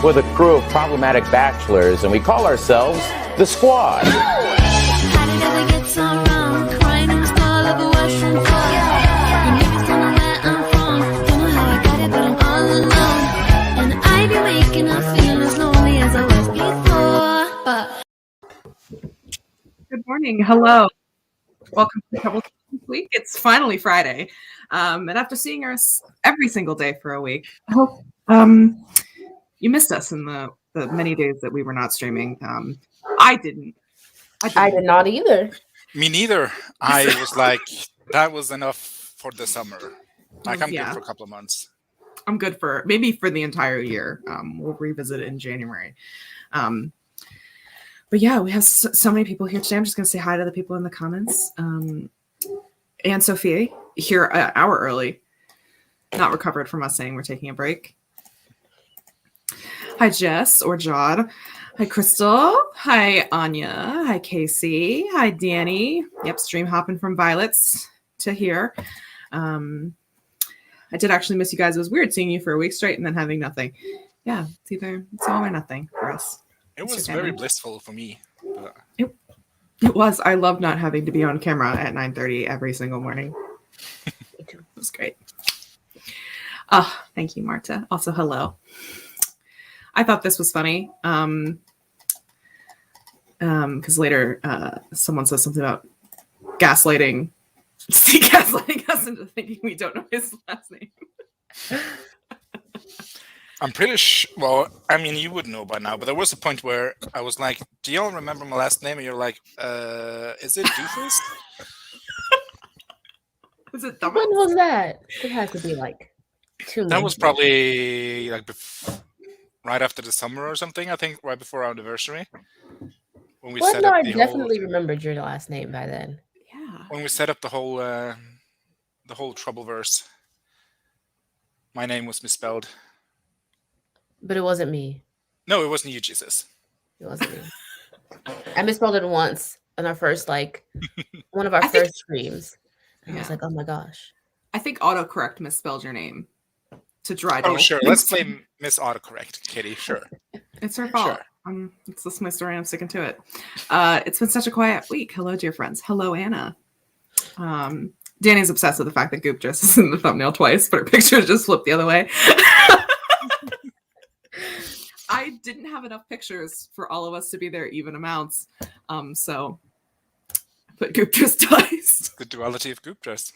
with a crew of problematic bachelors, and we call ourselves the Squad. How did it ever get so wrong? Crying in the stall of a washroom floor. You niggas don't know where I'm from. Don't know how I got it, but I'm all alone. And I be waking up feeling as lonely as I was before. But good morning. Hello. Welcome to Troublemakers this week. It's finally Friday. And after seeing us every single day for a week, I hope you missed us in the many days that we were not streaming. I didn't. I did not either. Me neither. I was like, that was enough for the summer. Like, I'm good for a couple of months. I'm good for maybe for the entire year. We'll revisit it in January. But yeah, we have so many people here today. I'm just going to say hi to the people in the comments. And Sophia, here an hour early, not recovered from us saying we're taking a break. Hi, Jess or Jod. Hi, Crystal. Hi, Anya. Hi, Casey. Hi, Danny. Yep, stream hopping from Violets to here. I did actually miss you guys. It was weird seeing you for a week straight and then having nothing. Yeah, it's all or nothing for us. It was very blissful for me. But... It was. I love not having to be on camera at 9:30 every single morning. It was great. Oh, thank you, Marta. Also, hello. I thought this was funny. Because later someone says something about gaslighting us into thinking we don't know his last name. I'm pretty sure, well, I mean, you would know by now, but there was a point where I was like, do y'all remember my last name? And you're like, is it Doofus? Was it When was that? It has to be like 2 months. That was probably like right after the summer or something, I think, right before our anniversary. When we set up I definitely remembered your last name by then. Yeah. When we set up the whole Troubleverse, my name was misspelled. But it wasn't me. No, it wasn't you, Jesus. It wasn't me. I misspelled it once on our first, one of our first streams. And I was like, oh my gosh. I think autocorrect misspelled your name to dry. Oh, sure. Let's blame Miss Autocorrect, Kitty. Sure. It's her fault. Sure. It's my story. I'm sticking to it. It's been such a quiet week. Hello, dear friends. Hello, Anna. Danny's obsessed with the fact that Goop Dress is in the thumbnail twice, but her picture just flipped the other way. I didn't have enough pictures for all of us to be there even amounts. So I put Goop Dress twice. The duality of Goop Dress.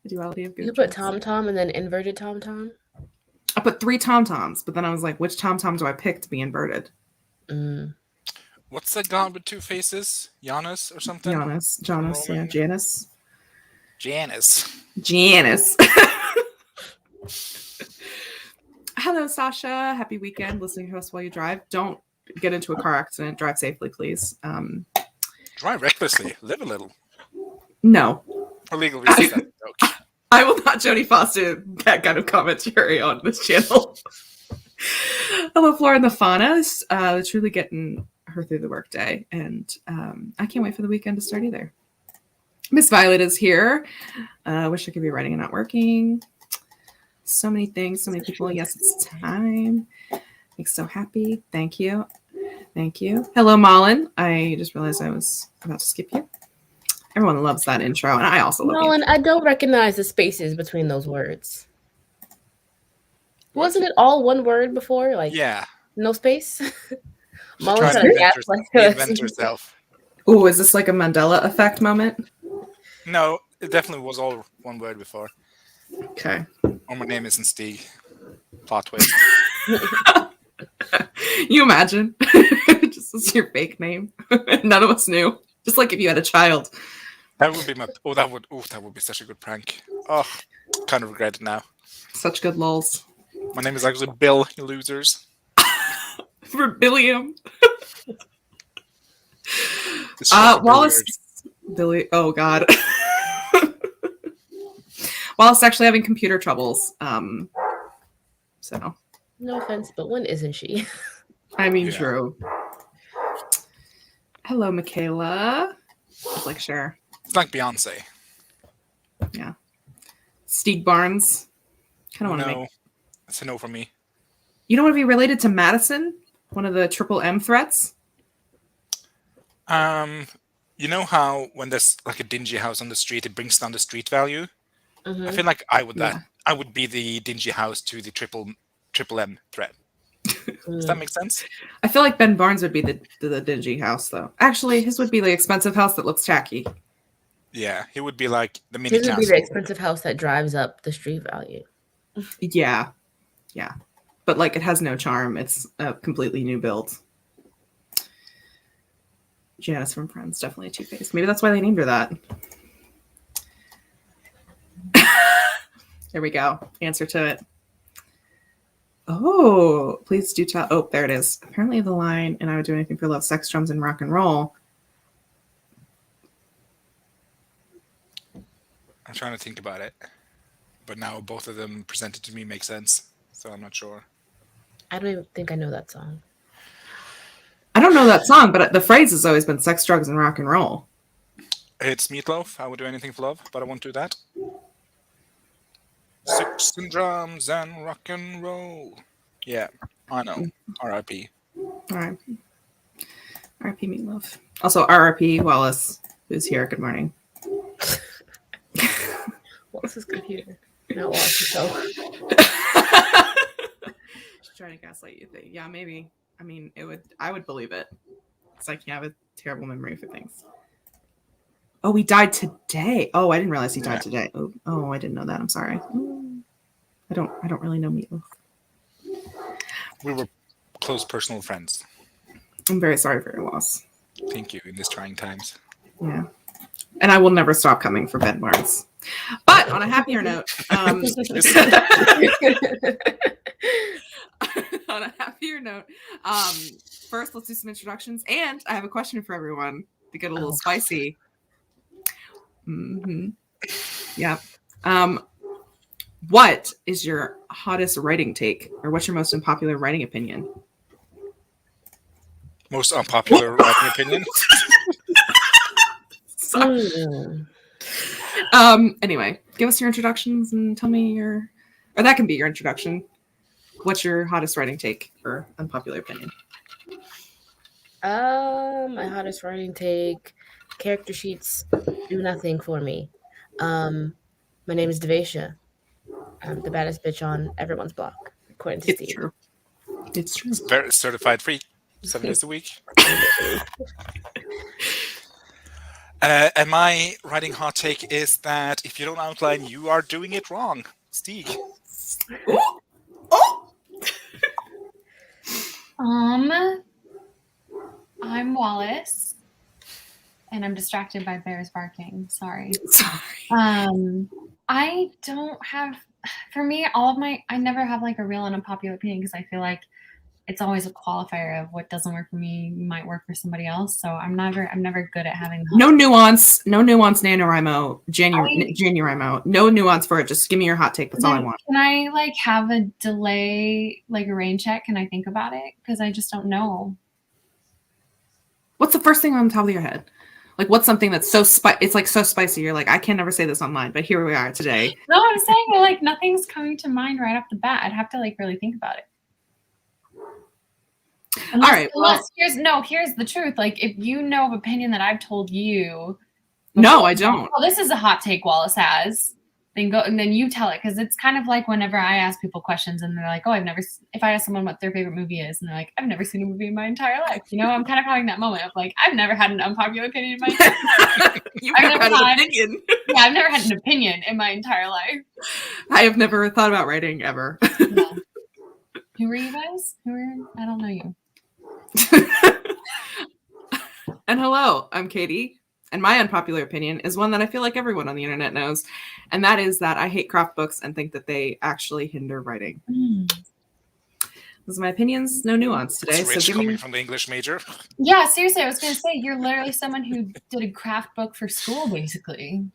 The duality of Goop You Dress. put Tom Tom and then inverted Tom Tom? I put 3 Tom-Toms, but then I was like, which Tom-Tom do I pick to be inverted? What's that god with 2 faces? Janus or something? Janus, yeah, Janice. Janice. Hello, Sasha. Happy weekend. Listening to us while you drive. Don't get into a car accident. Drive safely, please. Drive recklessly. Live a little. No. For legal reasons. I will not Jodie Foster that kind of commentary on this channel. Hello, Flora and the Faunas. Truly getting her through the workday. And I can't wait for the weekend to start either. Miss Violet is here. Wish I could be writing and not working. So many things, so many people. Yes, it's time. Makes so happy. Thank you. Thank you. Hello, Malin. I just realized I was about to skip you. Everyone loves that intro, and I also love Malin, I don't recognize the spaces between those words. Wasn't it all one word before? Yeah. No space? Malin said invent herself. Ooh, is this like a Mandela effect moment? No, it definitely was all one word before. Okay. Or my name isn't Stieg. Plot twist. You imagine? Just as your fake name. None of us knew. Just like if you had a child. That would be that would be such a good prank. Oh, kind of regret it now. Such good lulz. My name is actually Bill, you losers. For Billiam. Wallace. Billy. Oh God. Wallace actually having computer troubles. So. No offense, but when isn't she? I mean, true. Hello, Michaela. Like, sure. It's like Beyonce. Yeah. Stieg Barnes. Kind of want to make. It's a no from me. You don't want to be related to Madison, one of the triple M threats? You know how when there's like a dingy house on the street, it brings down the street value. I Mhm. feel like I would Yeah. I would be the dingy house to the triple M threat. Does that make sense? I feel like Ben Barnes would be the dingy house, though. Actually, his would be the expensive house that looks tacky. Yeah, he would be like the mini His would be castle. the expensive house that drives up the street value. Yeah. Yeah. But like it has no charm. It's a completely new build. Janice from Friends, definitely a two-faced. Maybe that's why they named her that. There we go. Answer to it. Oh, please do tell. Oh, there it is. Apparently the line, and I would do anything for love, sex, drums, and rock and roll. I'm trying to think about it. But now both of them presented to me make sense. So I'm not sure. I don't even think I know that song. I don't know that song, but the phrase has always been sex, drugs, and rock and roll. It's Meatloaf. I would do anything for love, but I won't do that. Sex and drums and rock and roll. Yeah, I know. R.I.P. All right. R.I.P. Meatloaf. Also, R.I.P. Wallace, who's here. Good morning. What's his computer? Not Wallace's show. She's trying to gaslight you. Yeah, maybe. I mean, I would believe it. It's like you have a terrible memory for things. Oh, he died today. Oh, I didn't realize he died today. Oh, I didn't know that. I'm sorry. I don't really know Meatloaf. We were close personal friends. I'm very sorry for your loss. Thank you in these trying times. Yeah. And I will never stop coming for Ben Barnes. But on a happier note, on a happier note, first let's do some introductions. And I have a question for everyone to get a little spicy. Mm-hmm. Yeah. What is your hottest writing take, or what's your most unpopular writing opinion? Most unpopular writing opinion? Sorry. Anyway, give us your introductions and tell me or that can be your introduction. What's your hottest writing take or unpopular opinion? My hottest writing take. Character sheets do nothing for me. My name is Devesha. I'm the baddest bitch on everyone's block, according to Steve. True. It's true. Very certified freak, 7 days a week. And my writing hot take is that if you don't outline, you are doing it wrong. Steve. I'm Wallace, and I'm distracted by bears barking. Sorry. I don't have, for me, I never have like a real and unpopular opinion because I feel like it's always a qualifier of what doesn't work for me might work for somebody else. So I'm never good at having no nuance, NaNoWriMo, NaNoWriMo. No nuance for it. Just give me your hot take. That's all I want. Can I like have a delay, like a rain check? Can I think about it? Because I just don't know. What's the first thing on the top of your head? Like, what's something that's so it's like so spicy. You're like, I can never say this online, but here we are today. No, I'm saying like nothing's coming to mind right off the bat. I'd have to like really think about it. All right. Here's the truth. Like, if you know of opinion that I've told you, no, I don't. Well, this is a hot take Wallace has. Then go and then you tell it, because it's kind of like whenever I ask people questions and they're like, "Oh, if I ask someone what their favorite movie is, and they're like, I've never seen a movie in my entire life." You know, I'm kind of having that moment of like, I've never had an unpopular opinion in my life. You've never had an opinion. Yeah, I've never had an opinion in my entire life. I have never thought about writing ever. No. Who are you guys? I don't know you. And hello, I'm Katie. And my unpopular opinion is one that I feel like everyone on the internet knows. And that is that I hate craft books and think that they actually hinder writing. Those are my opinions, no nuance today. It's rich so coming from the English major. Yeah, seriously, I was going to say, you're literally someone who did a craft book for school, basically.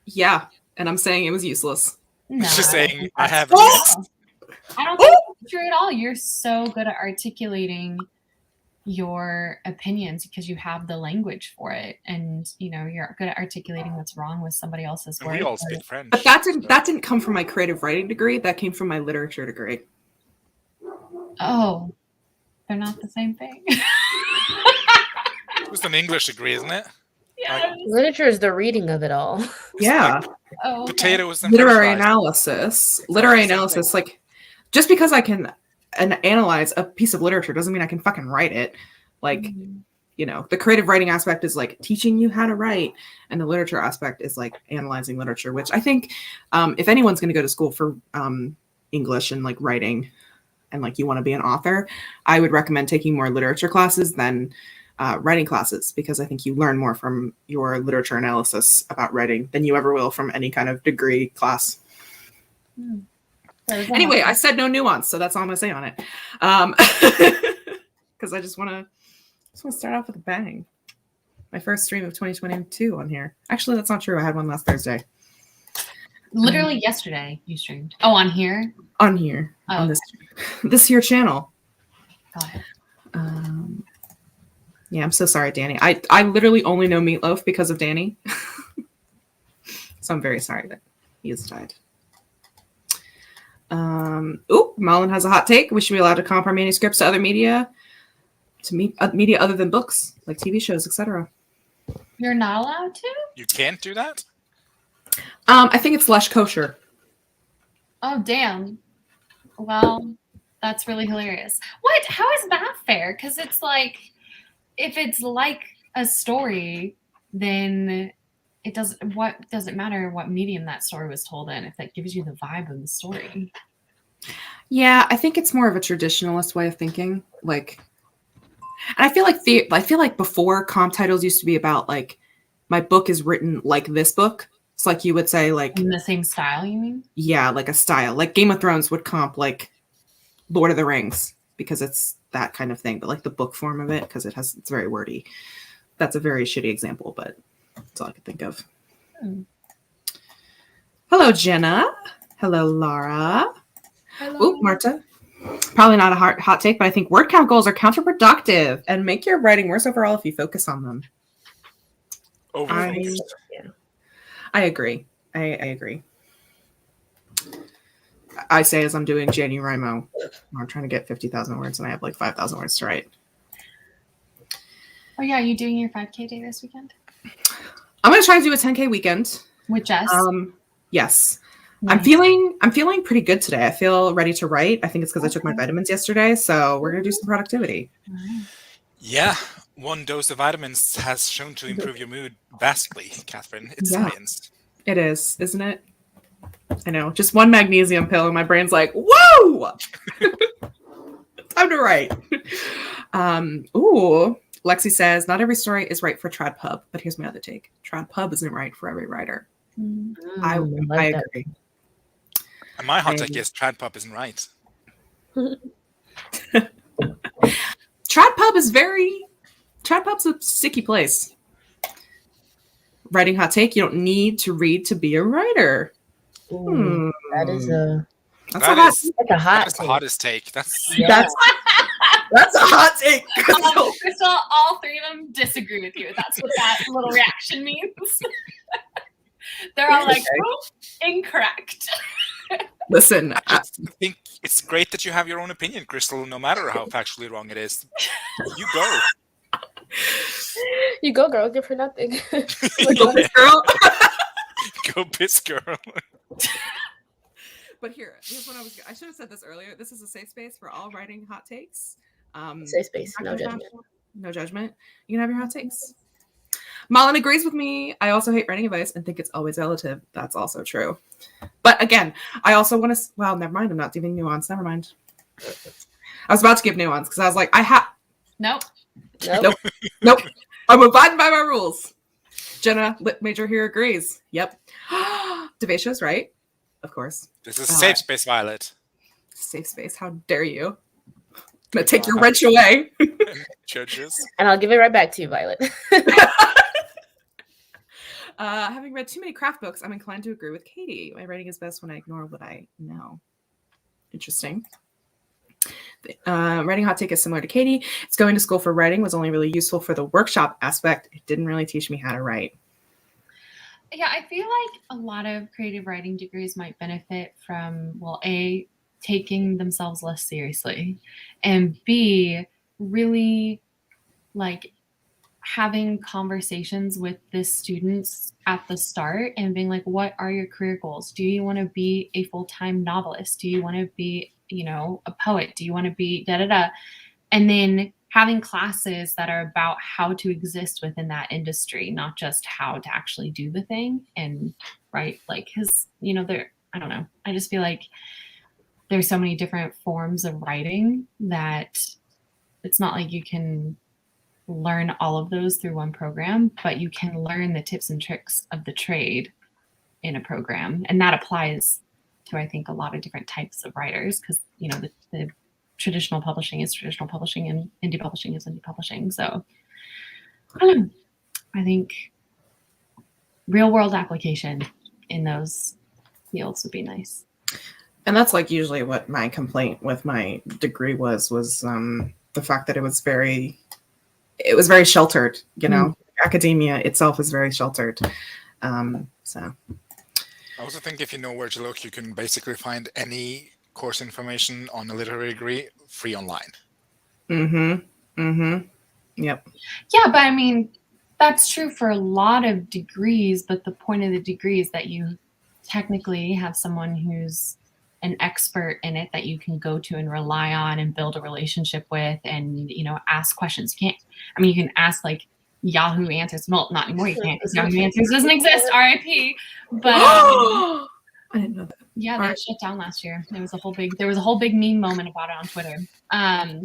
Yeah, and I'm saying it was useless. No. Just saying, I haven't. I don't think that's true at all. You're so good at articulating your opinions because you have the language for it, and you're good at articulating what's wrong with somebody else's work. We all speak French. But that didn't come from my creative writing degree. That came from my literature degree. Oh, they're not the same thing. It's an English degree, isn't it? Yes. Literature is the reading of it all. Yeah. Oh, okay. Potatoes and French Literary fries. analysis. not Literary the same analysis, like, just because I can analyze a piece of literature doesn't mean I can fucking write it. Like, Mhm. you know, the creative writing aspect is like teaching you how to write, and the literature aspect is like analyzing literature, which I think if anyone's going to go to school for English and like writing and like you want to be an author, I would recommend taking more literature classes than writing classes, because I think you learn more from your literature analysis about writing than you ever will from any kind of degree class. Anyway, I said no nuance, so that's all I'm gonna say on it. Because I just want to start off with a bang. My first stream of 2022 on here. Actually, that's not true. I had one last Thursday Literally yesterday you streamed. Oh, on here? on here Oh, on this here channel. got it. Yeah, I'm so sorry, Danny. I literally only know Meatloaf because of Danny. So I'm very sorry that he has died. Malin has a hot take. We should be allowed to comp our manuscripts to other media, media other than books, like TV shows, etc. You're not allowed to? You can't do that? I think it's less kosher. Oh, damn. Well, that's really hilarious. What? How is that fair? Because it's like, if it's like a story, then it doesn't. What does it matter what medium that story was told in if that gives you the vibe of the story? Yeah, I think it's more of a traditionalist way of thinking. Like, and I feel like before, comp titles used to be about like, my book is written like this book. It's like you would say like In the same style, you mean? yeah, like a style. Like Game of Thrones would comp like Lord of the Rings because it's that kind of thing, but like the book form of it, because it's very wordy. That's a very shitty example, but that's all I could think of. Hello, Jenna. Hello, Laura. Hello. Oop, Marta. Probably not a hot take, but I think word count goals are counterproductive and make your writing worse overall if you focus on them. Overfocused. I agree. I agree. I say as I'm doing NaNoWriMo, I'm trying to get 50,000 words and I have like 5,000 words to write. Oh yeah, are you doing your 5K day this weekend? I'm gonna try to do a 10K weekend. With Jess? Yes. Nice. I'm feeling pretty good today. I feel ready to write. I think it's because I took my vitamins yesterday, so we're gonna do some productivity. Yeah, one dose of vitamins has shown to improve your mood vastly, Catherine. It's science. It is, isn't it? I know. Just one magnesium pill and my brain's like, whoa! Time to write. Lexi says, not every story is right for Trad Pub, but here's my other take. Trad Pub isn't right for every writer. I agree. And my hot take is Trad Pub isn't right. Trad Pub's a sticky place. Writing hot take, you don't need to read to be a writer. That is That's a hot the take. hottest take. That's That's a hot take. Crystal, all three of them disagree with you. That's what that little reaction means. They're all like, oh, incorrect. Listen, I think it's great that you have your own opinion, Crystal, no matter how factually wrong it is. You go. You go, girl. Give her nothing. go, girl. Go, piss, girl. But here's what I should have said this earlier. This is a safe space for all writing hot takes. Safe space, no judgment. No judgment. You can have your hot takes. Malin agrees with me. I also hate writing advice and think it's always relative. That's also true. But again, I also want to. Well, never mind. I'm not giving nuance. Never mind. I was about to give nuance because I was like, Nope. Nope. I'm abiding by my rules. Jenna, lit major here, agrees. Yep. Devasha's right. Of course. This is safe space, Violet. Safe space. How dare you? I'm going to take your wrench away. Judges. And I'll give it right back to you, Violet. Having read too many craft books, I'm inclined to agree with Katie. My writing is best when I ignore what I know. Interesting. Writing hot take is similar to Katie. It's going to school for writing was only really useful for the workshop aspect. It didn't really teach me how to write. Yeah, I feel like a lot of creative writing degrees might benefit from, well, A, taking themselves less seriously, and B, really like having conversations with the students at the start and being like, what are your career goals? Do you want to be a full-time novelist? Do you want to be, you know, a poet? Do you want to be da da da? And then having classes that are about how to exist within that industry, not just how to actually do the thing. And right, like, because, you know, I don't know, I just feel like there's so many different forms of writing that it's not like you can learn all of those through one program, but you can learn the tips and tricks of the trade in a program. And that applies to, I think, a lot of different types of writers, because, you know, the traditional publishing is traditional publishing and indie publishing is indie publishing. So I think real world application in those fields would be nice. And that's like usually what my complaint with my degree was the fact that it was very sheltered, you know. Academia itself is very sheltered. So I also think if you know where to look, you can basically find any course information on a literary degree free online. Yep. Yeah, but I mean, that's true for a lot of degrees, but the point of the degree is that you technically have someone who's an expert in it that you can go to and rely on and build a relationship with, and, you know, ask questions. You can ask like Yahoo Answers. Well, not anymore. You can't, because Yahoo Answers doesn't exist. RIP. But I didn't know that. yeah, they shut down last year. There was a whole big meme moment about it on Twitter.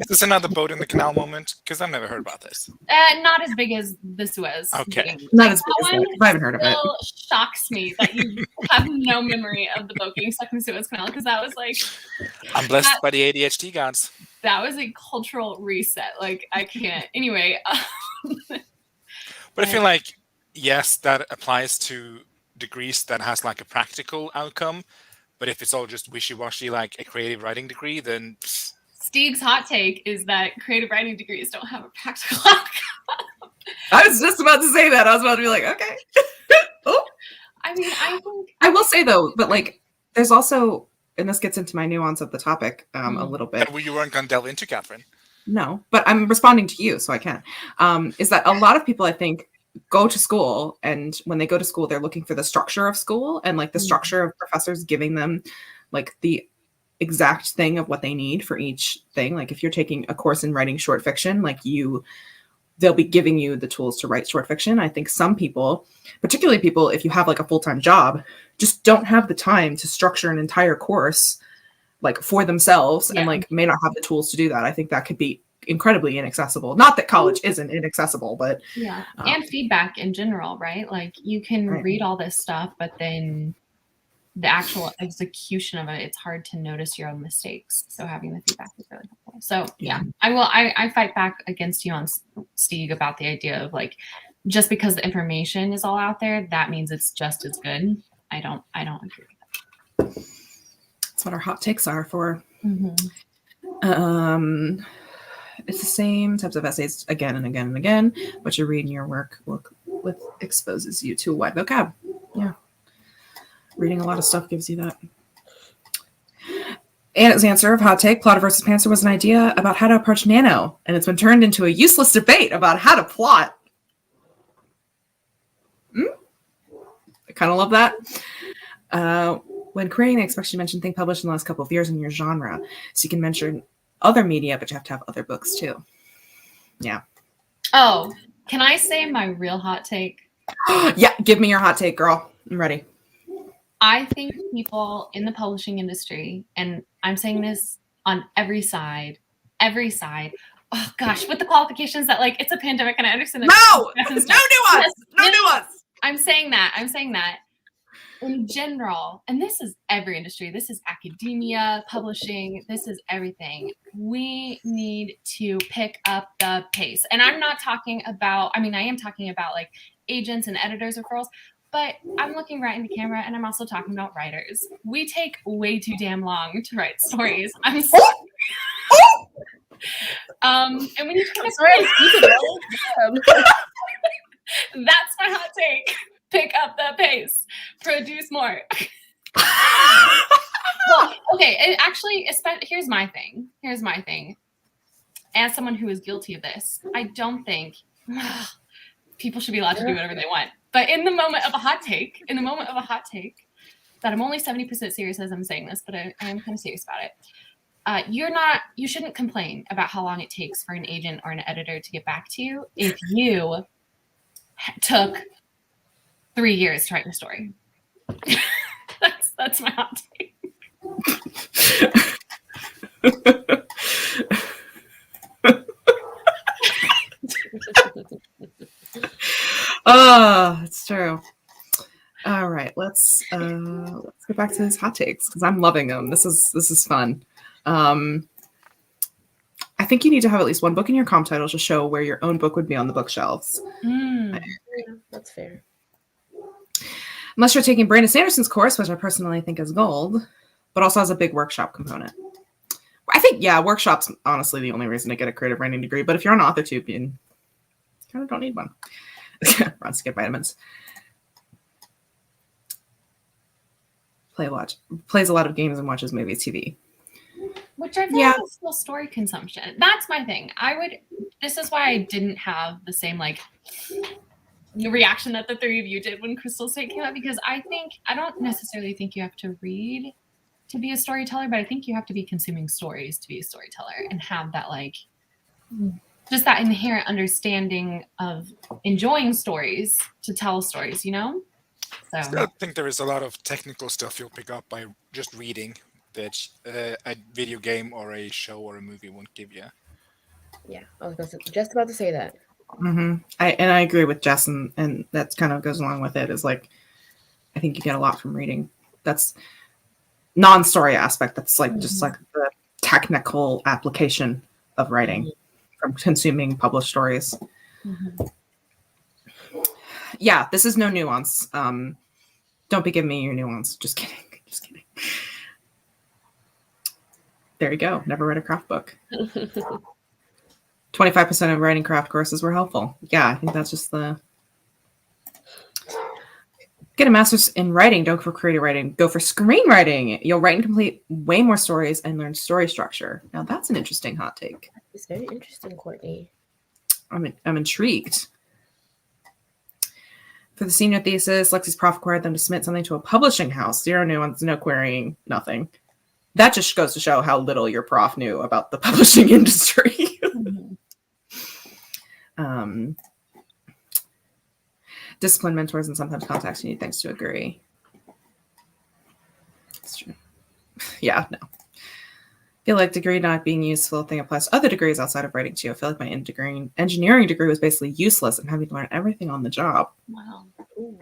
Is this another boat in the canal moment? Because I've never heard about this. Not as big as the Suez. Okay. Not as big as that. I haven't heard of it. Still shocks me that you have no memory of the boat getting stuck in the Suez Canal, because that was like, I'm blessed by the ADHD gods. that was a cultural reset. Like, I can't. Anyway. But I feel like, yes, that applies to degrees that has like a practical outcome. But if it's all just wishy-washy, like a creative writing degree, then... Stieg's hot take is that creative writing degrees don't have a practical outcome. I was just about to say that. I was about to be like, okay. Oh. I mean, I think... I will say, though, but like, there's also, and this gets into my nuance of the topic a little bit. But you weren't going to delve into, Catherine. No, but I'm responding to you, so I can. Is that a lot of people, I think, go to school, and when they go to school, they're looking for the structure of school and like the structure of professors giving them like the exact thing of what they need for each thing. Like if you're taking a course in writing short fiction, like they'll be giving you the tools to write short fiction. I think some people, particularly people, if you have like a full-time job, just don't have the time to structure an entire course like for themselves and like may not have the tools to do that. I think that could be incredibly inaccessible. Not that college isn't inaccessible, but and feedback in general, right? Like you can read all this stuff, but then the actual execution of it, it's hard to notice your own mistakes. So having the feedback is really helpful. So I fight back against you on Stieg about the idea of like, just because the information is all out there, that means it's just as good. I don't agree with that. That's what our hot takes are for. It's the same types of essays again and again and again, but you're reading your work with exposes you to a wide vocab. Yeah. Reading a lot of stuff gives you that. Anna's answer of hot take, Plotter versus Pantser, was an idea about how to approach Nano, and it's been turned into a useless debate about how to plot. I kind of love that. When creating, I expect you to mention things published in the last couple of years in your genre, so you can mention other media, but you have to have other books too. Yeah. Oh, can I say my real hot take? Yeah, give me your hot take, girl. I'm ready. I think people in the publishing industry, and I'm saying this on every side. Oh gosh, with the qualifications that like it's a pandemic and I understand that. No nuance. No nuance. I'm saying that. In general, and this is every industry, this is academia, publishing, this is everything. We need to pick up the pace. And I'm not talking about, I am talking about like agents and editors referrals, but I'm looking right into camera and I'm also talking about writers. We take way too damn long to write stories. I'm sorry. And we need to kind of that's my hot take. Pick up the pace. Produce more. Well, okay. Actually, here's my thing. As someone who is guilty of this, I don't think people should be allowed to do whatever they want. But in the moment of a hot take, that I'm only 70% serious as I'm saying this, but I am kind of serious about it. You shouldn't complain about how long it takes for an agent or an editor to get back to you if you took 3 years to write your story. That's my hot take. Oh, it's true. All right, let's get back to these hot takes because I'm loving them. This is fun. I think you need to have at least one book in your comp title to show where your own book would be on the bookshelves. Yeah, that's fair. Unless you're taking Brandon Sanderson's course, which I personally think is gold, but also has a big workshop component. I think, workshop's honestly the only reason to get a creative writing degree. But if you're on AuthorTube, you kind of don't need one. Run skip vitamins. Plays a lot of games and watches movies, TV. Which I feel like is still story consumption. That's my thing. This is why I didn't have the same reaction that the three of you did when Crystal State came out, because I don't necessarily think you have to read to be a storyteller, but I think you have to be consuming stories to be a storyteller and have that just that inherent understanding of enjoying stories to tell stories, So I still think there is a lot of technical stuff you'll pick up by just reading that a video game or a show or a movie won't give you. Yeah, I was just about to say that. Mm-hmm. I agree with Jess, and that kind of goes along with it. Is I think you get a lot from reading. That's non-story aspect. That's just the technical application of writing from consuming published stories. Mm-hmm. Yeah, this is no nuance. Don't be giving me your nuance. Just kidding. There you go. Never read a craft book. 25% of writing craft courses were helpful. Yeah, I think that's just get a master's in writing. Don't go for creative writing. Go for screenwriting. You'll write and complete way more stories and learn story structure. Now that's an interesting hot take. It's very interesting, Courtney. I'm intrigued. For the senior thesis, Lexi's prof required them to submit something to a publishing house. Zero nuance, no querying, nothing. That just goes to show how little your prof knew about the publishing industry. Discipline mentors and sometimes contacts you need things to agree. That's true. Yeah, no. Feel like degree not being useful thing applies to other degrees outside of writing too. I feel like my engineering degree was basically useless and having to learn everything on the job. Wow. Ooh.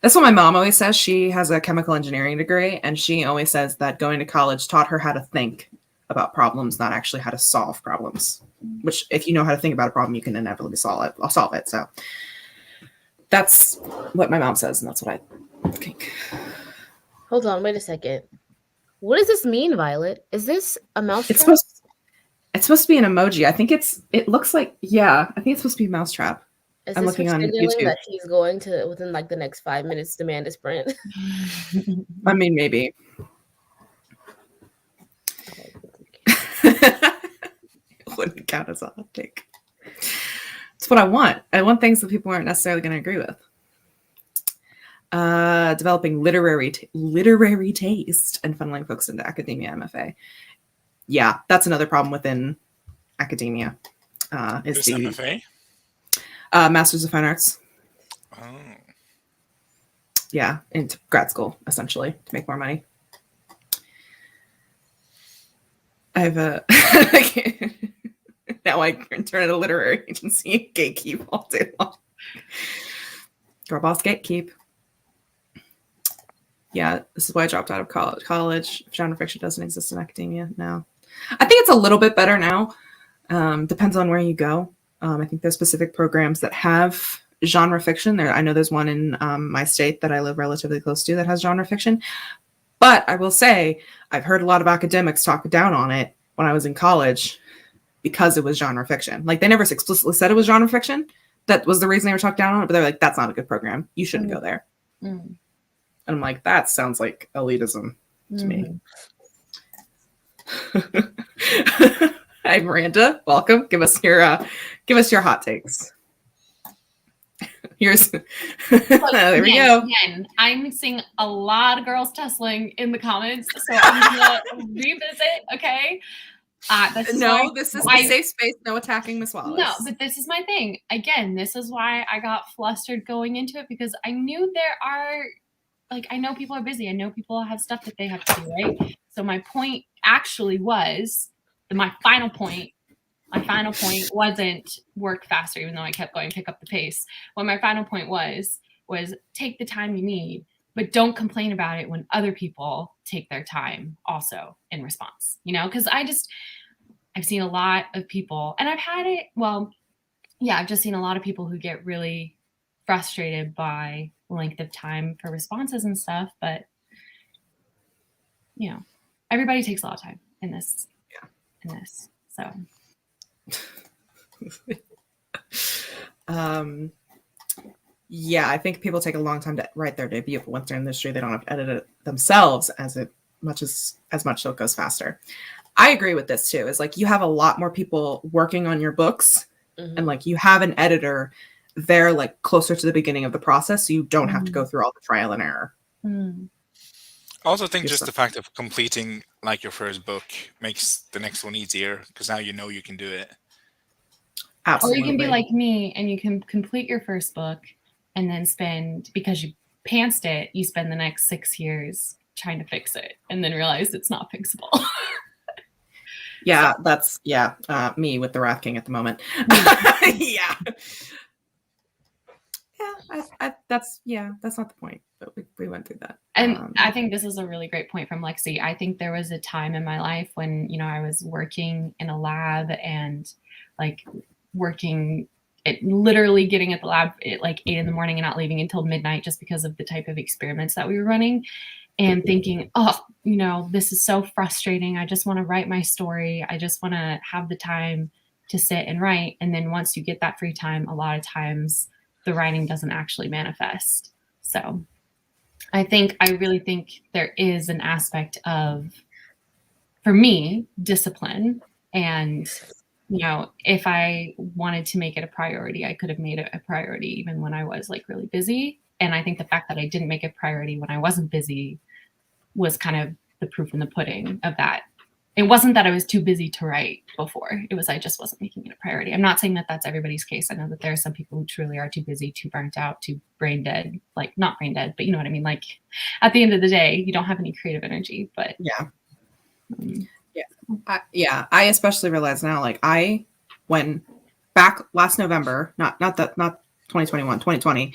That's what my mom always says. She has a chemical engineering degree, and she always says that going to college taught her how to think about problems, not actually how to solve problems. Which, if you know how to think about a problem, you can inevitably solve it. So that's what my mom says, and that's what I think. Hold on, wait a second. What does this mean, Violet? Is this a mouse It's trap? supposed to be an emoji. I think it looks like, I think it's supposed to be a mousetrap. Is I'm this looking on signaling YouTube. that she's going to, within the next 5 minutes, demand a sprint? I mean, maybe. Wouldn't count as a hot take. It's what I want. I want things that people aren't necessarily going to agree with. Developing literary taste and funneling folks into academia MFA. Yeah, that's another problem within academia. Is This the MFA? Masters of Fine Arts. Oh. Yeah, into grad school, essentially, to make more money. I have a... now I can turn it a literary agency and gatekeep all day long. Girl boss gatekeep. Yeah, this is why I dropped out of college. Genre fiction doesn't exist in academia now. I think it's a little bit better now. Depends on where you go. I think there's specific programs that have genre fiction. I know there's one in my state that I live relatively close to that has genre fiction. But I will say, I've heard a lot of academics talk down on it when I was in college because it was genre fiction. Like, they never explicitly said it was genre fiction. That was the reason they were talked down on it. But they're that's not a good program. You shouldn't go there. And I'm that sounds like elitism. to me. Hi, Miranda. Welcome. Give us your hot takes. Here's there we go. Again, I'm seeing a lot of girls tussling in the comments, so I'm gonna revisit. Okay. This is a safe space. No attacking Miss Wallace. No, but this is my thing. Again, this is why I got flustered going into it, because I knew there are, like, I know people are busy. I know people have stuff that they have to do, right? So my point actually was, my final point wasn't work faster, even though I kept going pick up the pace. What my final point was take the time you need, but don't complain about it when other people take their time also in response, you know? Because I've seen a lot of people, and I've just seen a lot of people who get really frustrated by length of time for responses and stuff. But, you know, everybody takes a lot of time in this. Yeah. In this. So. Yeah, I think people take a long time to write their debut, but once they're in the industry, they don't have to edit it themselves as much so it goes faster. I agree with this too. Is like you have a lot more people working on your books, and like you have an editor there, like closer to the beginning of the process, so you don't have to go through all the trial and error. I also think just the fact of completing like your first book makes the next one easier, because now you know you can do it. Absolutely. Or you can be like me and you can complete your first book and then because you pantsed it, you spend the next 6 years trying to fix it and then realize it's not fixable. Yeah, that's me with the Wrath King at the moment. That's not the point, but we went through that. And I think this is a really great point from Lexi. I think there was a time in my life when, you know, I was working in a lab and like literally getting at the lab at like 8 a.m. and not leaving until midnight just because of the type of experiments that we were running, and thinking, oh, you know, this is so frustrating. I just want to write my story. I just want to have the time to sit and write. And then once you get that free time, a lot of times the writing doesn't actually manifest. So I really think there is an aspect of, for me, discipline. And, you know, if I wanted to make it a priority, I could have made it a priority even when I was like really busy. And I think the fact that I didn't make it a priority when I wasn't busy was kind of the proof in the pudding of that. It wasn't that I was too busy to write before. It was I just wasn't making it a priority. I'm not saying that that's everybody's case. I know that there are some people who truly are too busy, too burnt out, too brain dead. Like, not brain dead, but you know what I mean? Like, at the end of the day, you don't have any creative energy. But I especially realize now, like when back last November, not 2021, 2020,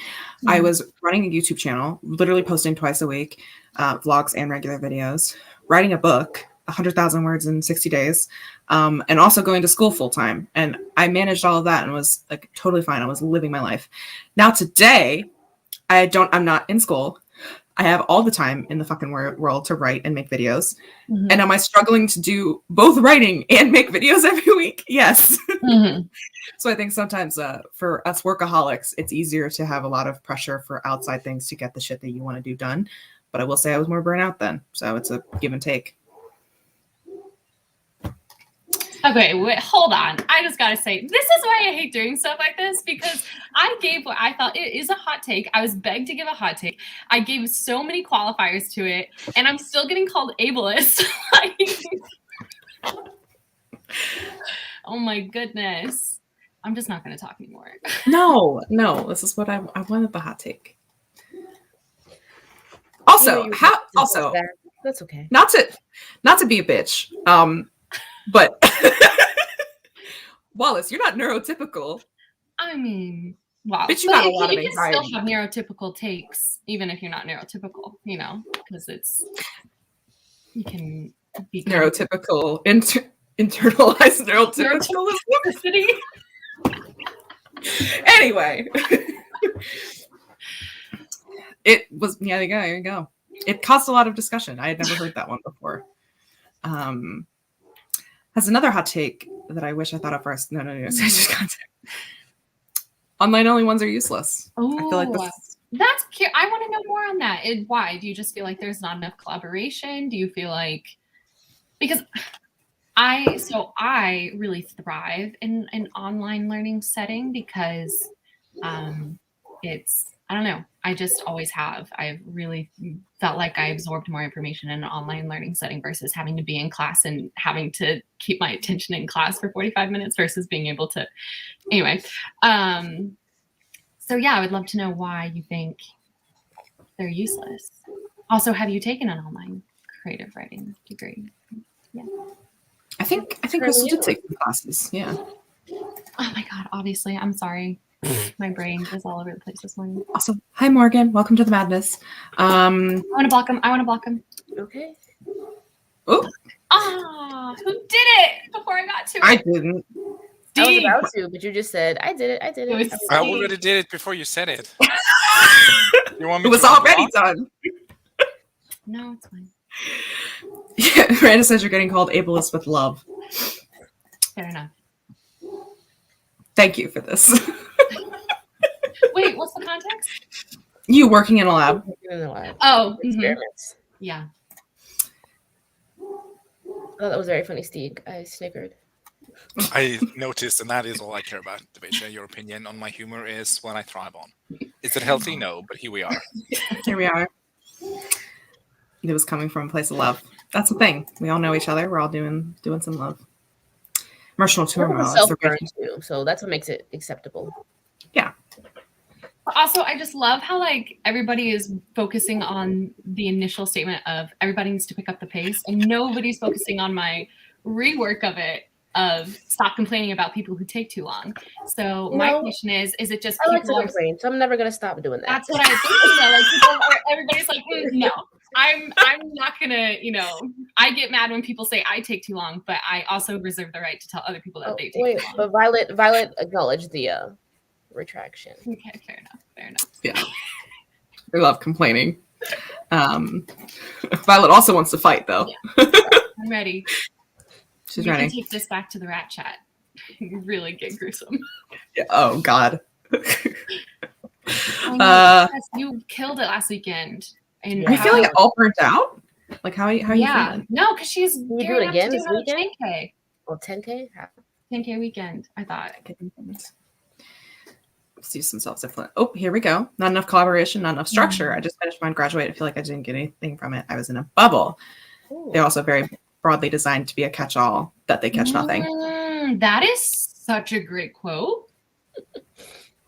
I was running a YouTube channel, literally posting twice a week, vlogs and regular videos, writing a book, 100,000 words in 60 days, and also going to school full time. And I managed all of that and was like totally fine. I was living my life. Now today, I'm not in school. I have all the time in the fucking world to write and make videos. And am I struggling to do both writing and make videos every week? Yes. So I think sometimes for us workaholics, it's easier to have a lot of pressure for outside things to get the shit that you want to do done. But I will say I was more burnt out then. So it's a give and take. Okay, wait, hold on. I just gotta say, this is why I hate doing stuff like this, because I gave what I thought it is a hot take. I was begged to give a hot take. I gave so many qualifiers to it, and I'm still getting called ableist. Oh my goodness. I'm just not gonna talk anymore. No, this is what I wanted the hot take. Also, that's okay. Not to be a bitch, but Wallace, you're not neurotypical. I mean, wow. Bitch, you got a lot of anxiety. You can still have neurotypical takes, even if you're not neurotypical, you know, because you can be neurotypical, internalized neurotypical. Anyway, it was, there you go. It caused a lot of discussion. I had never heard that one before. Has another hot take that I wish I thought of first. No. Just content. Online only ones are useless. Ooh. I feel like this That's cute. I want to know more on that. Why? Do you just feel like there's not enough collaboration? Do you feel like because I really thrive in an online learning setting because it's I don't know. I just always have. I've really felt like I absorbed more information in an online learning setting versus having to be in class and having to keep my attention in class for 45 minutes versus being able to. Anyway, so yeah, I would love to know why you think they're useless. Also, have you taken an online creative writing degree? Yeah. I think Crystal did take some classes. Yeah. Oh my God, obviously. I'm sorry. My brain is all over the place this morning. Awesome. Hi, Morgan. Welcome to the madness. I want to block him. Okay. Oh, Ah, who did it before I got to it? I didn't. I was Steve. about to, but you just said, I did it. It was I already did it before you said it. You want It me was to already unblock? done. No, it's fine. Yeah, Miranda says you're getting called ableist with love. Fair enough. Thank you for this. Wait, what's the context? You working in a lab. In the lab. Oh, mhm. Experiments. Yeah. Oh, that was very funny, Steve. I snickered. I noticed, and that is all I care about. Debasia, your opinion on my humor is what I thrive on. Is it healthy? No, but here we are. Here we are. It was coming from a place of love. That's the thing. We all know each other. We're all doing some love. Emotional turmoil. is the Self-burn raging- too, so that's what makes it acceptable. Yeah. Also, I just love how like everybody is focusing on the initial statement of everybody needs to pick up the pace, and nobody's focusing on my rework of it of stop complaining about people who take too long. So my question is it just I like to people are complain, so I'm never gonna stop doing that. That's what I think. Like people everybody's like, no, I'm not gonna, I get mad when people say I take too long, but I also reserve the right to tell other people that they take too long. But Violet acknowledged the retraction. Okay, fair enough. Yeah. We love complaining. Violet also wants to fight though. Yeah. I'm ready. She's you ready. can take this back to the rat chat. Really get gruesome. Yeah. Oh God. You killed it last weekend. And Are you feeling all burnt out? Like how are you feeling? No, because she's Can you do it again this weekend? 10K. Well, 10K? 10K weekend, I thought. Let's do some self-discipline. Oh, here we go. Not enough collaboration, not enough structure. I just finished mine, graduated. I feel like I didn't get anything from it. I was in a bubble. Ooh. They're also very broadly designed to be a catch-all that they catch nothing. That is such a great quote.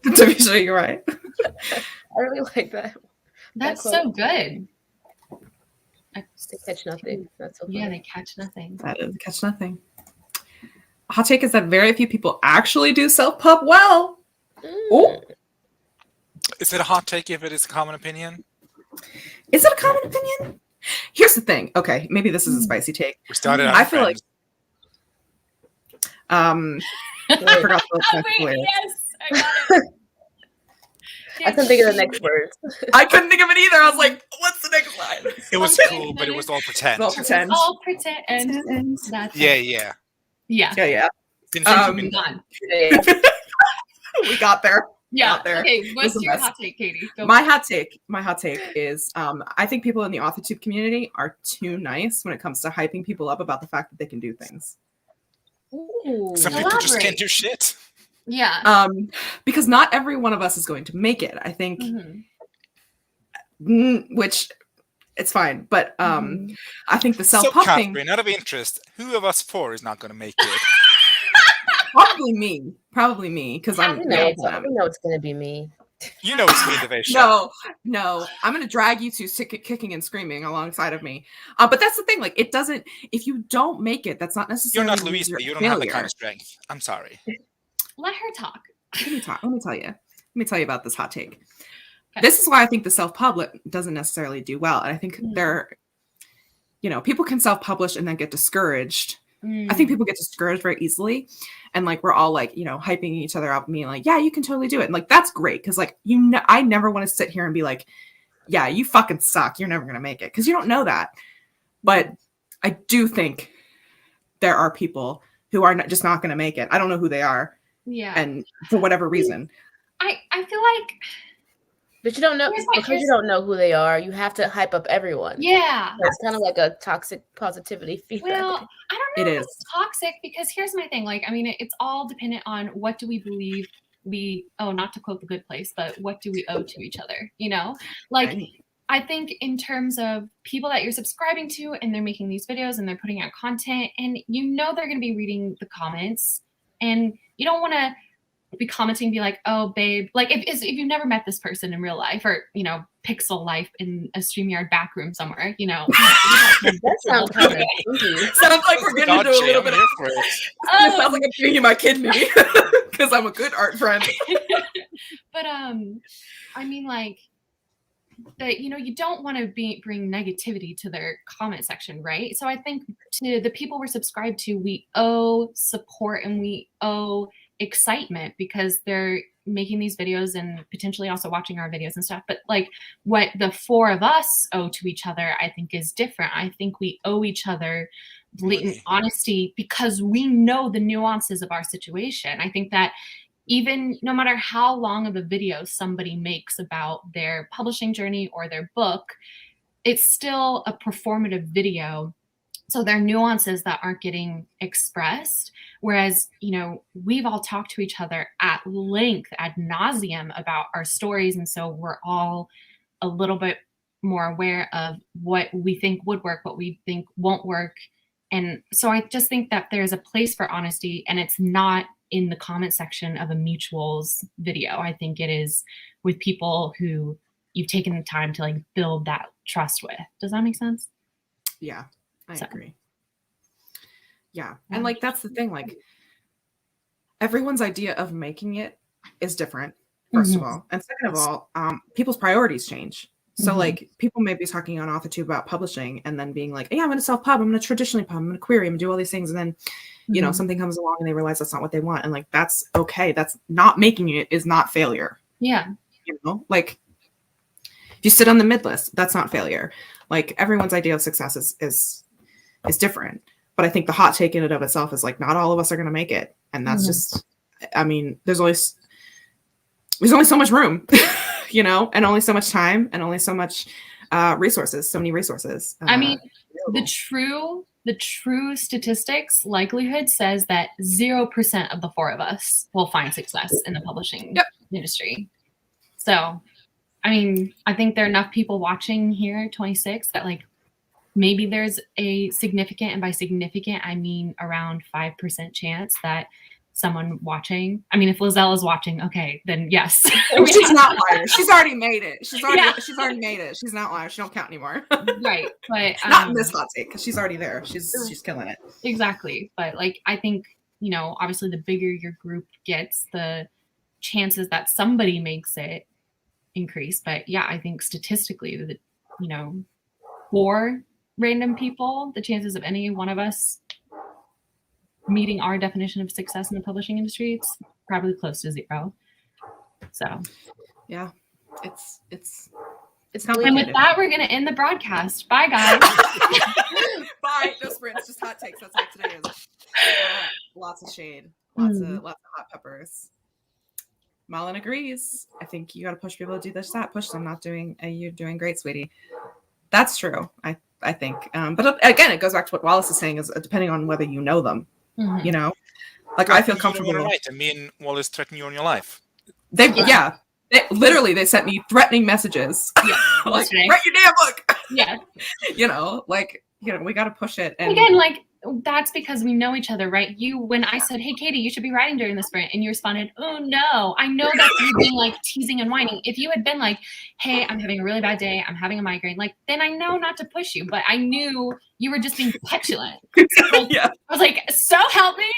To be sure, you're right. I really like that. That's so good. They catch nothing. That's so funny. Yeah, they catch nothing. That is catch nothing. Hot take is that very few people actually do self-pub well. Oh, Is it a hot take if it is a common opinion? is it a common opinion? Here's the thing. Okay, maybe this is a spicy take. We started out I feel friends. I forgot the next Wait, word. yes, I got it. I couldn't think of the next words. I couldn't think of it either. I was like, what's the next line? It was Okay. cool, but it was all pretend. Well, pretend. All pretend. That's Yeah, it. yeah. Yeah. Yeah. Since Um, you've been- Done. We got there. Yeah. Out there. Okay. What's the your best. hot take, Katie? Go My hot take is I think people in the AuthorTube community are too nice when it comes to hyping people up about the fact that they can do things. Ooh. Some people just Elaborate. can't do shit. Yeah. Because not every one of us is going to make it. I think, which it's fine, but I think the So, self-pumping, Catherine, out of interest, who of us four is not going to make it? probably me, because I'm We know it's gonna be me. You know it's me, Devasia. No, I'm gonna drag you two kicking and screaming alongside of me. But that's the thing, like it doesn't. If you don't make it, that's not You're necessarily. not Louisa. You don't have that kind of strength. I'm sorry. Let her talk. Let me tell you. Let me tell you about this hot take. Okay. This is why I think the self-public doesn't necessarily do well, and I think people can self-publish and then get discouraged. I think people get discouraged very easily, and like we're all like hyping each other up, and being like, yeah, you can totally do it, and like that's great because like I never want to sit here and be like, yeah, you fucking suck, you're never gonna make it, because you don't know that. But I do think there are people who are just not gonna make it. I don't know who they are, Yeah. and for whatever reason. I feel like But you don't know Here's what- because you here's- don't know who they are. You have to hype up everyone. Yeah. It's kind of like a toxic positivity feedback. Well, I don't know It if is. it's toxic because here's my thing. Like, I mean, it's all dependent on what do we believe not to quote The Good Place, but what do we owe to each other? You know, like Right. I think in terms of people that you're subscribing to and they're making these videos and they're putting out content and you know they're going to be reading the comments and you don't want to be commenting and be like, oh, babe, like if you've never met this person in real life or, you know, pixel life in a StreamYard back room somewhere, you know. That sounds kind of spooky. Sounds like we're getting into a little bit of. for it. It sounds like I'm giving you my kidney because I'm a good art friend. But I mean, like, that, you know, you don't want to bring negativity to their comment section, right? So I think to the people we're subscribed to, we owe support and we owe excitement because they're making these videos and potentially also watching our videos and stuff. But like what the four of us owe to each other, I think is different. I think we owe each other blatant honesty because we know the nuances of our situation. I think that even no matter how long of a video somebody makes about their publishing journey or their book, it's still a performative video. So there are nuances that aren't getting expressed. Whereas, you know, we've all talked to each other at length, ad nauseum about our stories. And so we're all a little bit more aware of what we think would work, what we think won't work. And so I just think that there's a place for honesty and it's not in the comment section of a mutuals video. I think it is with people who you've taken the time to like build that trust with. Does that make sense? Yeah, I So. agree. Yeah. And like that's the thing, like everyone's idea of making it is different, 1st of all. And second of all, people's priorities change. So like people may be talking on AuthorTube about publishing and then being like, yeah, I'm gonna self-pub, I'm gonna traditionally pub, I'm gonna query, I'm gonna do all these things. And then, you know, something comes along and they realize that's not what they want. And like that's okay. That's not making it is not failure. Yeah. You know, like if you sit on the mid list, that's not failure. Like everyone's idea of success is different. But I think the hot take in and of itself is like not all of us are going to make it, and that's just. I mean, there's only so much room, you know, and only so much time, and only so much resources. So many resources. I mean, available. the true statistics likelihood says that 0% of the four of us will find success in the publishing industry. So, I mean, I think there are enough people watching here, 26, that like maybe there's a significant, and by significant, I mean around 5% chance that someone watching, I mean, if Lizelle is watching, okay, then yes. She's not liar. She's already made it. She's already made it. She's not liar. She don't count anymore. Right. But not in this hot take because she's already there. She's killing it. Exactly. But like, I think, you know, obviously the bigger your group gets, the chances that somebody makes it increase. But yeah, I think statistically, the, you know, 4 random people, the chances of any one of us meeting our definition of success in the publishing industry, it's probably close to 0. So yeah, it's It's and with complicated. that, we're gonna end the broadcast. Bye, guys. Bye. No sprints, just hot takes. That's what today is. Lots of shade, lots of hot peppers. Malin agrees. I think you got to push people to do this, that. Push them. Not doing. You're doing great, sweetie. That's true. I think. But again, it goes back to what Wallace is saying. Is depending on whether you know them. You know, like I feel comfortable. Right. I mean, Wallace threatened you on your life. They literally they sent me threatening messages. Like, write your damn book. Yeah. You know, like, you know, we got to push it. And again, like, that's because we know each other, right? When I said, hey, Katie, you should be writing during the sprint, and you responded, oh, no. I know that's you being like teasing and whining. If you had been like, hey, I'm having a really bad day, I'm having a migraine, like, then I know not to push you. But I knew you were just being petulant. So, I was like, so help me.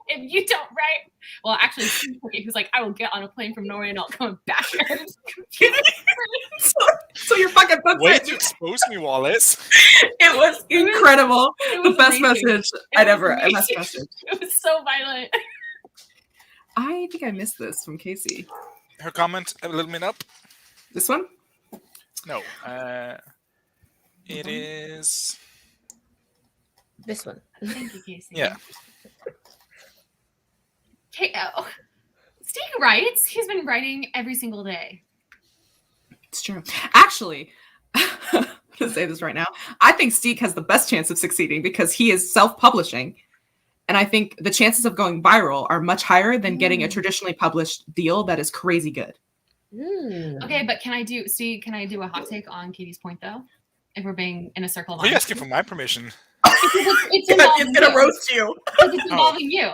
If you don't write, well, actually, who's like, I will get on a plane from Norway and I'll come back here. So your fucking book. Way to expose me, Wallace. It was incredible. It was the best amazing. message I'd ever. Best message. It was so violent. I think I missed this from Casey. Her comment a little bit up. This one? No. It is. This one. Thank you, Casey. Yeah. Steve writes. He's been writing every single day. It's true. Actually, I'm going to say this right now. I think Steeg has the best chance of succeeding because he is self-publishing. And I think the chances of going viral are much higher than getting a traditionally published deal that is crazy good. Okay, but can I do a hot take on Katie's point though? If we're being in a circle of Are you honesty? asking for my permission? It's involving It's going to you. roast you. Because it's involving you.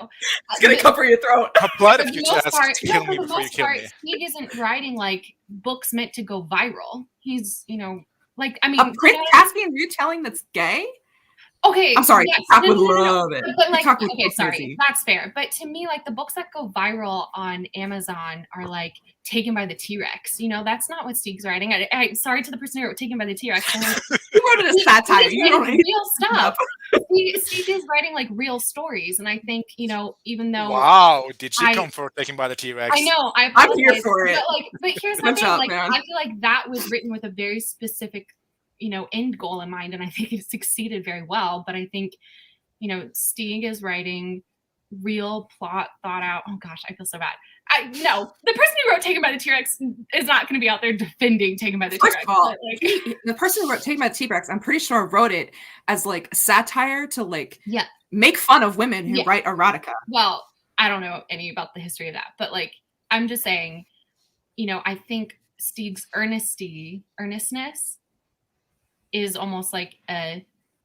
It's going to cover your throat. How polite For of the you to most ask part, to kill me for the before you most kill part, me. Steve isn't writing like books meant to go viral. He's, like, I mean, Prince Caspian retelling that's gay? okay. I'm sorry. yes, TikTok would no. love it. But like, TikTok would okay, go sorry, crazy. that's fair. But to me, like the books that go viral on Amazon are like Taken by the T-Rex. That's not what Steeg's writing. I sorry to the person who wrote Taken by the T-Rex. You wrote it as satire. He's You don't writing need real stuff. Steeg is writing like real stories, and I think even though Wow, did she come for Taken by the T-Rex? I know I'm here for it. But here's my Good thing. job, Like man. I feel like that was written with a very specific end goal in mind, and I think it succeeded very well. But I think Steeg is writing real plot thought out. Oh gosh, I feel so bad. No, the person who wrote Taken by the T-Rex is not going to be out there defending Taken by the First T-Rex. of all, like, the person who wrote Taken by the T-Rex, I'm pretty sure wrote it as like satire to like yeah. make fun of women who Yeah. write erotica. Well, I don't know any about the history of that, but like I'm just saying, I think Steeg's earnestness is almost like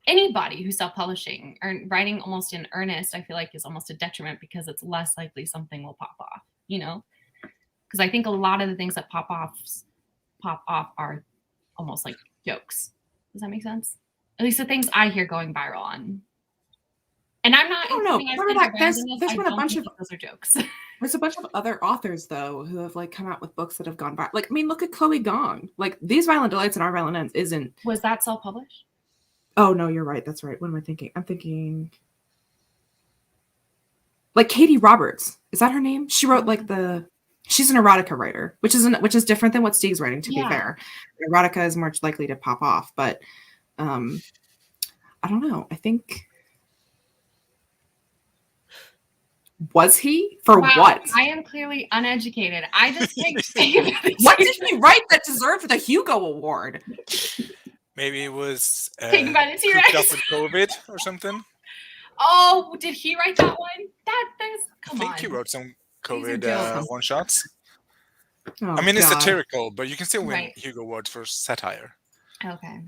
anybody who's self-publishing or writing almost in earnest, I feel like is almost a detriment because it's less likely something will pop off, because I think a lot of the things that pop off are almost like jokes. Does that make sense? At least the things I hear going viral on. And I'm not. I don't know. Remember that there's been a bunch of those are jokes. There's a bunch of other authors though who have like come out with books that have gone viral. Like, I mean, look at Chloe Gong. Like, These Violent Delights and Our Violent Ends isn't. Was that self-published? Oh no, you're right. That's right. What am I thinking? I'm thinking like Katie Roberts. Is that her name? She wrote like she's an erotica writer, which is different than what Steeg's writing, to be fair. Erotica is much likely to pop off, but I don't know. I think was he for what? I am clearly uneducated. I just think what did he write that deserved the Hugo Award? Maybe it was Taken by the T-Rex. Up with COVID or something. Oh, did he write that one? Come on. I think he wrote some These are COVID jokes. one shots. Oh, I mean, it's God. satirical, but you can still win Right. Hugo Awards for satire. Okay.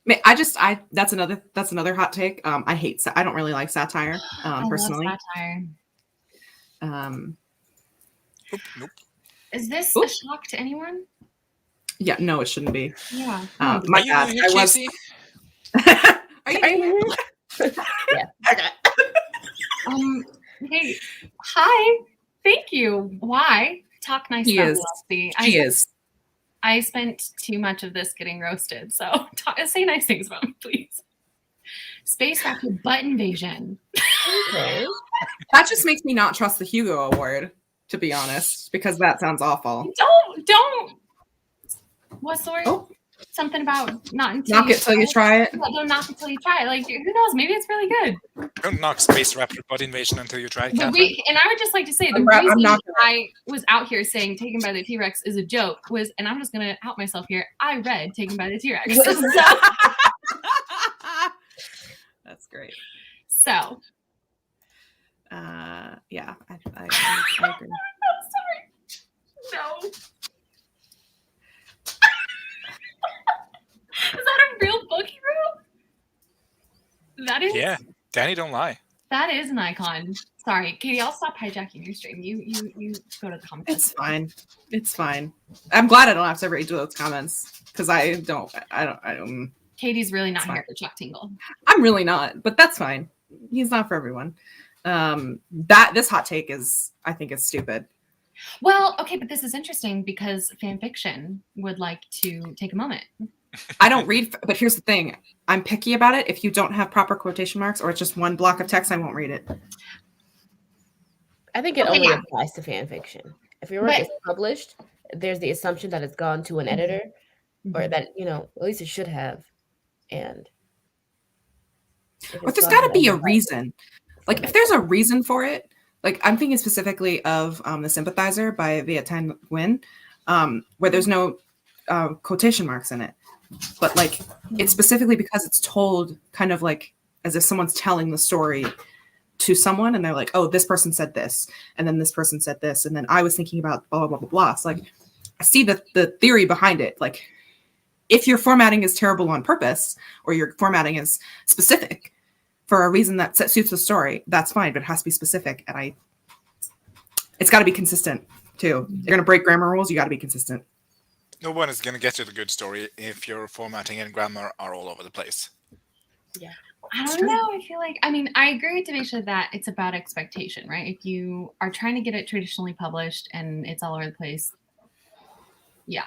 That's another hot take. I don't really like satire personally. I love satire. Nope. Is this a shock to anyone? Yeah, no, it shouldn't be. Yeah. My Are you bad. here, I was. Casey? Are you? Yeah. Okay. Hey, hi. Thank you. Why? Talk nice He stuff, is. Leslie. She is. I spent too much of this getting roasted, so say nice things about me, please. Space Raptor butt invasion. Okay. That just makes me not trust the Hugo Award, to be honest, because that sounds awful. Don't. What's the word? Oh. Something about not until Knock it till you try it. Don't knock it till you try it. Like, who knows? Maybe it's really good. Don't knock Space Raptor butt invasion until you try it, And Catherine. I would just like to say the I'm reason not I was out here saying Taken by the T-Rex is a joke was, and I'm just gonna out myself here. I read Taken by the T-Rex. That's great. So Yeah, I agree. I'm sorry. No. Is that a real book you wrote? That is. Yeah, Danny don't lie. That is an icon. Sorry, Katie. I'll stop hijacking your stream. You go to the comments. It's fine. It's fine. I'm glad I don't have to read those comments because I don't. Katie's really not It's fine. here for Chuck Tingle. I'm really not, but that's fine. He's not for everyone. This hot take I think is stupid. Well, okay, but this is interesting because fan fiction would like to take a moment. I don't read, but here's the thing. I'm picky about it. If you don't have proper quotation marks or it's just one block of text, I won't read it. I think it Okay, only yeah. applies to fan fiction. If your work But- is published, there's the assumption that it's gone to an editor, or that at least it should have. And But there's got to be a reason. Like, if there's a reason for it, like I'm thinking specifically of The Sympathizer by Viet Thanh Nguyen, where there's no quotation marks in it, but like it's specifically because it's told kind of like as if someone's telling the story to someone, and they're like, oh, this person said this, and then this person said this, and then I was thinking about blah blah blah blah blah. So like I see the theory behind it. Like if your formatting is terrible on purpose, or your formatting is specific for a reason that suits the story, that's fine, but it has to be specific. And it's got to be consistent too. You're gonna break grammar rules, you got to be consistent. No one is going to get you the good story if your formatting and grammar are all over the place. Yeah. I don't know. I feel like, I mean, I agree with Devisha that it's about expectation, right? If you are trying to get it traditionally published and it's all over the place, yeah.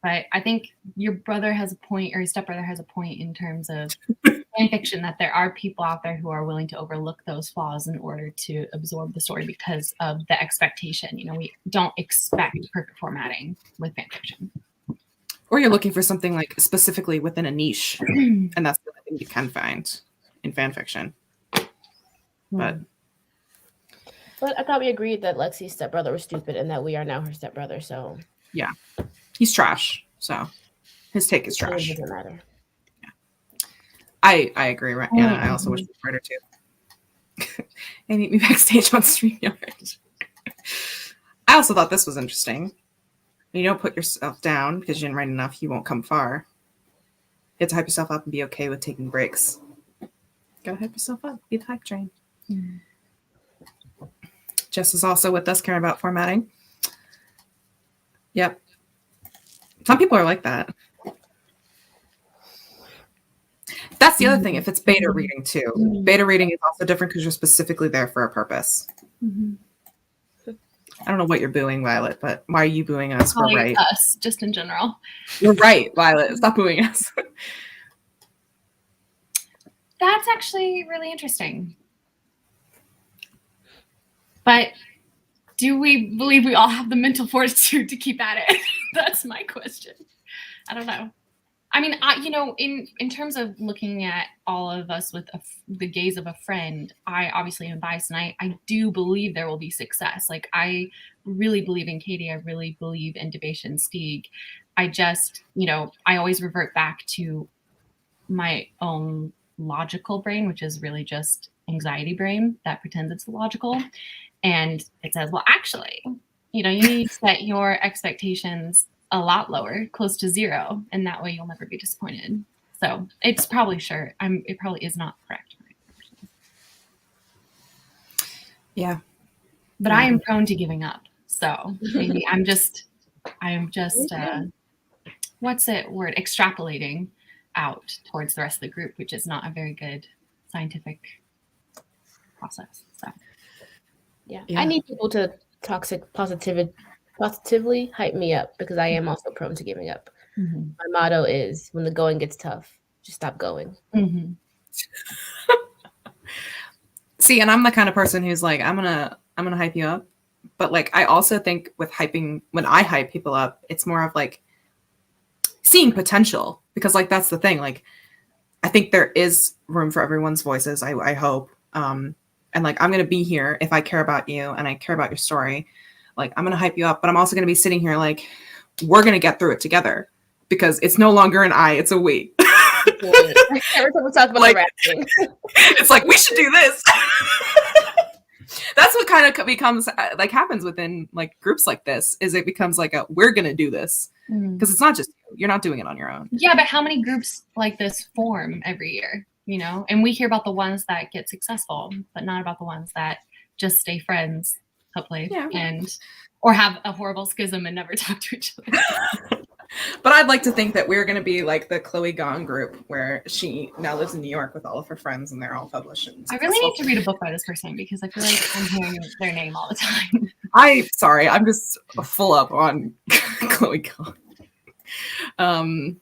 But I think your brother has a point, or your stepbrother has a point in terms of fan fiction, that there are people out there who are willing to overlook those flaws in order to absorb the story because of the expectation. You know, we don't expect perfect formatting with fan fiction. Or you're looking for something like specifically within a niche, and that's the thing you can find in fan fiction. But I thought we agreed that Lexi's stepbrother was stupid and that we are now her stepbrother. So yeah, he's trash. So his take is it trash. doesn't matter. I agree, right? Yeah, I also wish he was writer too. And meet me backstage on StreamYard. I also thought this was interesting. You don't put yourself down because you didn't write enough, you won't come far. You have to hype yourself up and be okay with taking breaks. Gotta hype yourself up. Be the hype train. Jess is also with us, caring about formatting. Yep. Some people are like that. That's the other thing. If it's beta reading too, beta reading is also different because you're specifically there for a purpose. I don't know what you're booing, Violet, but why are you booing us? We're right. Us, just in general. You're right, Violet. Stop booing us. That's actually really interesting. But do we believe we all have the mental fortitude to keep at it? That's my question. I don't know. I mean, in terms of looking at all of us with the gaze of a friend, I obviously am biased, and I do believe there will be success. Like, I really believe in Katie. I really believe in Devisha and Stieg. I just, I always revert back to my own logical brain, which is really just anxiety brain that pretends it's logical. And it says, well, actually, you need to set your expectations a lot lower, close to zero, and that way you'll never be disappointed. So it's probably it probably is not correct. Yeah. But I am prone to giving up. So maybe I am just what's it word? Extrapolating out towards the rest of the group, which is not a very good scientific process. So yeah. I need people to positively hype me up because I am also prone to giving up. My motto is, when the going gets tough, just stop going. See, and I'm the kind of person who's like, I'm gonna hype you up, but like I also think with hyping, when I hype people up, it's more of like seeing potential, because like that's the thing. Like I think there is room for everyone's voices. I hope, and like I'm gonna be here if I care about you and I care about your story. Like I'm gonna hype you up, but I'm also gonna be sitting here like we're gonna get through it together, because it's no longer an I, it's a we. Every time we talk about rapping, it's like we should do this. That's what kind of becomes like happens within like groups like this. Is it becomes like we're gonna do this, because it's not just you're not doing it on your own. Yeah, but how many groups like this form every year? And we hear about the ones that get successful, but not about the ones that just stay friends, hopefully, or have a horrible schism and never talk to each other. But I'd like to think that we're going to be like the Chloe Gong group, where she now lives in New York with all of her friends, and they're all published. I really need to read a book by this person, because I feel like I'm hearing their name all the time. I'm just full up on Chloe Gong.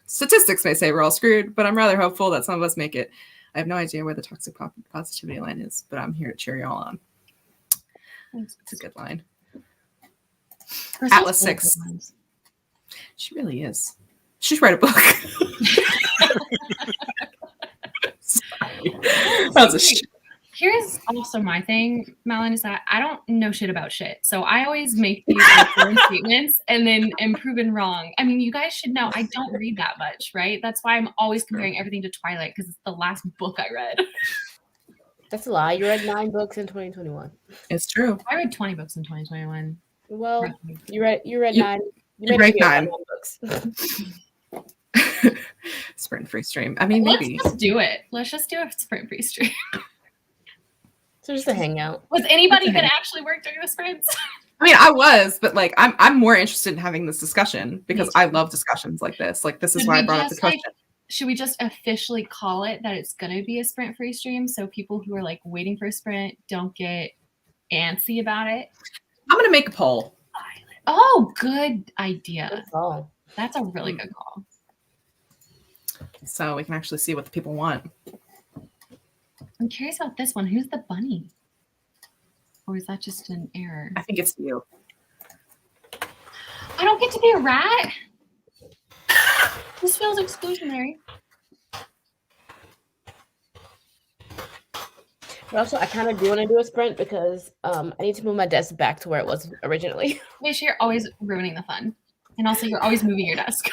Statistics may say we're all screwed, but I'm rather hopeful that some of us make it. I have no idea where the toxic positivity line is, but I'm here to cheer you all on. It's a good line. Atlas 6. She really is. She should write a book. That's a shit. Here's also my thing, Melon, is that I don't know shit about shit. So I always make these informed statements and then am proven wrong. I mean, you guys should know I don't read that much, right? That's why I'm always comparing everything to Twilight because it's the last book I read. That's a lie. You read 9 books in 2021. It's true. I read 20 books in 2021. Well, Roughly. you read You- 9. you made read a video about 9. 9 books. Sprint free stream. I mean, maybe. Let's just do it. Let's just do a sprint free stream. So just a hangout. Was anybody going to actually work during the sprints? I mean, I was, but like, I'm more interested in having this discussion because I love discussions like this. Like, this is Should why I we brought up the just, like, question. Should we just officially call it that it's going to be a sprint free stream so people who are like waiting for a sprint don't get antsy about it? I'm gonna make a poll. Oh, good idea. Good call. That's a really good call. So we can actually see what the people want. I'm curious about this one. Who's the bunny? Or is that just an error? I think it's you. I don't get to be a rat. This feels exclusionary. But also, I kind of do want to do a sprint because I need to move my desk back to where it was originally. Wish you're always ruining the fun. And also you're always moving your desk.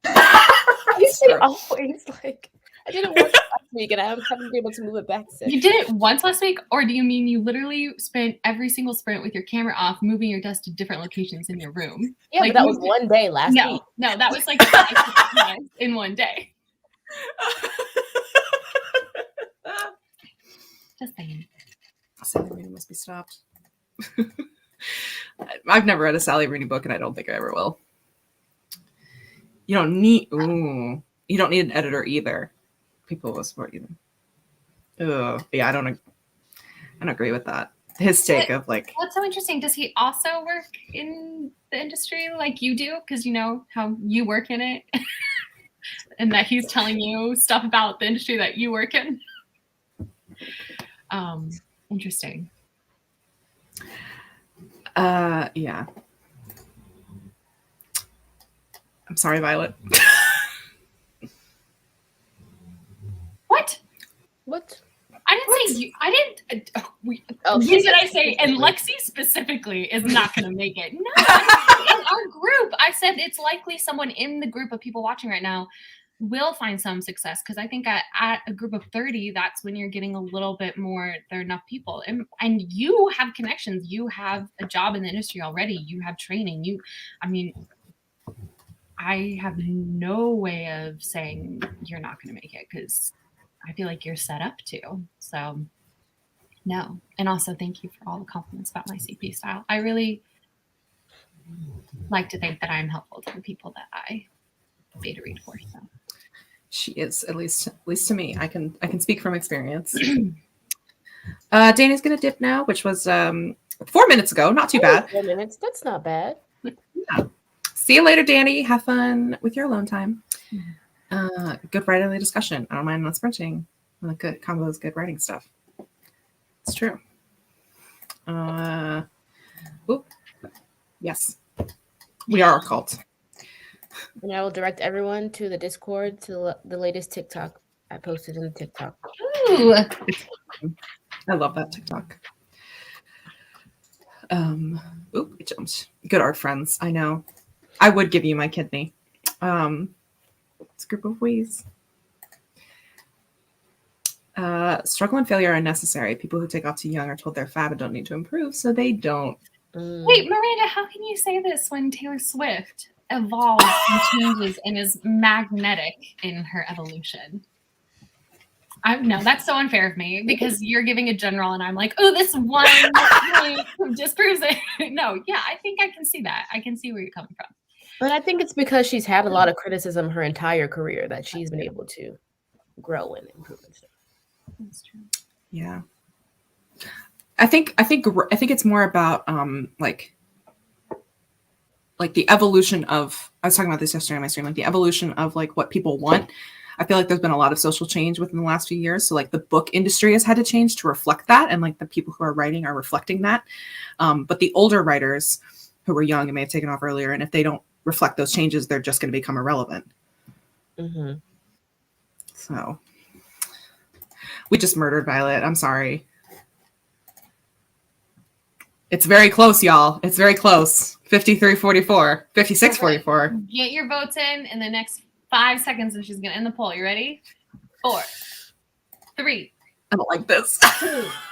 I say always like I did it once last week and I haven't been able to move it back since. You did it once last week, or do you mean you literally spent every single sprint with your camera off, moving your desk to different locations in your room? Yeah, like, but that was one day last No, week. no, that was like 5 times in one day. Just saying. Sally Rooney must be stopped. I've never read a Sally Rooney book, and I don't think I ever will. You don't need an editor either. People will support you. Yeah, I don't agree with that. His take of like, That's so interesting. Does he also work in the industry like you do? Because you know how you work in it, and that he's telling you stuff about the industry that you work in. Interesting. yeah. I'm sorry, Violet. What? What? I didn't say you. I didn't. Oh, You did I say? And Lexi specifically is not going to make it. No, in our group, I said it's likely someone in the group of people watching right now will find some success because I think at a group of 30, that's when you're getting a little bit more. There are enough people, and you have connections. You have a job in the industry already. You have training. I have no way of saying you're not going to make it because I feel like you're set up to. So, no. And also, thank you for all the compliments about my CP style. I really like to think that I'm helpful to the people that I beta read for. So. She is, at least to me. I can speak from experience. Danny's gonna dip now, which was 4 minutes ago. Not too bad. 4 minutes. That's not bad. Yeah. See you later, Danny. Have fun with your alone time. Good writing discussion. I don't mind not sprinting. Like good combos, good writing stuff. It's true. Yes, we are a cult. And I will direct everyone to the Discord to the latest TikTok I posted in the TikTok. Ooh. I love that TikTok. It jumped. Good art friends. I know. I would give you my kidney. It's a group of ways. Struggle and failure are unnecessary. People who take off too young are told they're fat and don't need to improve, so they don't. Wait, Miranda, how can you say this when Taylor Swift evolves and changes and is magnetic in her evolution? No, that's so unfair of me because you're giving a general and I'm like, oh, this one disproves it. No, yeah, I think I can see that. I can see where you're coming from. But I think it's because she's had a lot of criticism her entire career that she's been able to grow and improve and stuff. That's true. Yeah. I think it's more about like the evolution of, I was talking about this yesterday on my stream, like the evolution of like what people want. I feel like there's been a lot of social change within the last few years. So like the book industry has had to change to reflect that. And like the people who are writing are reflecting that. But the older writers who were young and may have taken off earlier, and if they don't reflect those changes, they're just going to become irrelevant. Mm-hmm. So we just murdered Violet. I'm sorry. It's very close, y'all. It's very close. 53-44, 56-44. Get your votes in the next 5 seconds, and she's gonna end the poll. You ready? 4, 3. I don't like this.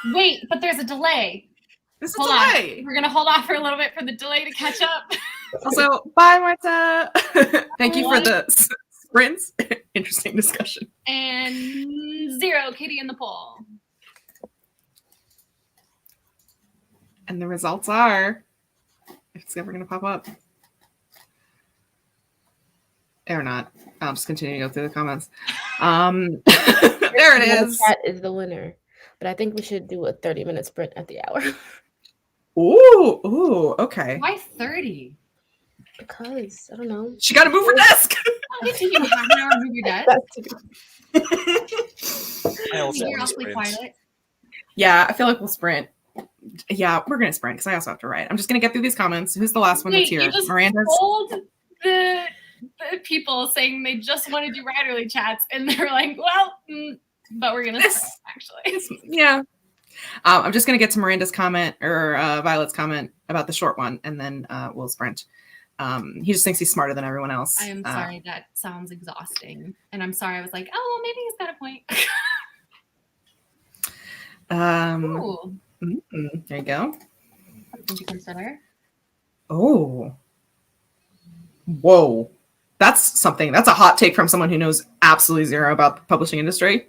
Wait, but there's a delay. This is Hold delay. on. We're gonna hold off for a little bit for the delay to catch up. Also, bye, Marta. Thank you for the sprints. Interesting discussion. And 0, Katie in the poll. And the results are, if it's ever going to pop up. Or not. I'll just continue to go through the comments. There it is. That is the winner. But I think we should do a 30-minute sprint at the hour. Ooh, okay. Why 30? Because, I don't know. She got to move her desk. It take you half an hour to move your desk. I also You're want to awfully sprint. quiet. Yeah, I feel like we'll sprint. Yeah, we're going to sprint because I also have to write. I'm just going to get through these comments. Who's the last one that's Wait, here? you just Miranda's. told the people saying they just want to do writerly chats, and they're like, well, but we're going to sprint, actually. Yeah. I'm just going to get to Miranda's comment or Violet's comment about the short one, and then we'll sprint. He just thinks he's smarter than everyone else. I am sorry. That sounds exhausting. And I'm sorry. I was like, oh, well, maybe he's got a point. Ooh, There you go. something to consider. Oh. Whoa. That's something. That's a hot take from someone who knows absolutely zero about the publishing industry.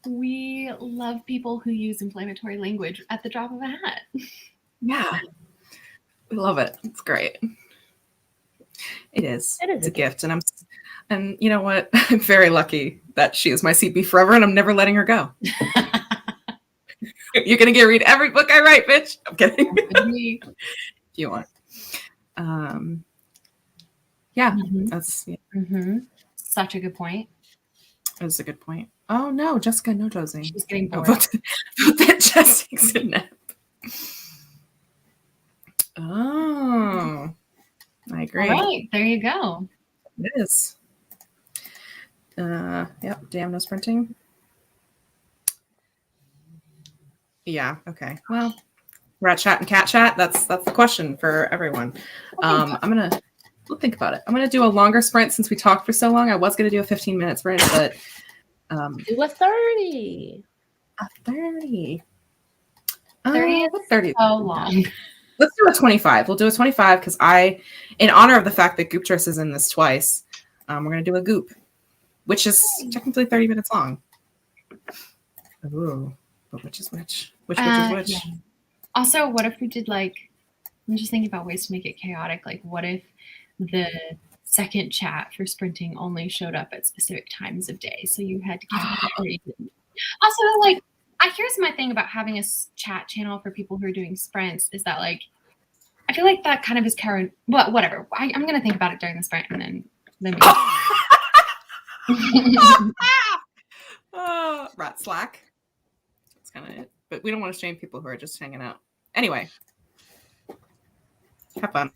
We love people who use inflammatory language at the drop of a hat. Yeah. We love it. It's great. It is. It's a gift. And you know what? I'm very lucky that she is my CP forever, and I'm never letting her go. You're going to get read every book I write, bitch. I'm kidding. If you want. Yeah, that's Such a good point. That's a good point. Oh no, Jessica, no dozing. She's getting bored. Vote that Jessica's a nap. Oh, I agree. All right, there you go. It is. Yep. Damn, no sprinting. Yeah. Okay. Well, rat chat and cat chat. That's the question for everyone. We'll think about it. I'm gonna do a longer sprint since we talked for so long. I was gonna do a 15-minute sprint, but do a 30. A 30. 30 is 30. so long. Let's do a 25. We'll do a 25 because in honor of the fact that Gooptress is in this twice, we're gonna do a goop, which is technically 30 minutes long. Ooh, but which is which? Which is which? Yeah. Also, what if we did I'm just thinking about ways to make it chaotic. Like, what if the second chat for sprinting only showed up at specific times of day, so you had to also here's my thing about having a chat channel for people who are doing sprints is that I feel like that kind of is current, but whatever. I'm gonna think about it during the sprint and then Rat slack. That's kind of it. But we don't want to shame people who are just hanging out. Anyway, have fun.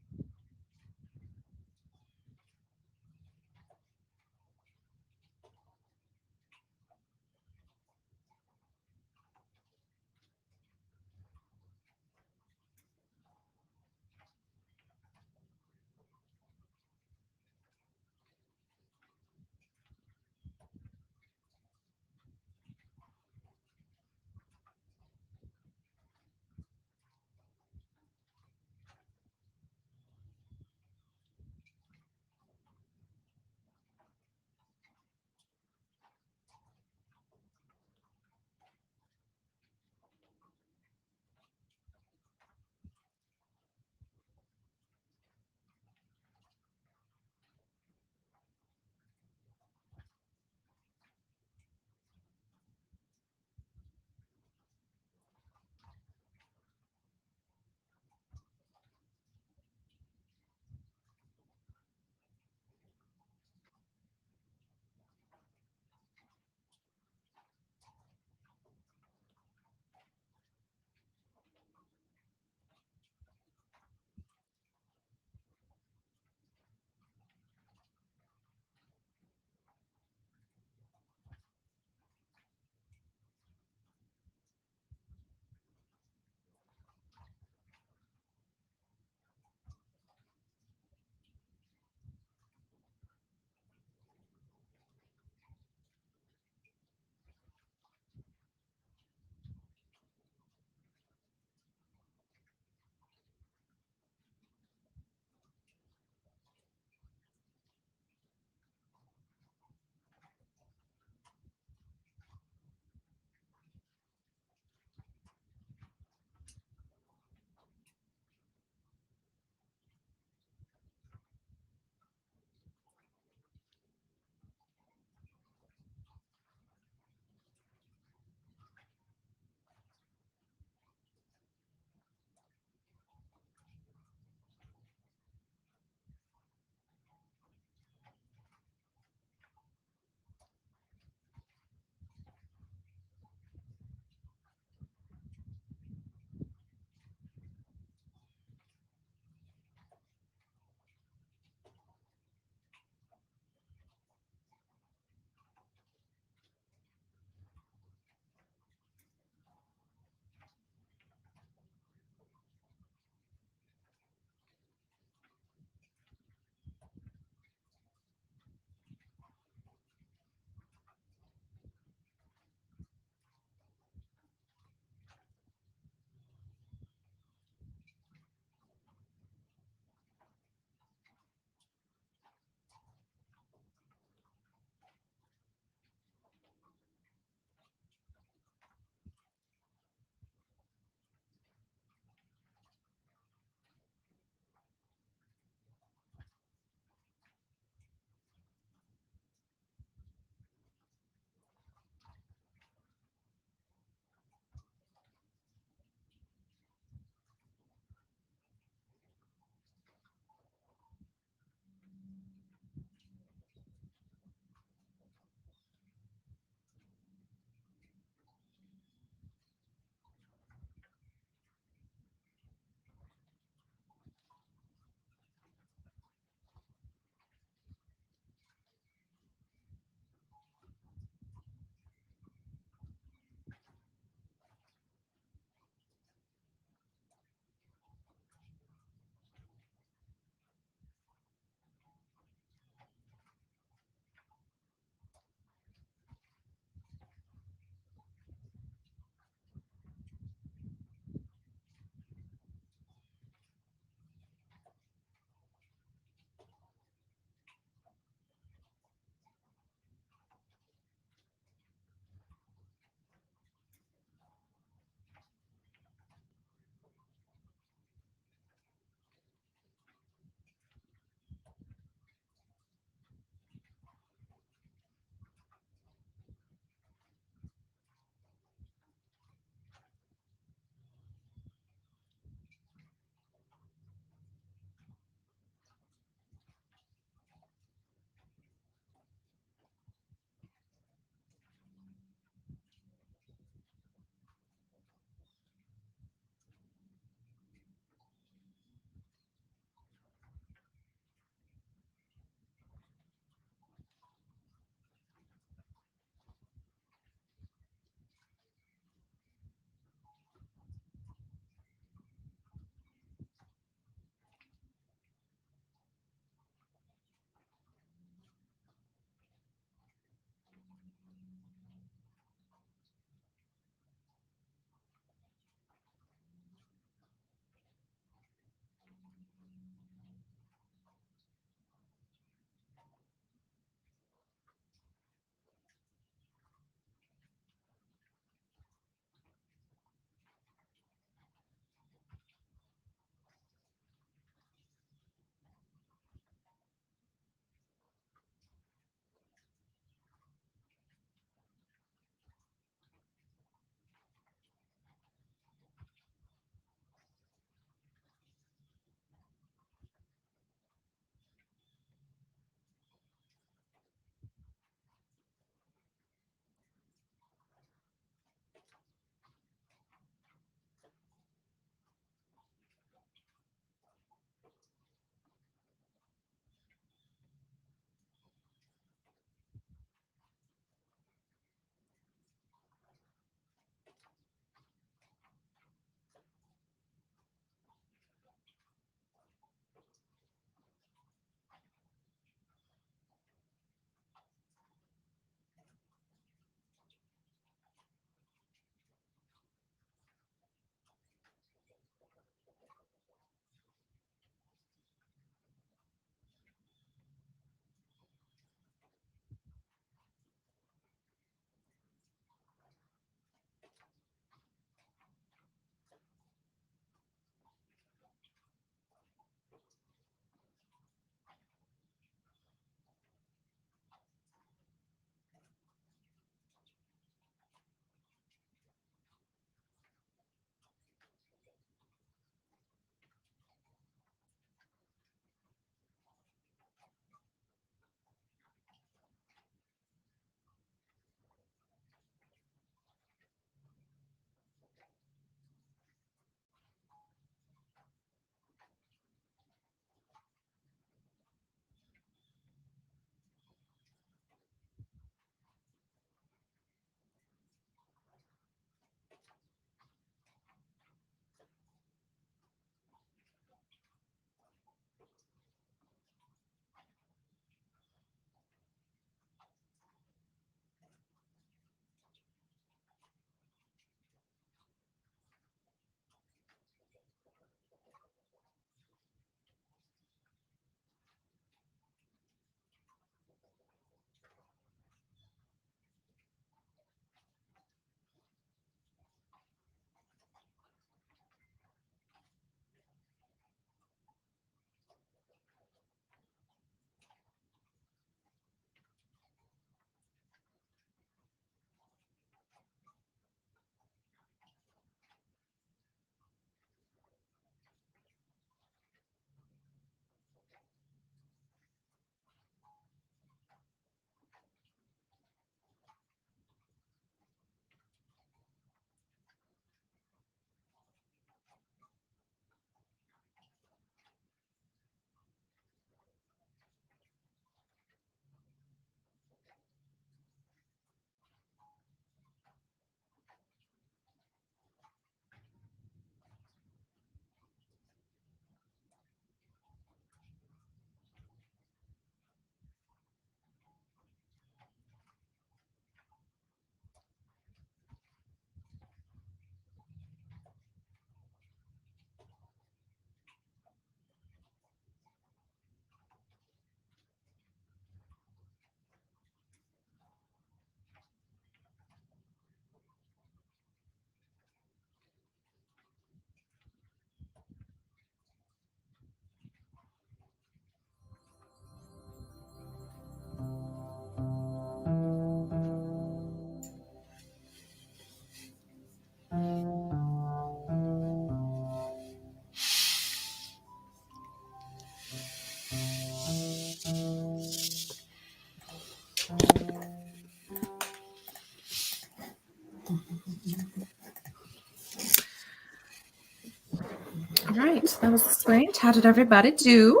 All right, that was the sprint. How did everybody do?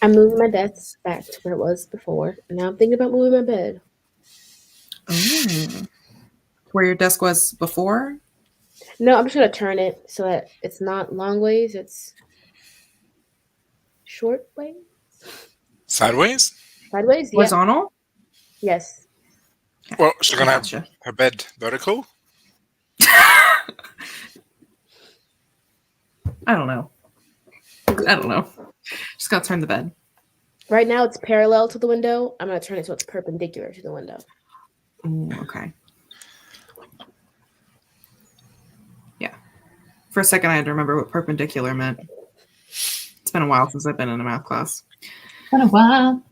I'm moving my desk back to where it was before, and now I'm thinking about moving my bed. Oh. Where your desk was before? No, I'm just gonna turn it so that it's not long ways, it's short ways. Sideways? Sideways? Yeah. Horizontal? Yes. Well, she's gonna have Gotcha. her bed vertical. I don't know. Just gotta turn the bed. Right now it's parallel to the window. I'm gonna turn it so it's perpendicular to the window. Ooh, okay. Yeah. For a second, I had to remember what perpendicular meant. It's been a while since I've been in a math class. Been a while.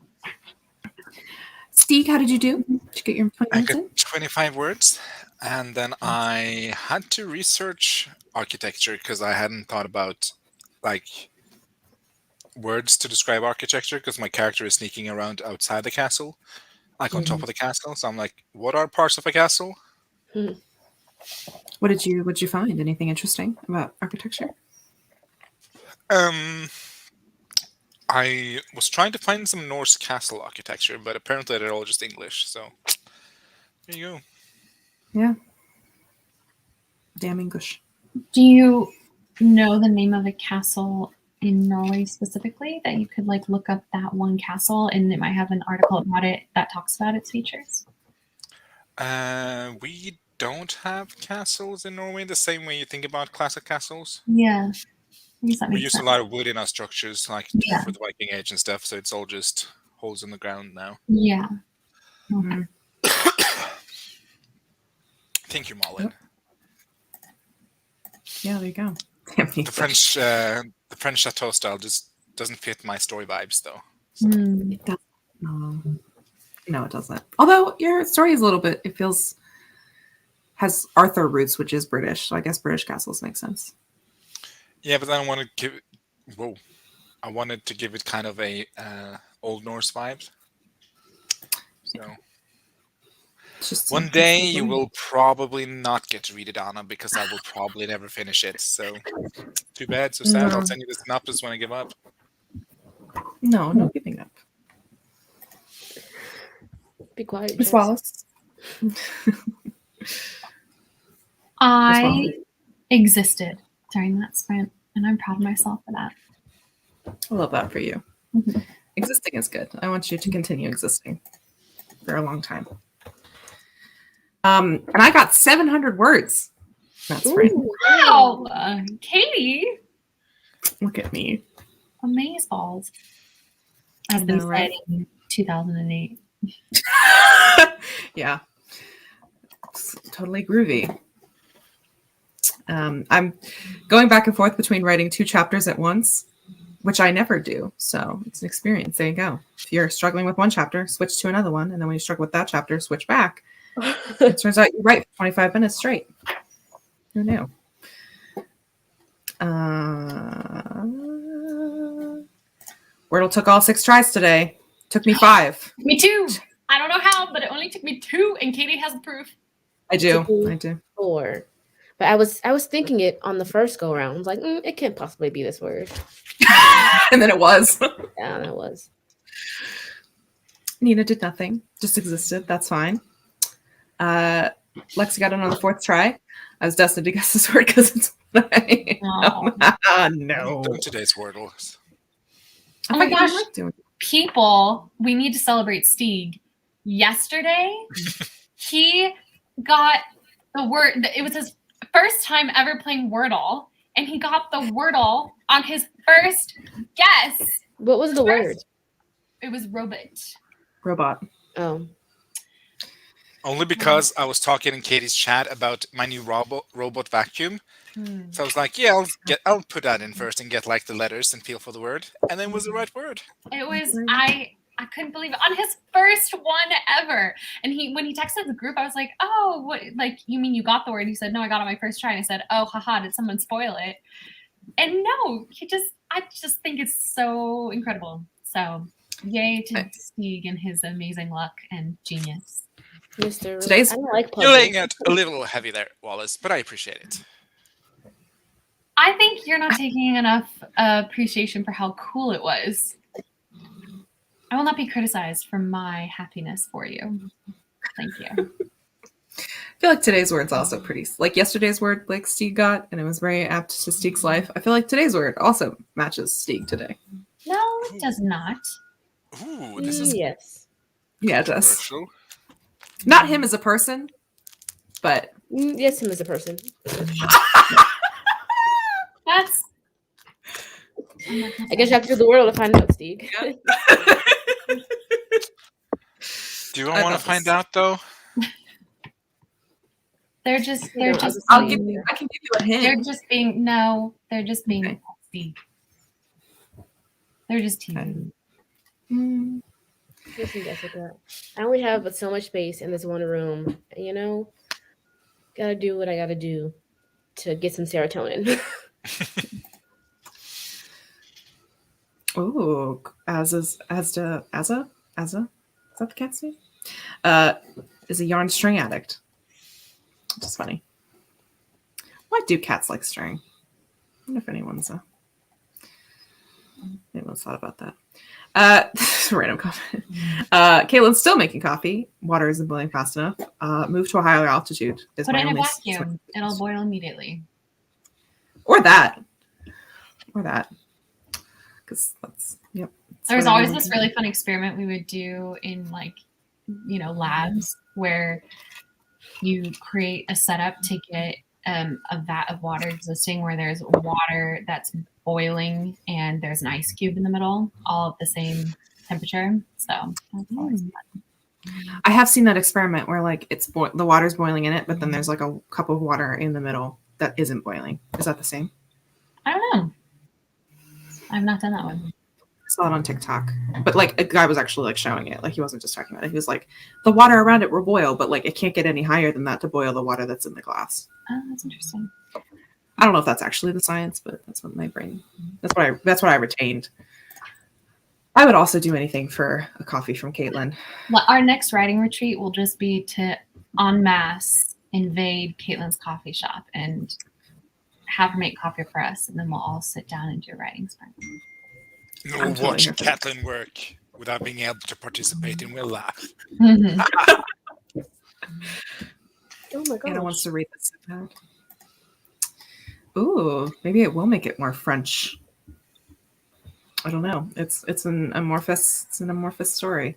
Steve, how did you do? Did you get your 20 I minutes got in? 25 words, and then I had to research architecture because I hadn't thought about like words to describe architecture because my character is sneaking around outside the castle, like on top of the castle. So I'm like, what are parts of a castle? What did you find? Anything interesting about architecture? I was trying to find some Norse castle architecture, but apparently they're all just English. So there you go. Yeah. Damn English. Do you know the name of a castle in Norway specifically that you could like look up that one castle and it might have an article about it that talks about its features? We don't have castles in Norway the same way you think about classic castles. Yeah. I guess that We makes use sense. a lot of wood in our structures, like Yeah. for the Viking Age and stuff. So it's all just holes in the ground now. Yeah. Mhm. Thank you, Malin. Yeah, there you go. Damn The French chateau style just doesn't fit my story vibes, though. Hmm. It does. No, it doesn't. Although your story is a little bit, has Arthur roots, which is British. So I guess British castles make sense. Yeah, but then I wanted to give it kind of a Old Norse vibe. So It's just one day you will probably not get to read it, Anna, because I will probably never finish it. So too bad, so sad. I'll send you the synopsis when I give up. No giving up. Be quiet, Miss Jess. Wallace. I existed during that sprint, and I'm proud of myself for that. I love that for you. Mhm. Existing is good. I want you to continue existing for a long time. And I got 700 words. That's right. Ooh, Wow, Katie, Look at me. amazeballs. As I been know, said right? in 2008. Yeah. It's totally groovy. I'm going back and forth between writing 2 chapters at once, which I never do. So it's an experience. There you go. If you're struggling with one chapter, switch to another one. And then when you struggle with that chapter, switch back. It turns out you write for 25 minutes straight. Who knew? Wordle took all 6 tries today. Took me 5. Me too. I don't know how, but it only took me 2, and Katie has the proof. I do. 4. But I was thinking it on the first go around. I was like, it can't possibly be this word. And then it was. Yeah, that was. Nina did nothing. Just existed. That's fine. Lexi got it on the 4th try. I was destined to guess this word because it's Oh. no. Done today's Wordles. Oh my gosh. Doing People, we need to celebrate Stieg. Yesterday, he got the word. It was his first time ever playing Wordle, and he got the Wordle on his first guess. What was the word? It was robot. robot. Oh. Only because I was talking in Katie's chat about my new robot vacuum. So I was like, yeah, I'll put that in first and get like the letters and feel for the word. And then it was the right word. It was I couldn't believe it on his first one ever. And when he texted the group, I was like, oh, what, like, you mean you got the word? He said, no, I got it on my first try. And I said, oh, haha, did someone spoil it? And no, I just think it's so incredible. So Yay to Stieg and his amazing luck and genius. Mr. Today's- I don't like You're laying puzzles. it a little heavy there, Wallace, but I appreciate it. I think you're not taking enough appreciation for how cool it was. I will not be criticized for my happiness for you. Thank you. I feel like today's word's also pretty like yesterday's word like Stieg got, and it was very apt to Stieg's life. I feel like today's word also matches Stieg today. No, it does not. Ooh, this is Yes. Yeah, it does. controversial. Not him as a person, but Yes, him as a person. That's. I guess you have to do the world to find out, Steve. Do you I want to thought find this- out though? They're just I'll give you. I can give you a they're hint. just being no, they're just being Okay. testy. They're just teasing. Mm, Listen, Jessica, I only have so much space in this one room. You know, gotta do what I gotta do to get some serotonin. ooh, Asza. Is that the cat's name? Is a yarn string addict. Which is funny. Why do cats like string? I wonder if anyone's thought about that. Random comment. Caitlin's still making coffee. Water isn't boiling fast enough. Move to a higher altitude. Is Put my it in a only vacuum. It'll boil immediately. Or that. Because that's yep. that's There's what always everyone this can really fun experiment we would do in labs where you create a setup to get a vat of water existing where there's water that's boiling and there's an ice cube in the middle, all at the same temperature. So that's always fun. I have seen that experiment where like the water's boiling in it, but then there's like a cup of water in the middle that isn't boiling. Is that the same? I don't know. I've not done that one. I saw it on TikTok, but like a guy was actually like showing it. Like he wasn't just talking about it. He was like, the water around it will boil, but like it can't get any higher than that to boil the water that's in the glass. Oh, that's interesting. I don't know if that's actually the science, but that's what my brain. That's what I retained. I would also do anything for a coffee from Caitlin. Well, our next writing retreat will just be to en masse invade Caitlin's coffee shop and have her make coffee for us, and then we'll all sit down and do a writing sprint. No, I'm totally watch here for Catelyn work without being able to participate, and we'll laugh. Mhm. Oh my Anna god. wants to read this. Ooh, maybe it will make it more French. I don't know. It's an amorphous story.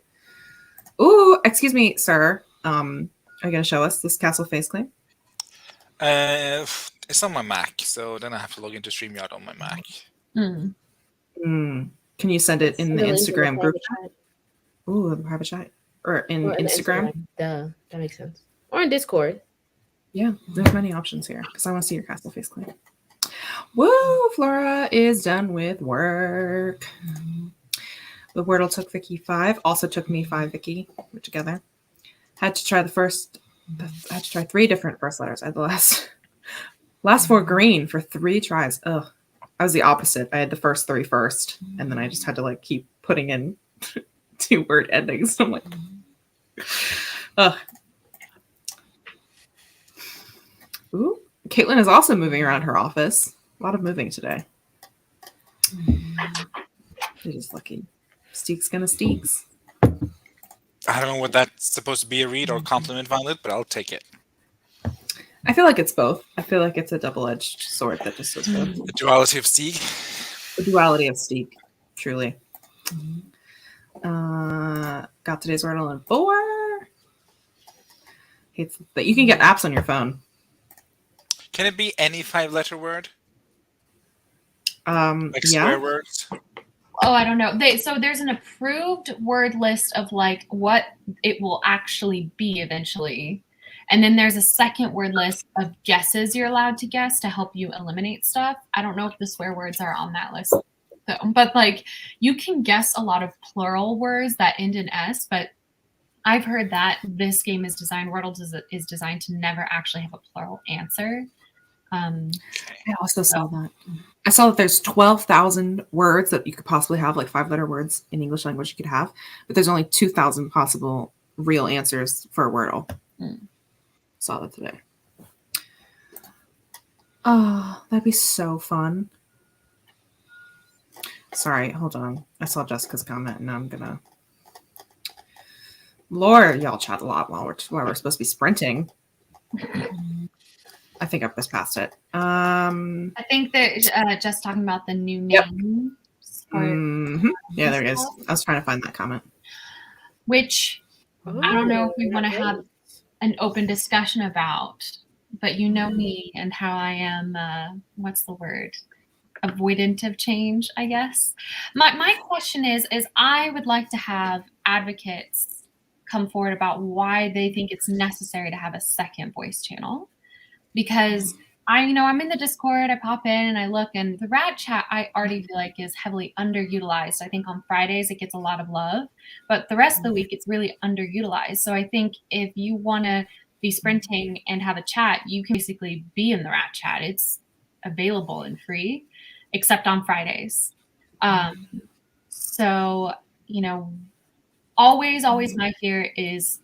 Ooh, excuse me, sir. Are you gonna show us this castle face claim? It's on my Mac, so then I have to log into StreamYard on my Mac. Mm. Can you send it in the Send link to Instagram group? private chat. Ooh, the private chat or in Or in the Instagram? Duh, that makes sense. Or in Discord. Yeah, there's many options here because I want to see your castle face claim. Woo! Flora is done with work. The Wordle took Vicky 5. Also took me 5, Vicky. We're together. Had to try 3 different first letters. I had the last 4 green for 3 tries. Ugh. I was the opposite. I had the first 3 first, and then I just had to like keep putting in 2 word endings. I'm like, ugh. Ooh. Caitlin is also moving around her office. A lot of moving today. You're just lucky. Steek's gonna steeks. I don't know what that's supposed to be a read or compliment, Violet, but I'll take it. I feel like it's both. I feel like it's a double-edged sword that just does both. The duality of Stieg. The duality of Steek, truly. Got today's Wordle in 4. Hates that you can get apps on your phone. Can it be any 5-letter word? Like Yeah. swear words? Oh, I don't know. So there's an approved word list of like what it will actually be eventually. And then there's a second word list of guesses you're allowed to guess to help you eliminate stuff. I don't know if the swear words are on that list though. But like you can guess a lot of plural words that end in S, but I've heard that this game is designed, Wordle is designed to never actually have a plural answer. I also saw that. I saw that there's 12,000 words that you could possibly have, like 5-letter words in English language you could have, but there's only 2,000 possible real answers for a Wordle. Saw that today. Oh, that'd be so fun. Sorry, hold on. I saw Jessica's comment, and I'm gonna. Lord, y'all chat a lot while we're supposed to be sprinting. I think I've just passed it. I think they're just talking about the new name. Yeah, there it is. I was trying to find that comment. Which I don't know if we want to have an open discussion about, but you know me and how I am, what's the word? Avoidant of change, I guess. My question is I would like to have advocates come forward about why they think it's necessary to have a second voice channel. Because I'm in the Discord, I pop in and I look, and the Rat Chat I already feel like is heavily underutilized. I think on Fridays it gets a lot of love, but the rest of the week it's really underutilized. So I think if you want to be sprinting and have a chat, you can basically be in the Rat Chat. It's available and free, except on Fridays. So, always my fear is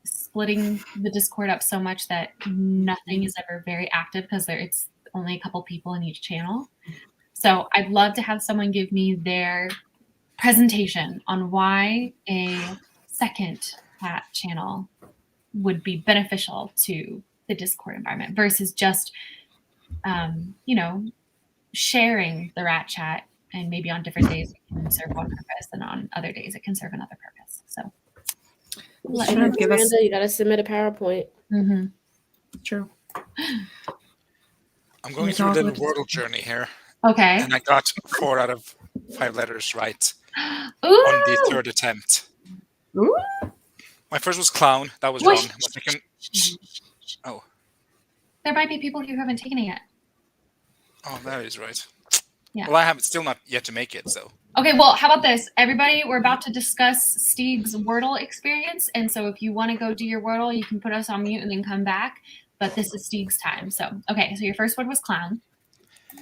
splitting the Discord up so much that nothing is ever very active because it's only a couple people in each channel. So I'd love to have someone give me their presentation on why a second chat channel would be beneficial to the Discord environment versus just, sharing the Rat Chat, and maybe on different days it can serve one purpose and on other days it can serve another purpose. So Give us. You got to submit a PowerPoint. True. I'm going through a little Wordle journey here, okay. and I got 4 out of 5 letters right Ooh. on the 3rd attempt. Ooh. My first was clown. That was wrong. My second. Oh. There might be people who haven't taken it yet. Oh, that is right. Yeah. Well, I have still not yet to make it, so. Okay, well, how about this? Everybody, we're about to discuss Steve's Wordle experience. And so if you want to go do your Wordle, you can put us on mute and then come back. But this is Steve's time. So, okay, so your first word was clown.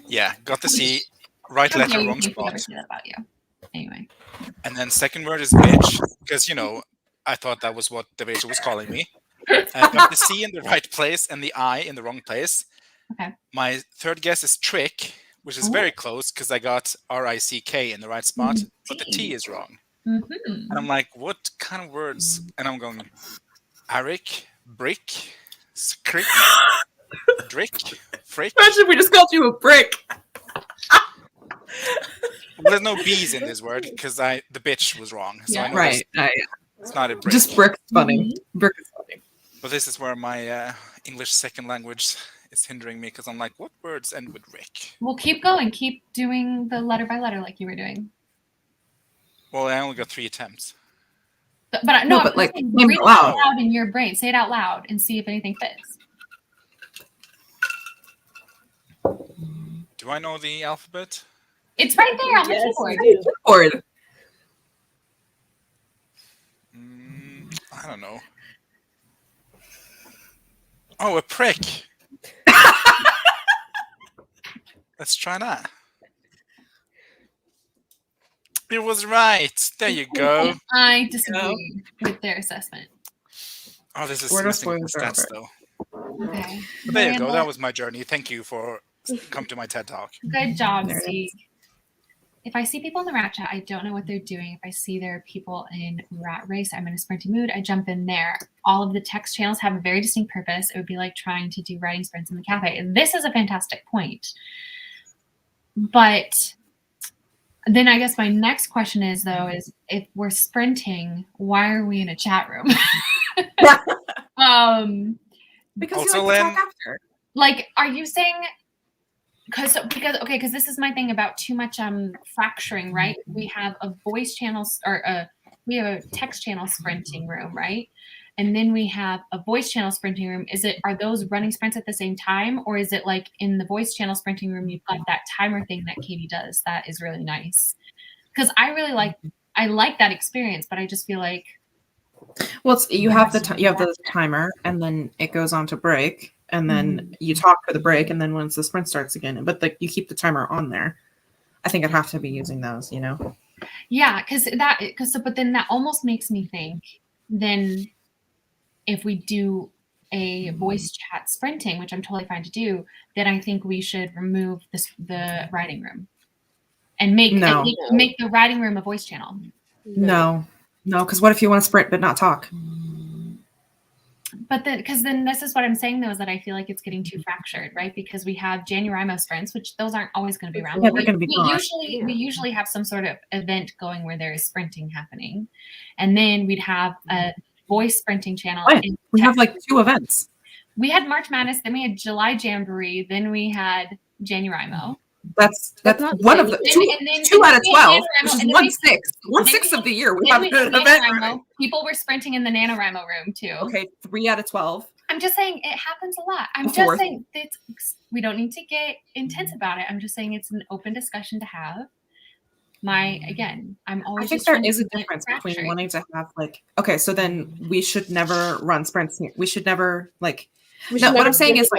Yeah, got the C, right letter, Okay, wrong you can never spot. say that about you. Anyway. And then second word is bitch, because, I thought that was what Devasia was calling me. I got the C in the right place and the I in the wrong place. Okay. My third guess is trick, which is very close because I got R-I-C-K in the right spot, but the T is wrong. And I'm like, what kind of words? And I'm going, Arik, brick, scrick, drick, frick. Imagine if we just called you a brick. Well, there's no B's in this word because the bitch was wrong. So I know Right. it's not a brick. Just brick's funny. Brick is funny. But this is where my English second language is hindering me because I'm like, what words end with Rick? Well, keep going. Keep doing the letter by letter like you were doing. Well, I only got 3 attempts. But like read name it it loud. out loud in your brain. Say it out loud and see if anything fits. Do I know the alphabet? It's right there on the Yes, keyboard. you do. Or I don't know. Oh, a prick. Let's try that. It was right. There you go. I disagree with their assessment. Oh, this is Word missing of the stats, forever. though. Okay. But there you go. That was my journey. Thank you for coming to my TED Talk. Good job, There it Steve. If I see people in the Rat Chat, I don't know what they're doing. If I see there are people in Rat Race, I'm in a sprinty mood, I jump in there. All of the text channels have a very distinct purpose. It would be like trying to do writing sprints in the cafe. And this is a fantastic point. But then I guess my next question is, though, is if we're sprinting, why are we in a chat room? because Also, you like to Lynn- talk after. Like, are you saying because this is my thing about too much fracturing, right? We have a voice channel we have a text channel sprinting room, right? And then we have a voice channel sprinting room. Are those running sprints at the same time, or is it like in the voice channel sprinting room you've got that timer thing that Katie does that is really nice? Because I like that experience, but I just feel like Well, you have the timer, and then it goes on to break, and then you talk for the break, and then once the sprint starts again, but you keep the timer on there. I think I'd have to be using those, Yeah, but then that almost makes me think, then if we do a voice chat sprinting, which I'm totally fine to do, then I think we should remove the writing room and make the writing room a voice channel. No, because what if you want to sprint but not talk? But then this is what I'm saying, though, is that I feel like it's getting too fractured, right? Because we have January sprints, which those aren't always going to be around. Yeah, But they're going to be gone. we usually have some sort of event going where there is sprinting happening, and then we'd have a voice sprinting channel. We have like 2 events. We had March Madness, then we had July Jamboree, then we had January. That's one of the 2 out of 12. Which is 1/6 of the year. We have an event. Right? People were sprinting in the NaNoWriMo room too. Okay, 3 out of 12. I'm just saying it happens a lot. I'm just saying we don't need to get intense about it. I'm just saying it's an open discussion to have. I'm always. I think there is a difference between wanting to have okay, so then we should never run sprints. We should never what I'm saying is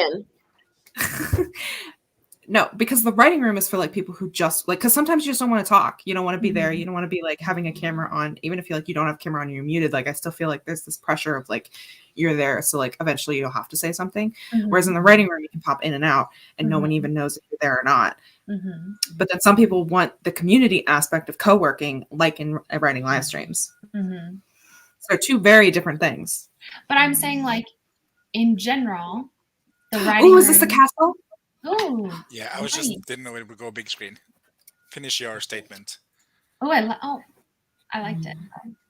no, because the writing room is for people who just because sometimes you just don't want to talk. You don't want to be there. You don't want to be having a camera on, even if you don't have camera on, you're muted. I still feel like there's this pressure of you're there, so eventually you'll have to say something. Whereas in the writing room, you can pop in and out, and no one even knows if you're there or not. But then some people want the community aspect of co-working, like in writing live streams. So they're 2 very different things. But I'm saying in general, the writing. Oh, is this the castle? Oh, Yeah, I was just didn't know it would go big screen. Finish your statement. Oh, I liked it.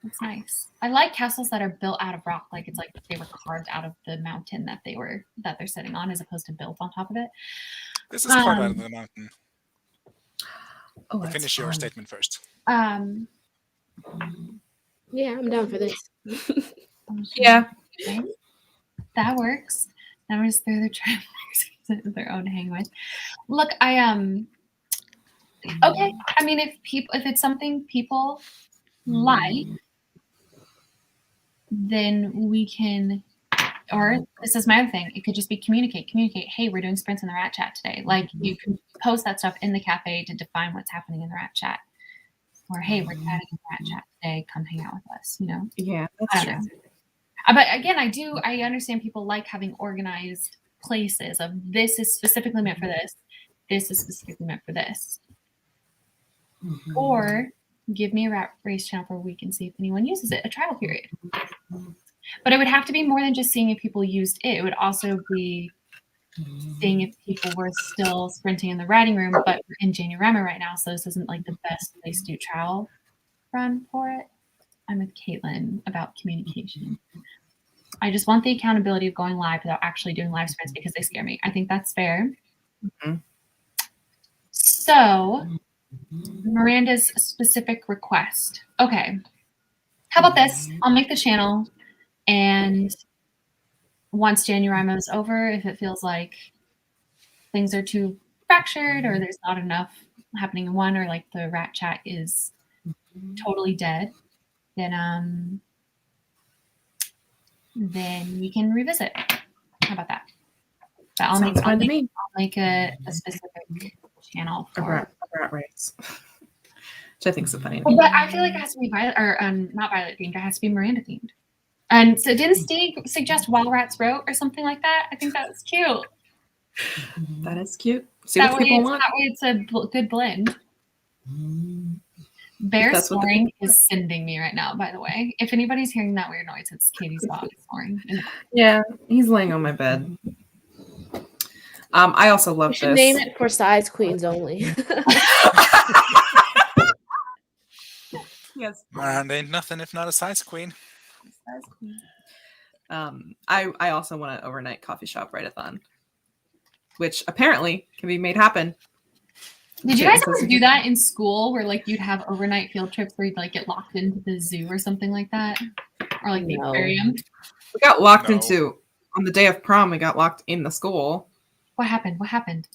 It's nice. I like castles that are built out of rock, it's like they were carved out of the mountain that they're sitting on, as opposed to built on top of it. This is carved out of the mountain. Oh, finish your statement first. Yeah, I'm down for this. Yeah, that works. That was through the Troublemakers their own to hang with. Look, okay. I mean, if it's something people like, then we can. Or this is my other thing. It could just be communicate. Hey, we're doing sprints in the rat chat today. You can post that stuff in the cafe to define what's happening in the rat chat. Or hey, we're chatting in the rat chat today. Come hang out with us. Yeah, that's true. But again, I understand people like having organized places of this is specifically meant for this. This is specifically meant for this. Or give me a rat race channel for a week and see if anyone uses it. A trial period. But it would have to be more than just seeing if people used it. It would also be seeing if people were still sprinting in the writing room, but we're in January right now, so this isn't the best place to do trial run for it. I'm with Caitlin about communication. I just want the accountability of going live without actually doing live sprints because they scare me. I think that's fair. So, Miranda's specific request. Okay. How about this? I'll make the channel, and once January is over, if it feels like things are too fractured or there's not enough happening in one, or the rat chat is totally dead, then we can revisit. How about that? But I'll make a specific channel for a rat race, which I think is a funny. Well, but I feel like it has to be Violet, or not Violet themed. It has to be Miranda themed. And so, didn't Steve suggest While Rats Wrote or something like that? I think that was cute. That is cute. See what people want. That way, it's a good blend. Bear snoring is sending me right now, by the way. If anybody's hearing that weird noise, it's Katie's dog snoring. Yeah, he's laying on my bed. I also love this. You should name it for size queens only. Yes. And ain't nothing if not a size queen. I also want an overnight coffee shop write-a-thon, which apparently can be made happen. Did you guys ever do that in school where you'd have overnight field trips where you'd get locked into the zoo or something like that? Or the aquarium? We got locked into, on the day of prom, we got locked in the school. What happened?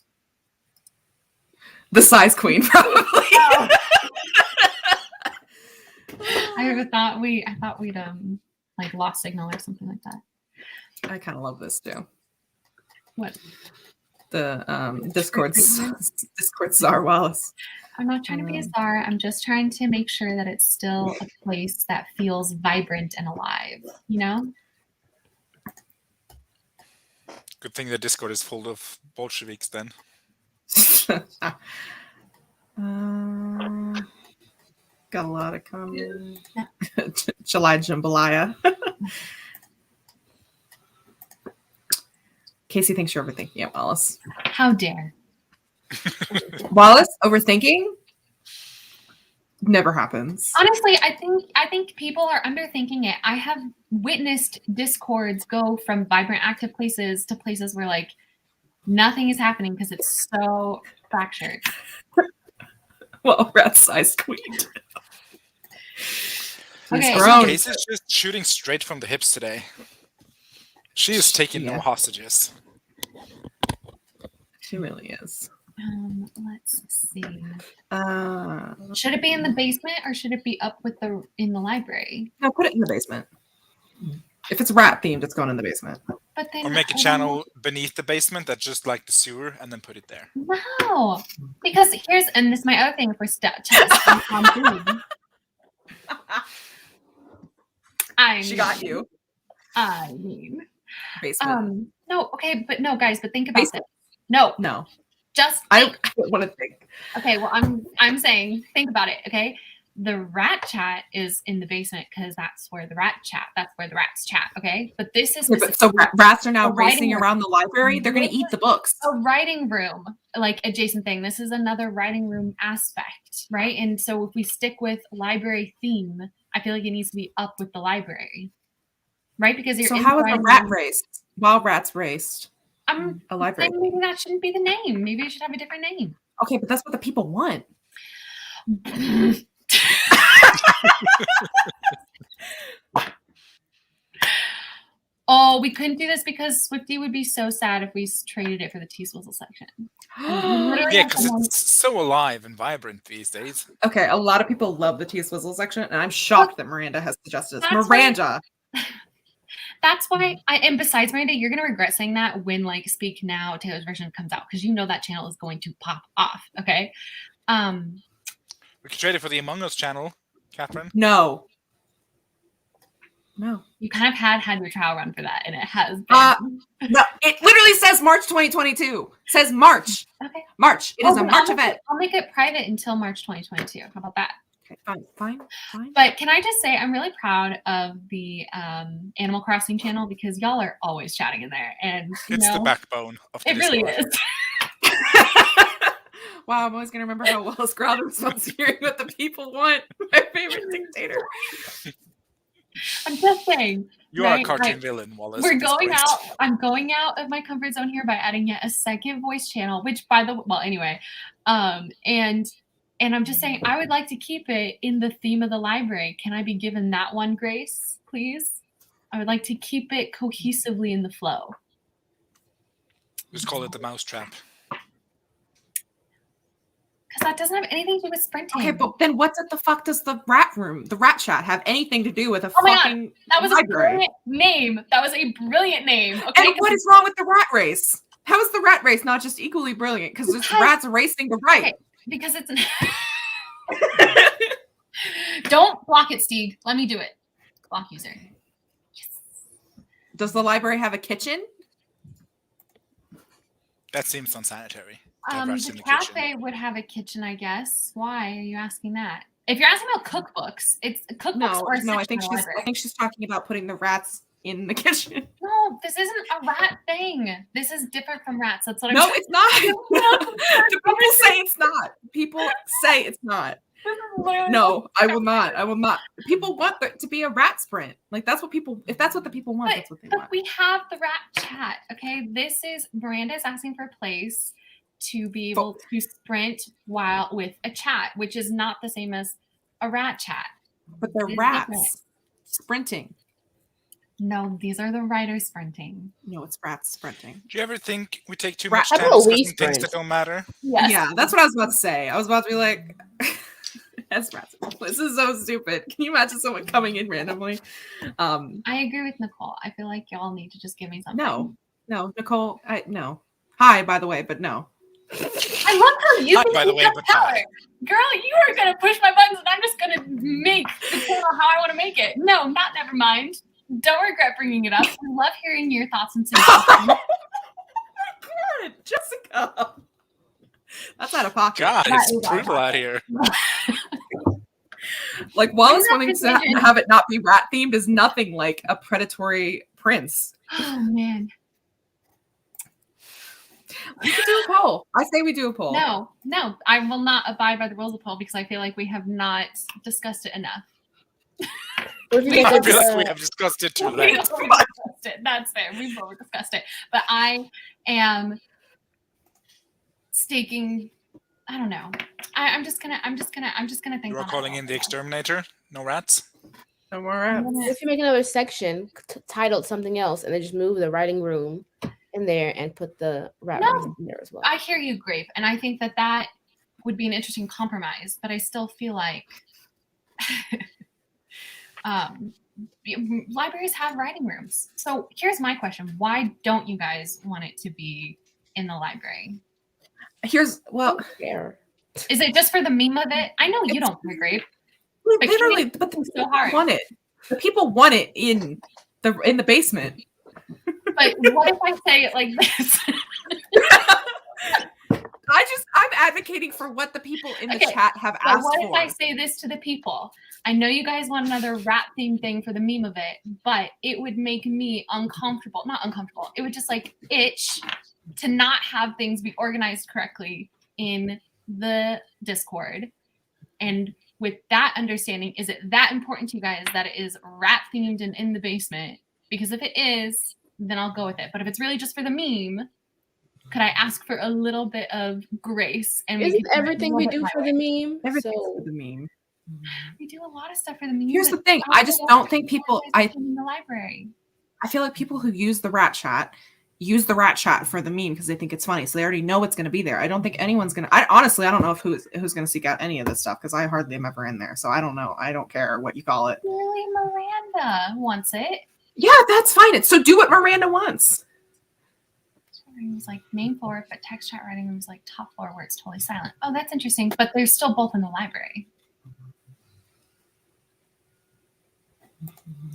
The size queen, probably. Oh. I thought we'd lost signal or something like that. I kind of love this too. What? The Discord's Czar Wallace. I'm not trying to be a czar. I'm just trying to make sure that it's still a place that feels vibrant and alive. You know? Good thing the Discord is full of Bolsheviks then. Got a lot of comments. July Jambalaya. Casey thinks you're overthinking it, Wallace. How dare? Wallace, overthinking never happens. Honestly, I think people are underthinking it. I have witnessed Discords go from vibrant, active places to places where like nothing is happening because it's so fractured. Well, rat-sized queen. Okay. grown. Casey's just shooting straight from the hips today. She is taking no hostages. She really is. Let's see. Should it be in the basement or should it be up with in the library? No, put it in the basement. If it's rat themed, it's going in the basement. But then Or make a channel beneath the basement that's just like the sewer and then put it there. No, because and this is my other thing for testing on food. She got you. I mean, Basement. no, okay, but no, guys, but think about Basement. this. No, No. just I think. don't want to think. Okay, well, I'm saying, think about it. Okay, the rat chat is in the basement because that's where the rats chat. Okay, but this is So rats are now a writing racing room. around the library. They're going to eat the books. A writing room, like adjacent thing. This is another writing room aspect, right? And so if we stick with library theme, I feel like it needs to be up with the library, right? Because you're So in how the is a writing rat room. race? Wild rats raced. A library. Then maybe that shouldn't be the name. Maybe it should have a different name. Okay, but that's what the people want. Oh, we couldn't do this because Swifty would be so sad if we traded it for the T-Swizzle section. Literally Yeah, have because someone- it's so alive and vibrant these days. Okay, a lot of people love the T-Swizzle section, and I'm shocked that Miranda has suggested this. That's Miranda. That's why and besides Miranda, you're gonna regret saying that when like Speak Now Taylor's version comes out because you know that channel is going to pop off. Okay. We could trade it for the Among Us channel, Catherine. No. You kind of had your trial run for that, and it has been. No, it literally says March 2022. It says March. Okay. March. It is a then March I'll make event. it- I'll make it private until March 2022. How about that? Okay, fine. But can I just say I'm really proud of the Animal Crossing channel because y'all are always chatting in there, and It's the backbone of the it really Discord. is. Wow, I'm always gonna remember how Wallace Crowther was once hearing what the people want. My favorite dictator. I'm just saying. You are a right? cartoon Like, villain, Wallace. We're going Disgraced. out. I'm going out of my comfort zone here by adding yet a second voice channel, which by the well, anyway, and I'm just saying I would like to keep it in the theme of the library. Can I be given that one grace, please? I would like to keep it cohesively in the flow. Just call it the mousetrap. Because that doesn't have anything to do with sprinting. Okay, but then what the fuck does the rat chat have anything to do with a Oh my God, fucking that was library? a brilliant name. That was a brilliant name. Okay, And what is wrong with the rat race? How is the rat race not just equally brilliant? Because there's rats racing to right. Okay, because it's Don't block it, Steve. Let me do it. Block user. Yes. Does the library have a kitchen? That seems unsanitary. to have rats in The the kitchen. cafe would have a kitchen, I guess. Why are you asking that? If you're asking about cookbooks, it's cookbooks. No, are I think she's talking about putting the rats in the kitchen. No, this isn't a rat thing. This is different from rats. That's what I'm No, saying. it's not. The people say it's not. People say it's not. No, I will not. I will not. People want there to be a rat sprint. Like that's what people. If that's what the people want, that's what they But want. we have the rat chat. Okay, this is Miranda's asking for a place to be able to sprint while with a chat, which is not the same as a rat chat. But they're It's rats different. sprinting. No, these are the writers sprinting. No, it's rats sprinting. Do you ever think we take too Rat- much How time about we discussing things sprint? that don't matter? Yes. Yeah, that's what I was about to say. I was about to be like, that's rats. This is so stupid. Can you imagine someone coming in randomly? I agree with Nicole. I feel like y'all need to just give me something. No. No, Nicole. No. Hi, by the way, but no. I love how you Hi, can by the use way, your but power. hi. Girl, you are gonna push my buttons and I'm just gonna make the channel how I want to make it. No, not never mind. Don't regret bringing it up. I love hearing your thoughts and suggestions. God, Jessica. That's out of pocket. God, That it's is out of brutal out here. Like Wallace Bring up wanting this to vision. have it not be rat themed is nothing like a predatory prince. Oh man. We could do a poll. I say we do a poll. No, I will not abide by the rules of poll because I feel like we have not discussed it enough. What if you We guys I both feel like did, we have discussed it too We late. both discussed it. That's fair. We both discussed it. But I am staking. I don't know. I'm just gonna think. You are on it calling all in the day. exterminator? No rats? No more I'm rats. gonna- what if you make another section titled something else and then just move the writing room in there and put the rat No. rooms in there as well? I hear you, Grape, and I think that would be an interesting compromise. But I still feel like libraries have writing rooms. So here's my question: why don't you guys want it to be in the library? Fair. Is it just for the meme of it? I know you don't care, Grape. But literally, Kate, but the it's so people hard. want it. The people want it in the basement. But what if I say it like this? I'm advocating for what the people in the Okay, chat have So asked what if for. I say this to the people? I know you guys want another rat theme thing for the meme of it, but it would make me uncomfortable. Not uncomfortable. It would just like itch to not have things be organized correctly in the Discord. And with that understanding, is it that important to you guys that it is rat themed and in the basement? Because if it is, then I'll go with it. But if it's really just for the meme, could I ask for a little bit of grace? And Isn't can everything we do for the meme? Everything's So for the meme. We do a lot of stuff for the meme. Here's the but thing. I I just don't think people. in the library. I feel like people who use the rat chat use the rat chat for the meme because they think it's funny, so they already know it's going to be there. I don't think anyone's going to. Honestly, I don't know if who's going to seek out any of this stuff because I hardly am ever in there, so I don't know. I don't care what you call it. Really, Miranda wants it. Yeah, that's fine. So do what Miranda wants. It was like main floor, but text chat writing was like top floor where it's totally silent. Oh, that's interesting. But they're still both in the library.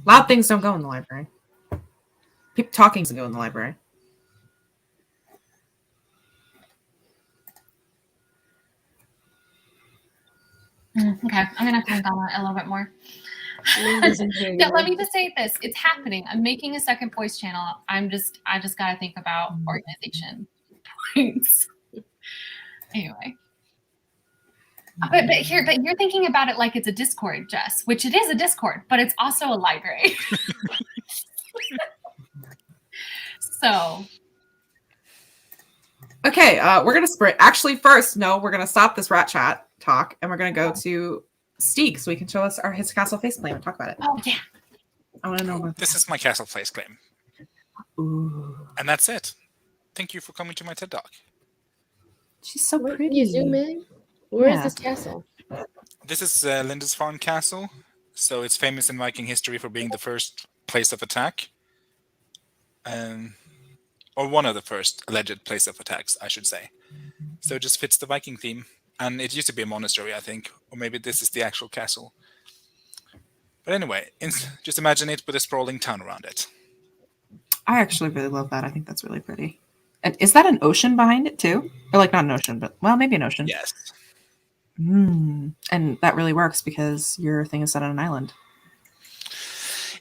Loud things don't go in the library. People talking doesn't go in the library. Okay, I'm gonna have to think on that a little bit more. Yeah, let me just say this: it's happening. I'm making a second voice channel. I just gotta think about organization points. Anyway, but you're thinking about it like it's a Discord, Jess, which it is a Discord, but it's also a library. So Okay, we're gonna sprint. Actually, first, no, we're gonna stop this rat chat talk, and we're gonna go to Steeg so he can show us his castle face claim and talk about it. oh yeah. I want to know about This is my castle place claim. Ooh, And that's it. Thank you for coming to my TED Talk. she's so Where pretty. can you zoom in? Where is Yeah. this castle? This is Lindisfarne Castle. So it's famous in Viking history for being the first place of attack. Or one of the first alleged place of attacks, I should say. So it just fits the Viking theme. And it used to be a monastery, I think. Or maybe this is the actual castle. But anyway, just imagine it with a sprawling town around it. I actually really love that. I think that's really pretty. And is that an ocean behind it too? Or like not an ocean, but well, maybe an ocean. Yes. And that really works because your thing is set on an island.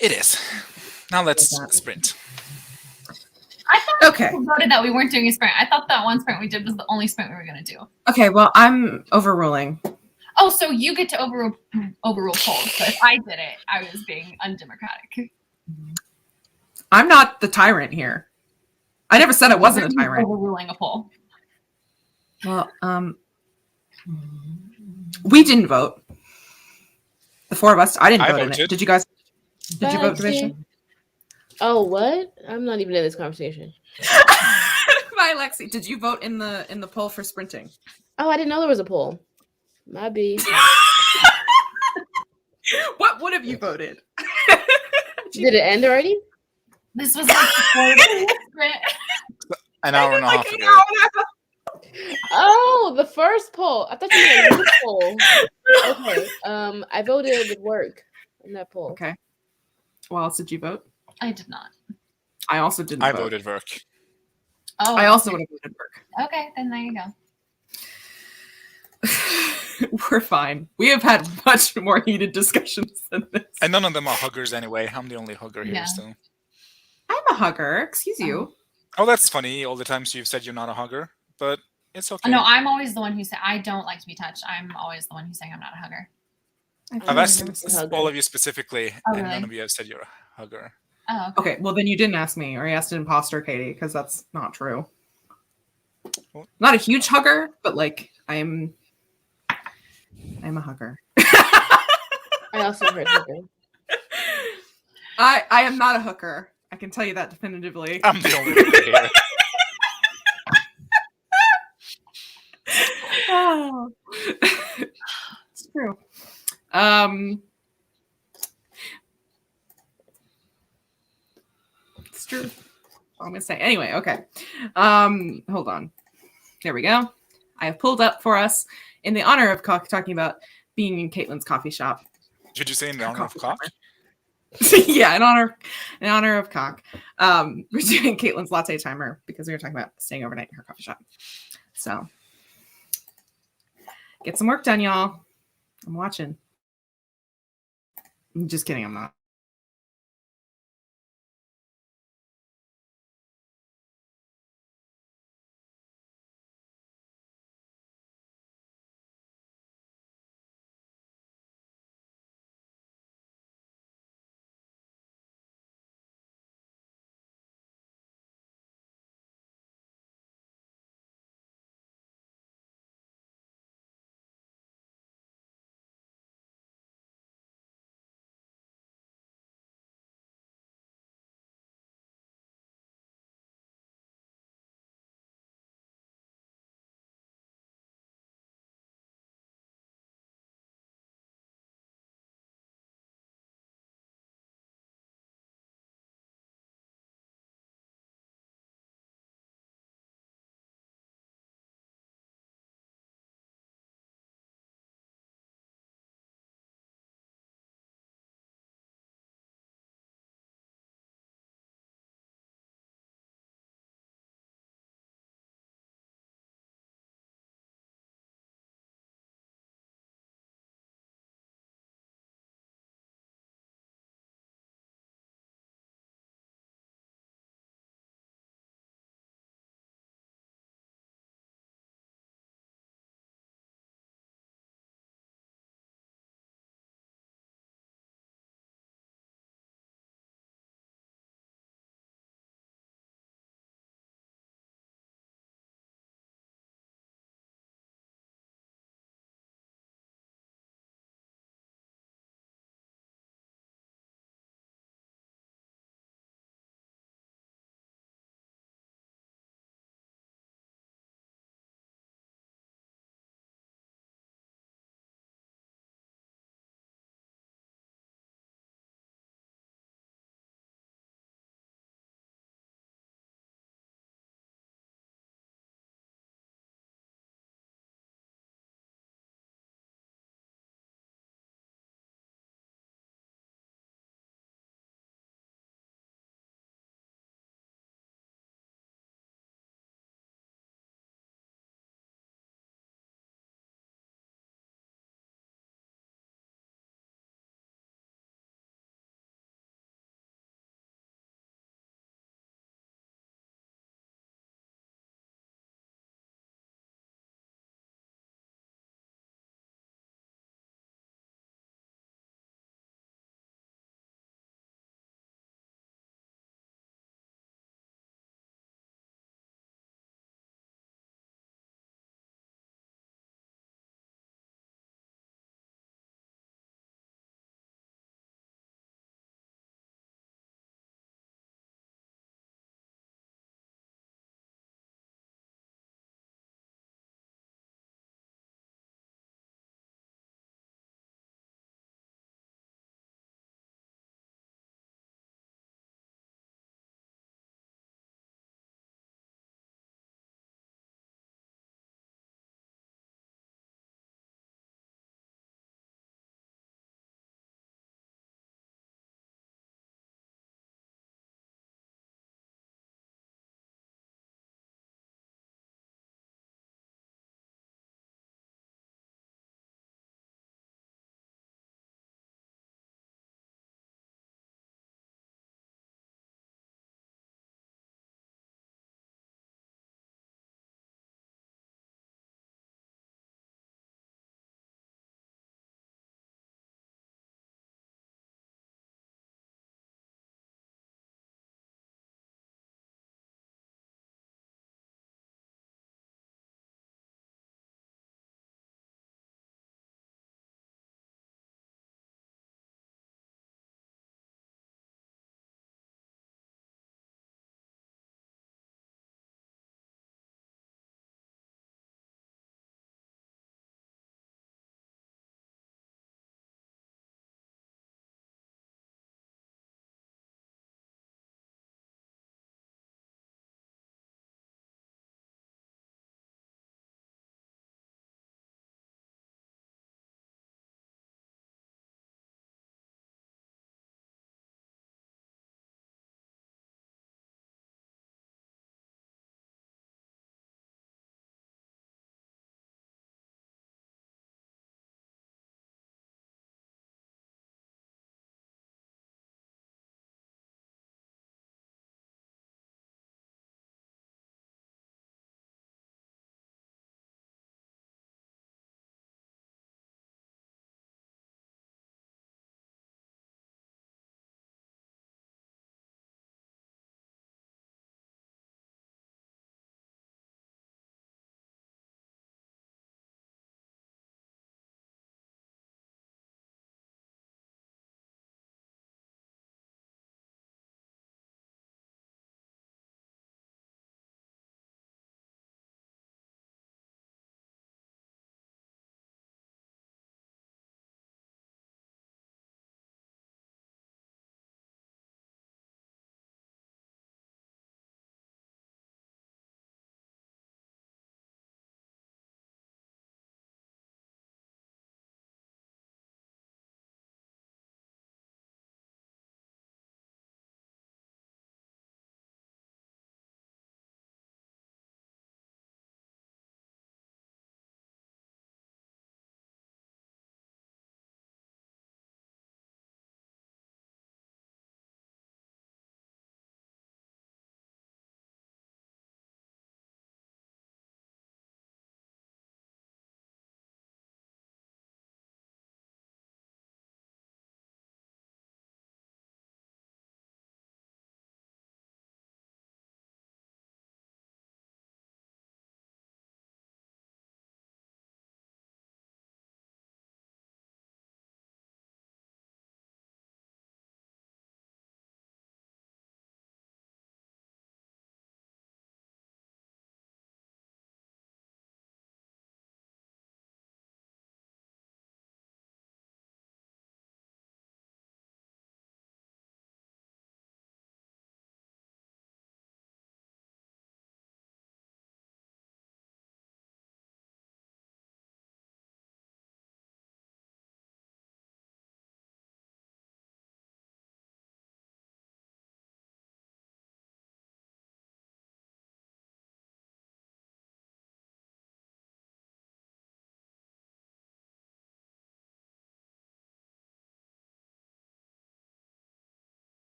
It is. Now let's Love that. sprint. I thought Okay. we voted that we weren't doing a sprint. I thought that one sprint we did was the only sprint we were going to do. Okay, well, I'm overruling. Oh, so you get to overrule polls, but if I did it, I was being undemocratic. I'm not the tyrant here. I never said I wasn't a tyrant. Overruling a poll. Well, we didn't vote. The four of us. I didn't I vote in voted. it. Did you guys? Did you vote, Betsy. Division? Oh, what? I'm not even in this conversation. Bye, Lexi. Did you vote in the poll for sprinting? Oh, I didn't know there was a poll. My B. What would have you voted? Did it end already? This was like before the sprint. An hour and a half Like an ago. hour and a half. Oh, the first poll. I thought you meant this poll. Okay. I voted with work in that poll. Okay. Well, else did you vote? I did not. I also didn't I vote. voted work. Oh, I also would have voted work. Okay, then there you go. We're fine. We have had much more heated discussions than this. And none of them are huggers anyway. I'm the only hugger here Yeah. still. I'm a hugger. Excuse you. Oh, that's funny. All the times you've said you're not a hugger, but it's okay. No, I'm always the one who say I don't like to be touched. I'm always the one who's saying I'm not a hugger. I've asked hugger. all of you specifically, Oh, and really? none of you have said you're a hugger. Oh, okay. Okay, well then you didn't ask me, or you asked an imposter, Katie, because that's not true. Well- Not a huge hugger, but like I'm a hugger. I also heard hugger. I am not a hooker. I can tell you that definitively. I'm the only hugger here. Oh. It's true. It's true. I'm gonna say anyway. Okay. Hold on. There we go. I have pulled up for us in the honor of talking about being in Caitlin's coffee shop. Did you say in the honor of cock? Yeah, in honor of cock. We're doing Caitlin's latte timer because we were talking about staying overnight in her coffee shop. So get some work done, y'all. I'm watching. I'm just kidding, I'm not.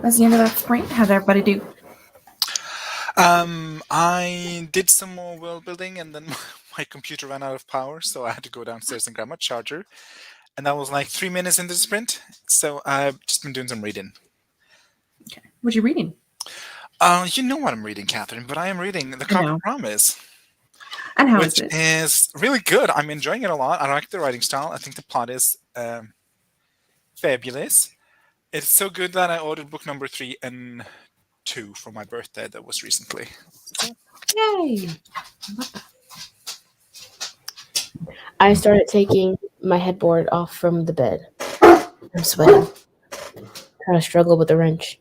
That's the end of that sprint. How did everybody do? I did some more world building, and then my computer ran out of power, so I had to go downstairs and grab my charger. And that was like 3 minutes into the sprint. So I've just been doing some reading. Okay. What you reading? You know what I'm reading, Catherine, but I am reading The know. Conquer Promise, And how is which it? is really good. I'm enjoying it a lot. I like the writing style. I think the plot is fabulous. It's so good that I ordered book number 3 and 2 for my birthday that was recently. Yay! I started taking my headboard off from the bed. I'm sweating. Trying to struggle with the wrench.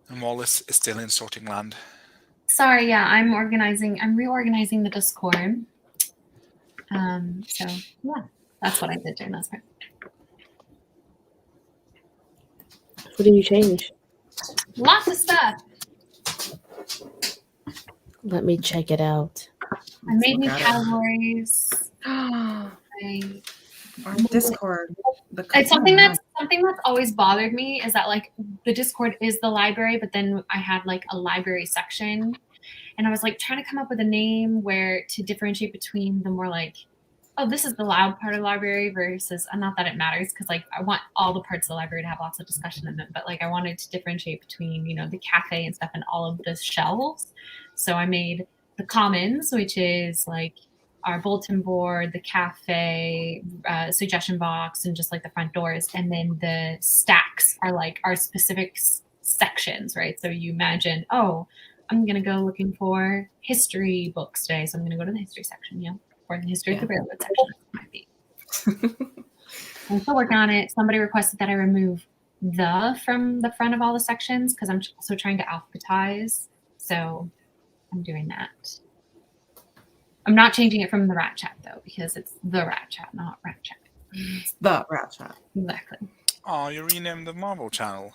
And Wallace is still in sorting land. Sorry, yeah, I'm reorganizing the Discord. So yeah, that's what I did during that sprint. What did you change? Lots of stuff. Let me check it out. I made new look at it. categories. Our Discord. It's something that's always bothered me is that like the Discord is the library, but then I had like a library section, and I was like trying to come up with a name where to differentiate between the more like, oh, this is the loud part of the library versus, and not that it matters because like I want all the parts of the library to have lots of discussion in them, but like I wanted to differentiate between, you know, the cafe and stuff and all of the shelves. So I made the commons, which is like our bulletin board, the cafe, suggestion box, and just like the front doors. And then the stacks are like our specific sections, right? So you imagine, oh, I'm going to go looking for history books today. So I'm going to go to the history section, you know, or the history of the railroad section. Might be. I'm still working on it. Somebody requested that I remove the from the front of all the sections because I'm also trying to alphabetize. So I'm doing that. I'm not changing it from the rat chat though, because it's the rat chat, not rat chat. It's the rat chat. Exactly. Oh, you renamed the Marvel channel.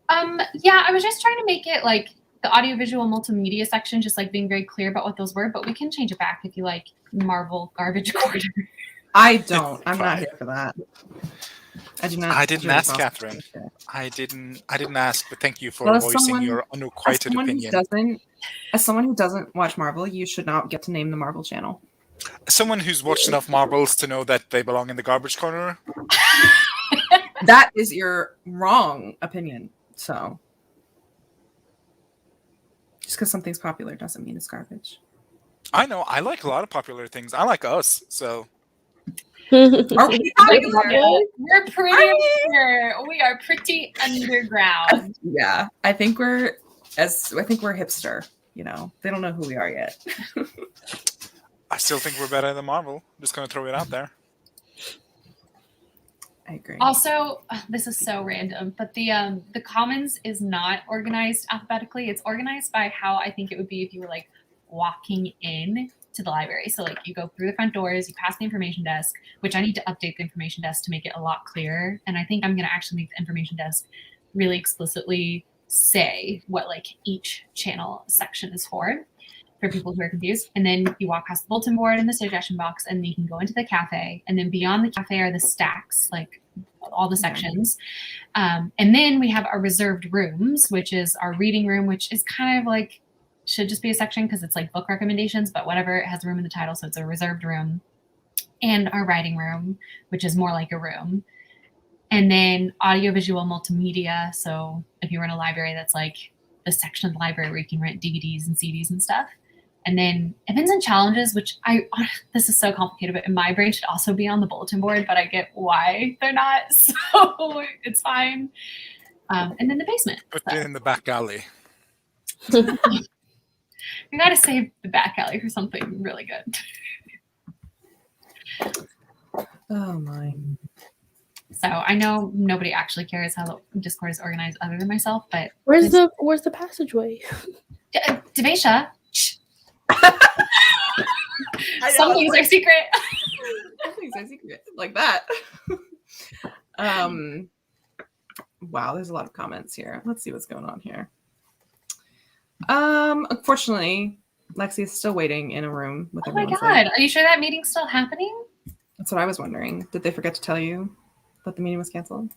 Yeah, I was just trying to make it like the audiovisual multimedia section, just like being very clear about what those were, but we can change it back if you like Marvel garbage quarter. I don't. I'm Fine. not here for that. I do not. I didn't really ask, follow Catherine. it. I didn't ask, but thank you for Well, as voicing someone- your unrequited opinion. As someone who doesn't watch Marvel, you should not get to name the Marvel channel. Someone who's watched enough Marvels to know that they belong in the garbage corner. That is your wrong opinion. So, just because something's popular doesn't mean it's garbage. I know. I like a lot of popular things. I like Us, so Are we popular? We're pretty under. We are pretty underground. Yeah, I think we're hipster. You know, they don't know who we are yet. I still think we're better than Marvel. Just gonna throw it out there. I agree. Also, this is so random, but the commons is not organized alphabetically. It's organized by how I think it would be if you were like walking in to the library. So like you go through the front doors, you pass the information desk, which I need to update the information desk to make it a lot clearer. And I think I'm going to actually make the information desk really explicitly say what like each channel section is for people who are confused. And then you walk past the bulletin board and the suggestion box, and then you can go into the cafe. And then beyond the cafe are the stacks, like all the sections. And then we have our reserved rooms, which is our reading room, which is kind of like, should just be a section because it's like book recommendations, but whatever, it has a room in the title. So it's a reserved room. And our writing room, which is more like a room. And then audiovisual multimedia. So if you were in a library, that's like the section of the library where you can rent DVDs and CDs and stuff. And then events and challenges, which this is so complicated, but in my brain should also be on the bulletin board, but I get why they're not. So it's fine. And then the basement. Put it in the back alley. We got to save the back alley for something really good. Oh my. So I know nobody actually cares how the Discord is organized other than myself, but Where's the passageway? Devesha. Some things are secret. Some things are secret. Like that. Wow, there's a lot of comments here. Let's see what's going on here. Unfortunately, Lexi is still waiting in a room with Oh my everyone. god. Are you sure that meeting's still happening? That's what I was wondering. Did they forget to tell you that the meeting was canceled?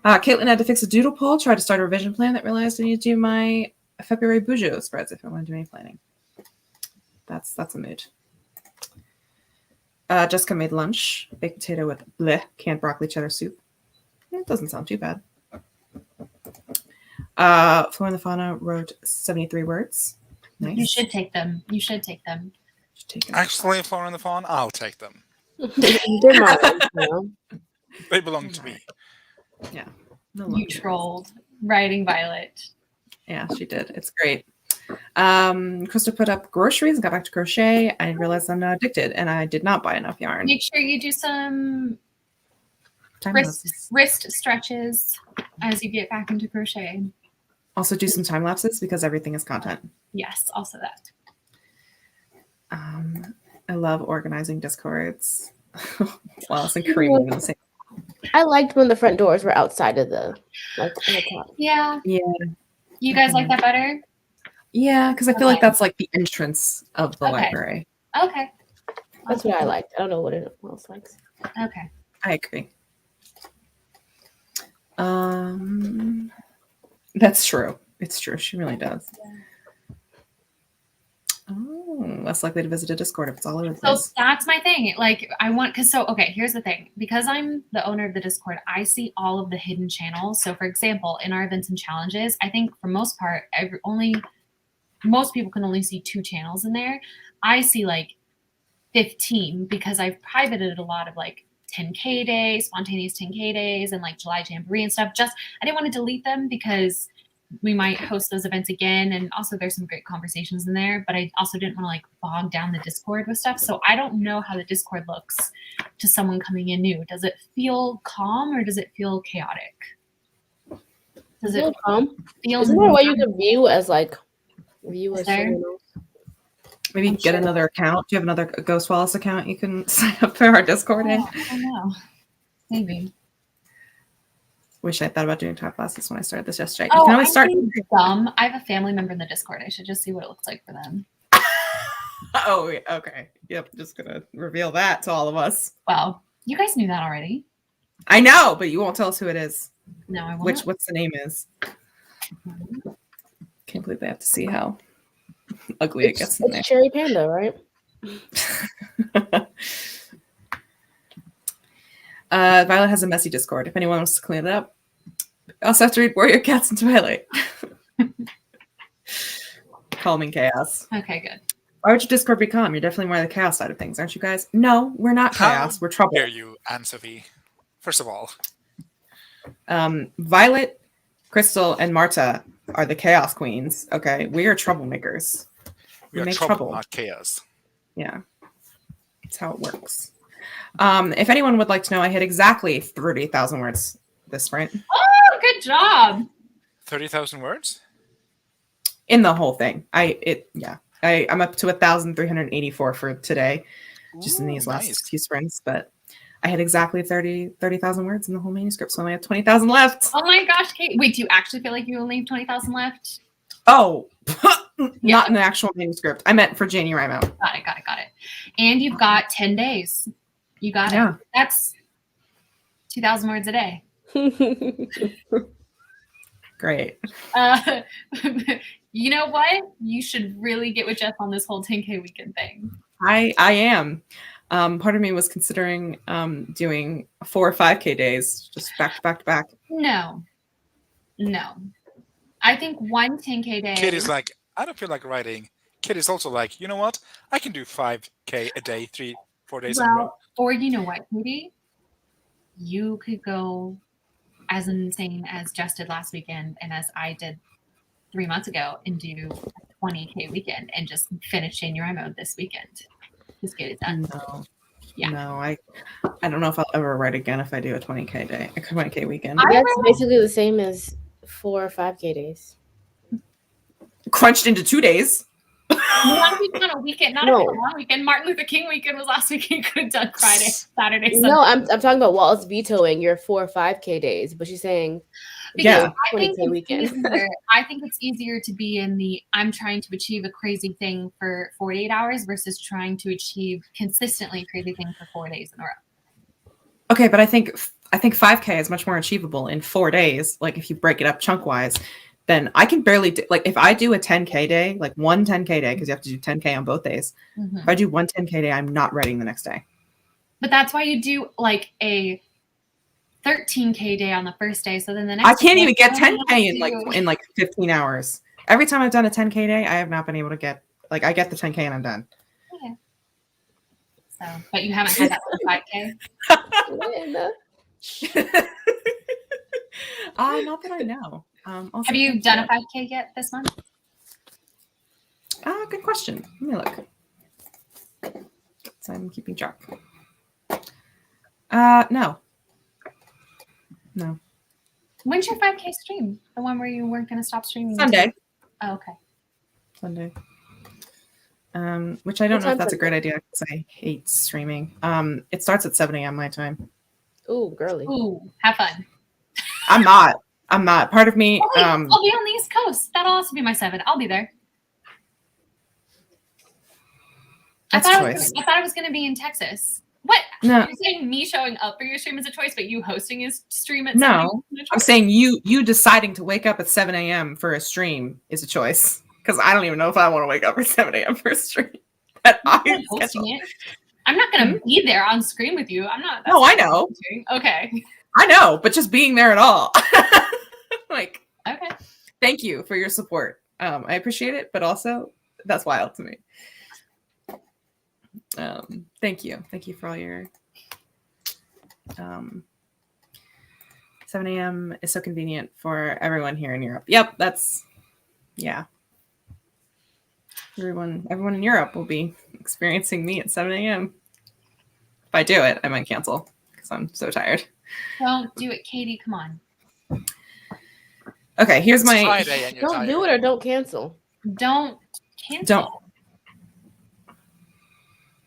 Caitlin had to fix a doodle poll, tried to start a revision plan that realized I need to do my February Bujo spreads if I want to do any planning. That's a mood. Jessica made lunch, baked potato with bleh, canned broccoli cheddar soup. It doesn't sound too bad. Flora and the Fauna wrote 73 words. Nice. You should take them. You should take them. Actually, Flora and the Fawn, I'll take them. They're mine, you know? They belong to me. Yeah. No You longer. trolled. Writing Violet. Yeah, she did. It's great. Krista put up groceries and got back to crochet. I realized I'm not addicted and I did not buy enough yarn. Make sure you do some Time wrist, lapses. wrist stretches as you get back into crochet. Also do some time lapses because everything is content. Yes, also that. I love organizing Discords. Wallace and Kareem in the same. I liked when the front doors were outside of the, like, on the top. Yeah. Yeah. You guys like that better? Yeah, because I feel like Okay. that's like the entrance of the Okay. library. Okay. That's what I liked. I don't know what anyone else likes. Okay. I agree. That's true. It's true. She really does. Oh, less likely to visit a Discord if it's all over the So place. that's my thing. Like I want, okay, here's the thing. Because I'm the owner of the Discord, I see all of the hidden channels. So for example, in our events and challenges, I think for most part, most people can only see 2 channels in there. I see like 15 because I've privated a lot of like 10K days, spontaneous 10K days, and like July Jamboree and stuff. I didn't want to delete them because we might host those events again. And also there's some great conversations in there, but I also didn't want to like bog down the Discord with stuff. So I don't know how the Discord looks to someone coming in new. Does it feel calm or does it feel chaotic? Does it feel Isn't there a way you can view as Is there? someone else? Maybe I'm get sure. another account. Do you have another Ghost Wallace account you can sign up for our Discord in? Oh, I don't know. Maybe. Wish I thought about doing time classes when I started this yesterday. You Oh, can I'm always start. being dumb. I have a family member in the Discord. I should just see what it looks like for them. Oh, okay. Yep. Just gonna reveal that to all of us. Well, you guys knew that already. I know, but you won't tell us who it is. No, I won't. What's the name is? Can't believe they have to see how ugly it gets in there. It's Cherry Panda, right? Violet has a messy Discord. If anyone wants to clean it up, I also have to read Warrior Cats and Twilight. Calming chaos. Okay, good. Why would your Discord be calm? You're definitely more the chaos side of things, aren't you guys? No, we're not chaos. We're trouble. Dare you, Anne-Sophie? First of all, Violet, Crystal, and Marta are the chaos queens. Okay, we are troublemakers. we are make trouble, trouble. not chaos. Yeah, that's how it works. If anyone would like to know, I hit exactly 30,000 words this sprint Oh, good job. 30,000 words? in the whole thing. I'm up to 1,384 for today, just in Ooh, these last nice. few sprints. But I had exactly 30,000 words in the whole manuscript, so I only have 20,000 left. Oh my gosh, Kate. Wait, do you actually feel like you only have 20,000 left? Oh, Yeah. not in the actual manuscript. I meant for January amount. Got it. And you've got 10 days. You got it. Yeah. That's 2,000 words a day. Great. You know what? You should really get with Jeff on this whole 10K weekend thing. I am. Part of me was considering doing 4 or 5K days, just back to back to back. No. I think one 10K day. Kid is like, I don't feel like writing. Kid is also like, you know what? I can do 5K a day, 3-4 days in a row. Well, or you know what, Katie? You could go as insane as Jess did last weekend and as I did 3 months ago and do a 20K weekend and just finish January mode this weekend. Just get it done. No. Yeah. No, I don't know if I'll ever write again if I do a 20K day, a 20K weekend. That's basically the same as 4 or 5K days. Crunched into 2 days. Last week on a weekend, not No. a long weekend. Martin Luther King weekend was last week. You could have done Friday, Saturday, Sunday. No, I'm talking about Wallace vetoing your 4 or 5K days, but she's saying Yeah. Because I think 20K it's weekend. easier. I think it's easier to be in the I'm trying to achieve a crazy thing for 48 hours versus trying to achieve consistently a crazy thing for 4 days in a row. Okay, but I think 5K is much more achievable in 4 days. Like if you break it up chunk wise, then I can barely do, like if I do a 10K day, like one 10K day, because you have to do 10K on both days. Mhm. If I do one 10K day, I'm not writing the next day. But that's why you do like a 13K day on the first day. So then the next I can't day, even get you only 10K have to in like 15 hours. Every time I've done a 10K day, I have not been able to get, like I get the 10K and I'm done. Okay. So, but you haven't had that for 5K. Not that I know. Also, Have you thank done a 5K yet this month? Good question. Let me look. So I'm keeping track. No. When's your 5K stream? The one where you weren't going to stop streaming? Sunday. Oh, okay. Sunday. Which I don't What know if time that's a great Sunday? idea because I hate streaming. It starts at 7 a.m. my time. Ooh, girly. Ooh, have fun. I'm not. Part of me. Oh, wait, I'll be on the East Coast. That'll also be my 7. I'll be there. That's I a thought choice. I was going to be in Texas. What? No. You're saying me showing up for your stream is a choice, but you hosting his stream at No, 7 isn't a I'm choice? saying you deciding to wake up at 7 a.m. for a stream is a choice. Because I don't even know if I want to wake up at 7 a.m. for a stream. But I'm I hosting it. I'm not going to be there on screen with you. I'm not. No, I know. Okay. I know, but just being there at all. Like, Okay. thank you for your support. I appreciate it, but also that's wild to me. Thank you. Thank you for all your 7 a.m. is so convenient for everyone here in Europe. Yep, that's Everyone in Europe will be experiencing me at 7 a.m. If I do it, I might cancel because I'm so tired. Don't do it, Katie. Come on. Okay, here's It's my Friday and you're Don't tired. do it or don't cancel. Don't cancel. Don't.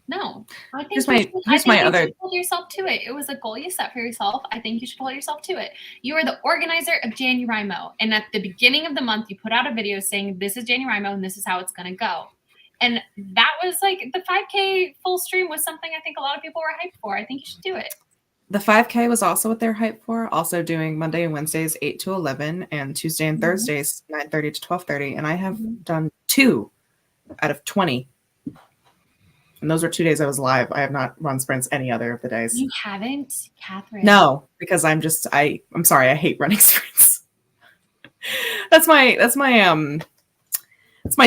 No. I think Here's you my- should- here's I think my you other- should hold yourself to it. It was a goal you set for yourself. I think you should hold yourself to it. You are the organizer of JanuaryMo, and at the beginning of the month, you put out a video saying this is JanuaryMo and this is how it's going to go. And that was like the 5K full stream was something I think a lot of people were hyped for. I think you should do it. The 5K was also what they're hyped for. Also doing Monday and Wednesdays 8 to 11 and Tuesday and Thursdays 9:30 to 12:30. And I have done 2 out of 20. And those are 2 days I was live. I have not run sprints any other of the days. You haven't, Catherine? No, because I'm sorry, I hate running sprints. That's my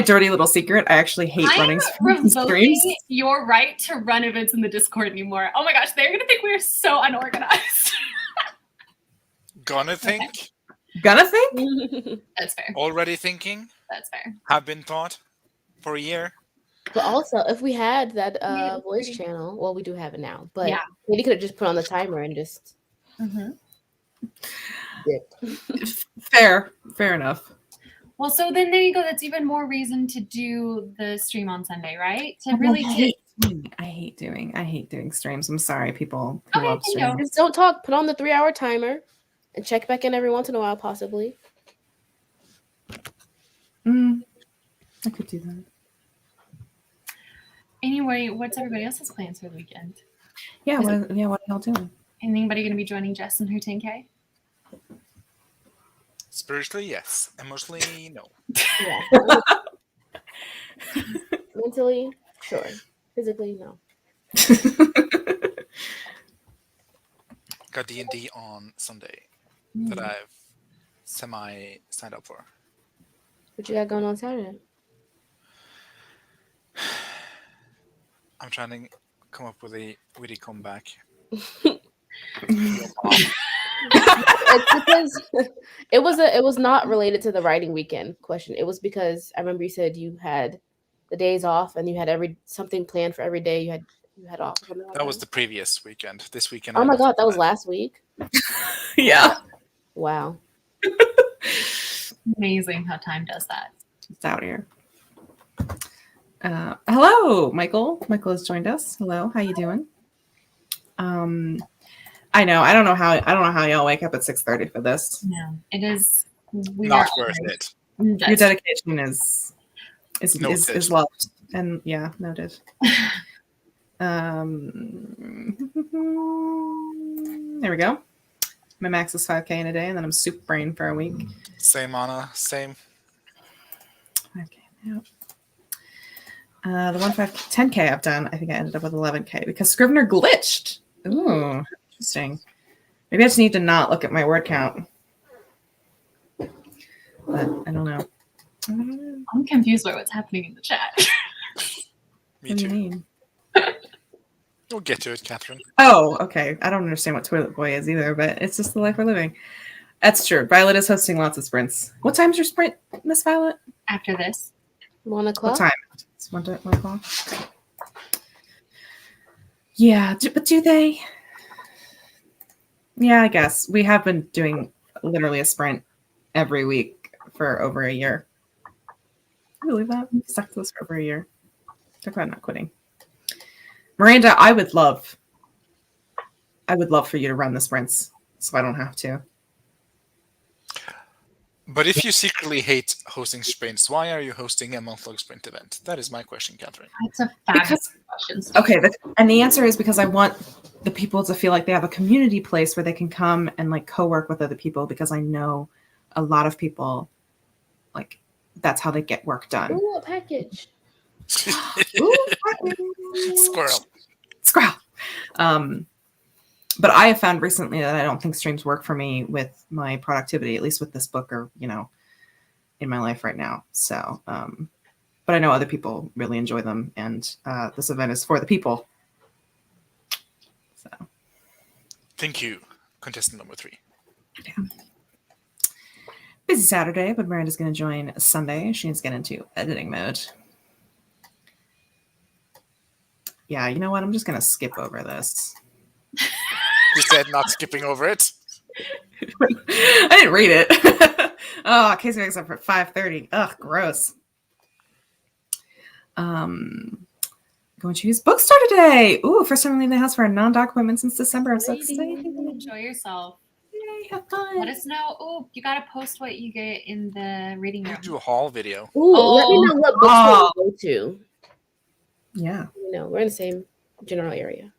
dirty little secret. I actually hate running sprints. Revoking your right to run events in the Discord anymore. Oh my gosh, they're gonna think we're so unorganized. Gonna think? Gonna think? That's fair. Already thinking? That's fair. Have been thought for a year? But also, if we had that Yeah, voice pretty- channel, well, we do have it now. But Yeah. Katie could have just put on the timer and just dipped. Fair enough. Well, so then there you go. That's even more reason to do the stream on Sunday, right? To really I hate doing streams. I'm sorry, people Okay, love then go. streams. Just don't talk. Put on the 3-hour timer and check back in every once in a while, possibly. I could do that. Anyway, what's everybody else's plans for the weekend? Yeah, what are y'all doing? Anybody going to be joining Jess in her 10K? Spiritually, yes. Emotionally, no. Yeah. Mentally, sure. Physically, no. Got D&D on Sunday that I've semi signed up for. What you got going on Saturday? I'm trying to come up with a witty comeback. It's because it was not related to the writing weekend question. It was because I remember you said you had the days off and you had something planned for every day you had off. Or something like That was the previous weekend. This weekend. Oh I my have god, that was nothing last week. Yeah. Wow. Amazing how time does that. It's out here. Hello, Michael. Michael has joined us. Hello, how you doing? I know. I don't know how y'all wake up at 6:30 for this. No, it is. We Not are worth it. Your dedication is Noted. loved, and yeah, noted. There we go. My max is 5K in a day, and then I'm soup brain for a week. Same, Anna. Same. 5K. Yep. The 10K I've done, I think I ended up with 11K because Scrivener glitched. Ooh, interesting. Maybe I just need to not look at my word count. But I don't know. I'm confused by what's happening in the chat. Me What do you too. mean? We'll get to it, Catherine. Oh, okay. I don't understand what Toilet Boy is either, but it's just the life we're living. That's true. Violet is hosting lots of sprints. What time's your sprint, Miss Violet? After this, 1 What o'clock. time? It's 1 o'clock. Yeah, but do they? Yeah, I guess we have been doing literally a sprint every week for over a year. Can you believe that? We've stuck to this for over a year. Talk about not quitting. Miranda, I would love for you to run the sprints so I don't have to. But if you secretly hate hosting sprints, why are you hosting a month-long sprint event? That is my question, Catherine. that's a fabulous Because question. okay, and the answer is because I want the people to feel like they have a community place where they can come and like co-work with other people, because I know a lot of people like that's how they get work done. Ooh, a package. Squirrel. Scrap. But I have found recently that I don't think streams work for me with my productivity, at least with this book or, in my life right now. So, but I know other people really enjoy them, and this event is for the people. So, Thank you, contestant number 3. yeah. Busy Saturday, but Miranda's going to join Sunday. She needs to get into editing mode. Yeah, you know what? I'm just going to skip over this. You said not skipping over it. I didn't read it. Oh, Casey wakes up at 5:30. Ugh, gross. Going to use bookstore today. Ooh, first time leaving the house for a non-doc appointment since December. I'm so excited. Enjoy yourself. Yay, have fun. Let us know. Oh, you gotta post what you get in the reading We'll room. do a haul video. Ooh, let me know what bookstore you go to. Yeah. We're in the same general area.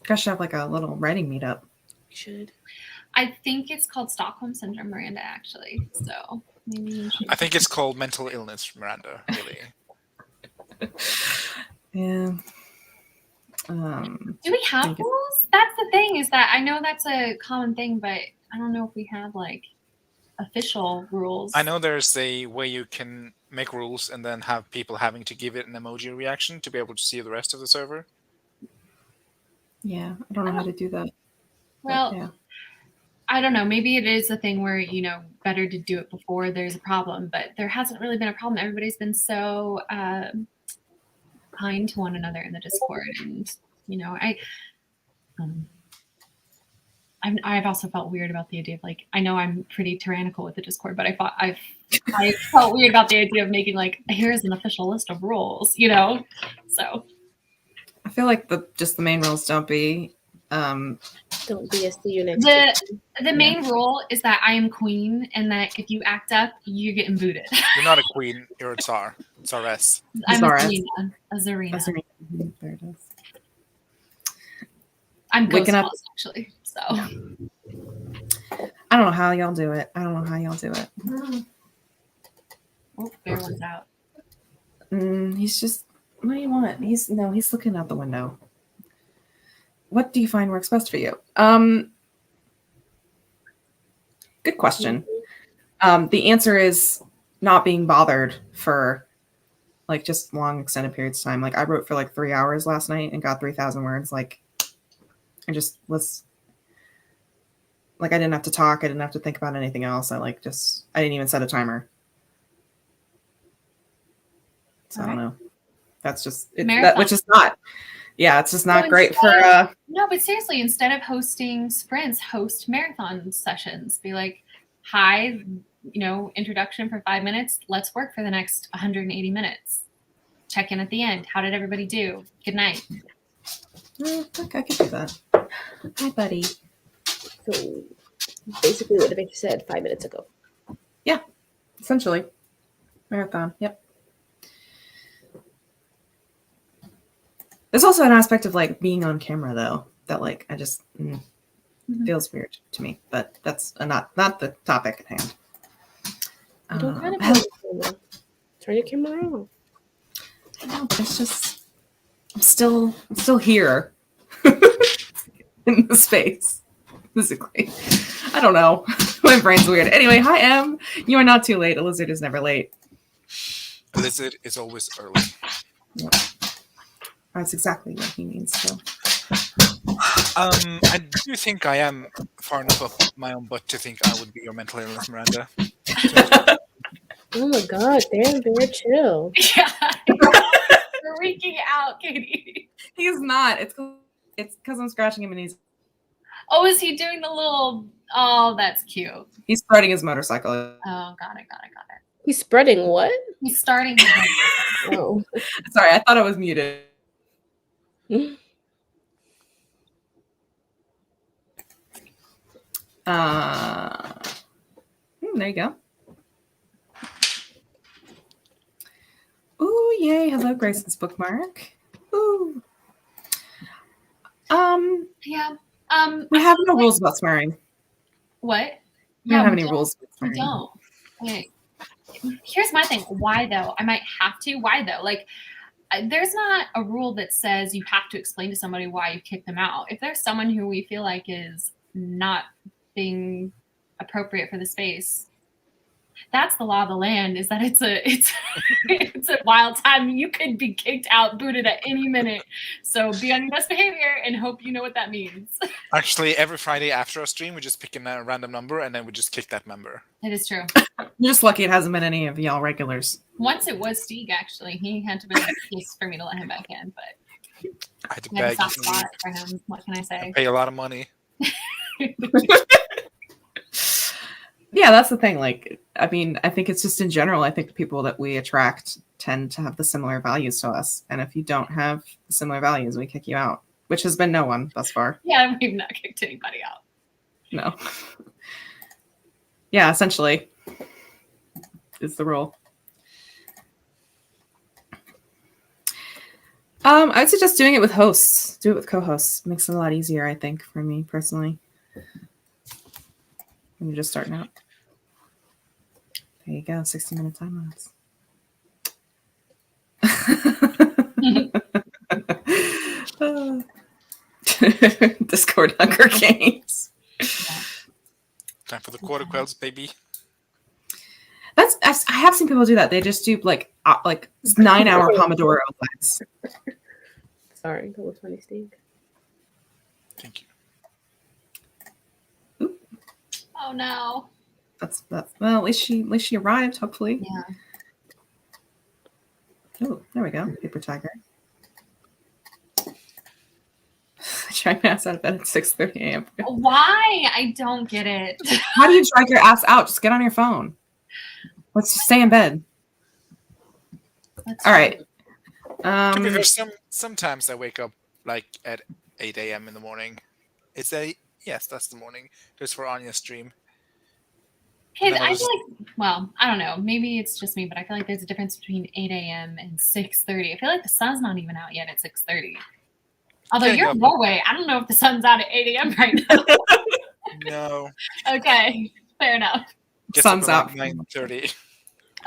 Gosh, should have like a little writing meetup. We should. I think it's called Stockholm Syndrome, Miranda, actually. So maybe you should. I think it's called mental illness, Miranda, really. Yeah. Do we have rules? That's the thing, is that I know that's a common thing, but I don't know if we have like official rules. I know there's a way you can make rules and then have people having to give it an emoji reaction to be able to see the rest of the server. Yeah, I don't know how to do that. Well, yeah. I don't know. Maybe it is a thing where, better to do it before there's a problem, but there hasn't really been a problem. Everybody's been so kind to one another in the Discord. And, I've also felt weird about the idea of like, I know I'm pretty tyrannical with the Discord, but I felt weird about the idea of making like, here's an official list of rules, so. I feel like the main rules don't be Don't be a see you next The main rule is that I am queen, and that if you act up, you're getting booted. You're not a queen, you're a tsar. Tsaress. I'm Czaress. a Zarina. There it is. I'm Waking Ghost up- Boss, actually. So I don't know how y'all do it. oh, Bear one's out. He's just, what do you want? He's looking out the window. What do you find works best for you? Good question. The answer is not being bothered for like just long extended periods of time. Like I wrote for like 3 hours last night and got 3,000 words. Like I just was like, I didn't have to talk. I didn't have to think about anything else. I didn't even set a timer. So I don't know. That's just which is not. Yeah, it's just not great for. No, but seriously, instead of hosting sprints, host marathon sessions. Be like, hi, introduction for 5 minutes. Let's work for the next 180 minutes. check in at the end. How did everybody do? Good night. Okay, I can do that. Hi, buddy. So basically what Betcha said 5 minutes ago. Essentially. Marathon. Yep. There's also an aspect of like being on camera though that like I just feels weird to me, but that's not the topic at hand. You don't kind of how- turn your camera on. I know, but it's just I'm still here in the space physically. I don't know. My brain's weird. Anyway, hi Em. You are not too late. A lizard is never late. A lizard is always early. Yep. That's exactly what he means too. I do think I am far enough up my own butt to think I would be your mental illness, Miranda. Oh my god, damn bear, chill. Yeah. You're freaking out, Katie. He's not. It's because I'm scratching him and Oh, is he doing the little? Oh, that's cute. Oh, he's riding his motorcycle. got it. He's spreading what? He's starting. His Oh. Sorry, I thought I was muted. There you go. Ooh, yay. Hello, Grace's bookmark. Ooh. yeah. We have no rules about swearing. What? We don't have any don't. rules about We swearing. don't. Okay. Here's my thing. Why though? I might have to. Why though? Like, there's not a rule that says you have to explain to somebody why you kicked them out. If there's someone who we feel like is not being appropriate for the space, that's the law of the land. Is that it's a wild time. You could be kicked out, booted at any minute. So be on your best behavior and hope you know what that means. Actually, every Friday after our stream, we just pick a random number and then we just kick that member. It is true. You're just lucky it hasn't been any of y'all regulars. Once it was Stieg, actually. He had to be a case for me to let him back in, but I had to I have a beg soft you spot for him. What can I say? and pay a lot of money. Yeah, that's the thing. Like, I mean, I think it's just in general, I think the people that we attract tend to have the similar values to us. And if you don't have the similar values, we kick you out, which has been no one thus far. Yeah, we've not kicked anybody out. No. Yeah, essentially is the rule. I would suggest doing it with hosts. Do it with co-hosts. Makes it a lot easier, I think, for me personally. When you're just starting out. There you go, 60-minute time limits. Discord Hunger Games. Time for the quarter quells, baby. I have seen people do that. They just do like 9-hour Pomodoro lives. Sorry, that was funny, Steve. Thank you. Oh no. That's well, at least she arrived, hopefully. Yeah. Oh, there we go. Paper tiger. Drag my ass out of bed at 6:30 a.m. Why? I don't get it. How do you drag your ass out? Just get on your phone. Let's just stay in bed. That's All right. To be fair, sometimes I wake up like at 8 a.m. in the morning. Yes, that's the morning. Just for Anya's stream. Kids, No, I just- feel like, well, I don't know. Maybe it's just me, but I feel like there's a difference between 8 a.m. and 6:30. I feel like the sun's not even out yet at 6:30. Although Getting you're up. in Norway, I don't know if the sun's out at 8 a.m. right now. No. Okay, fair enough. Gets Sun's up out. at 9:30.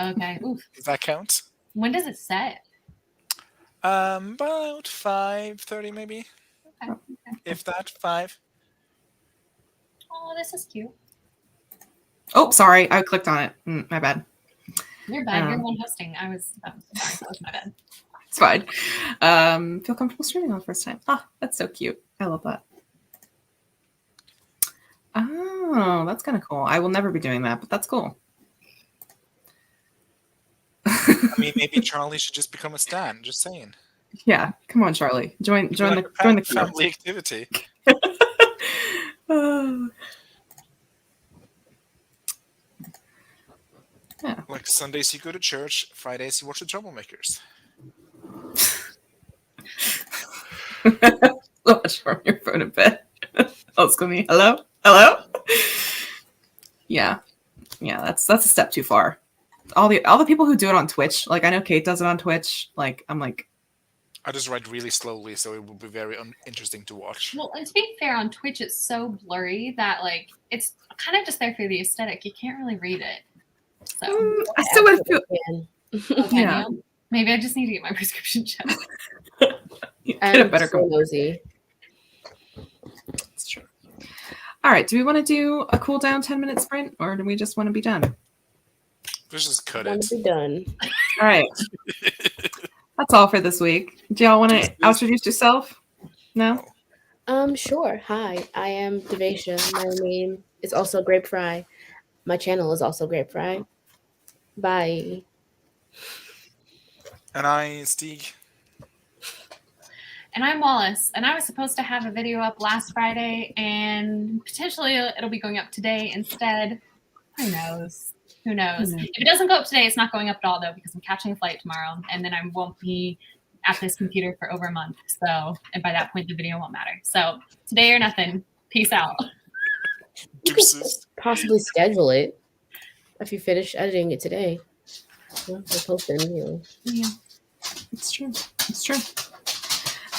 Okay, oof. Does that count? When does it set? About 5:30 maybe. Okay. If that 5. Oh, this is cute. Oh, sorry, I clicked on it. My bad. You're bad. You're the one hosting. Sorry, that was my bad. It's fine. Feel comfortable streaming on the first time. Oh, that's so cute. I love that. Oh, that's kind of cool. I will never be doing that, but that's cool. I mean, maybe Charlie should just become a stan. Just saying. Yeah, come on, Charlie. Join Like the a family activity. Oh. Yeah. Like Sundays you go to church, Fridays you watch the Troublemakers. Watch from your phone in bed. Oh, it's gonna be hello. Yeah, that's a step too far. All the people who do it on Twitch, like I know Kate does it on Twitch. Like I'm like, I just write really slowly, so it will be very interesting to watch. Well, and to be fair, on Twitch it's so blurry that like it's kind of just there for the aesthetic. You can't really read it. So I still would feel. okay, Yeah. Neil, maybe I just need to get my prescription checked. Get a better so nosy. That's true. All right. Do we want to do a cool down 10-minute sprint, or do we just want to be done? Let's just cut Want it. to be done. All right. That's all for this week. Do y'all want to introduce yourself? No. Sure. Hi, I am Devasha. My name is also Grape Fry. My channel is also Grape Fry. Bye. And I, Stieg. And I'm Wallace, and I was supposed to have a video up last Friday, and potentially it'll be going up today instead. Who knows? Who knows? If it doesn't go up today, it's not going up at all, though, because I'm catching a flight tomorrow, and then I won't be at this computer for over a month. So, and by that point, the video won't matter. So, today or nothing. Peace out. You could possibly schedule it if you finish editing it today. We'll post it, Yeah, it's true. It's true.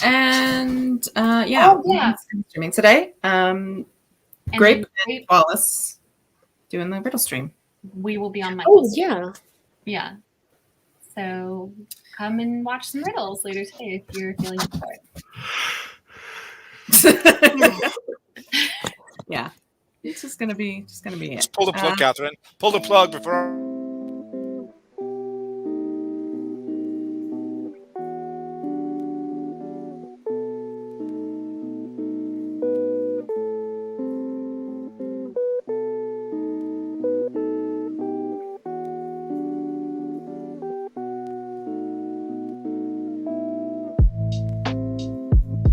And yeah, streaming today. And Grape then and Wallace doing the riddle stream. we will be on my yeah. Yeah. So come and watch some riddles later today if you're feeling up for it. Yeah, it's just gonna be it. Just pull the plug, Catherine. Pull the plug before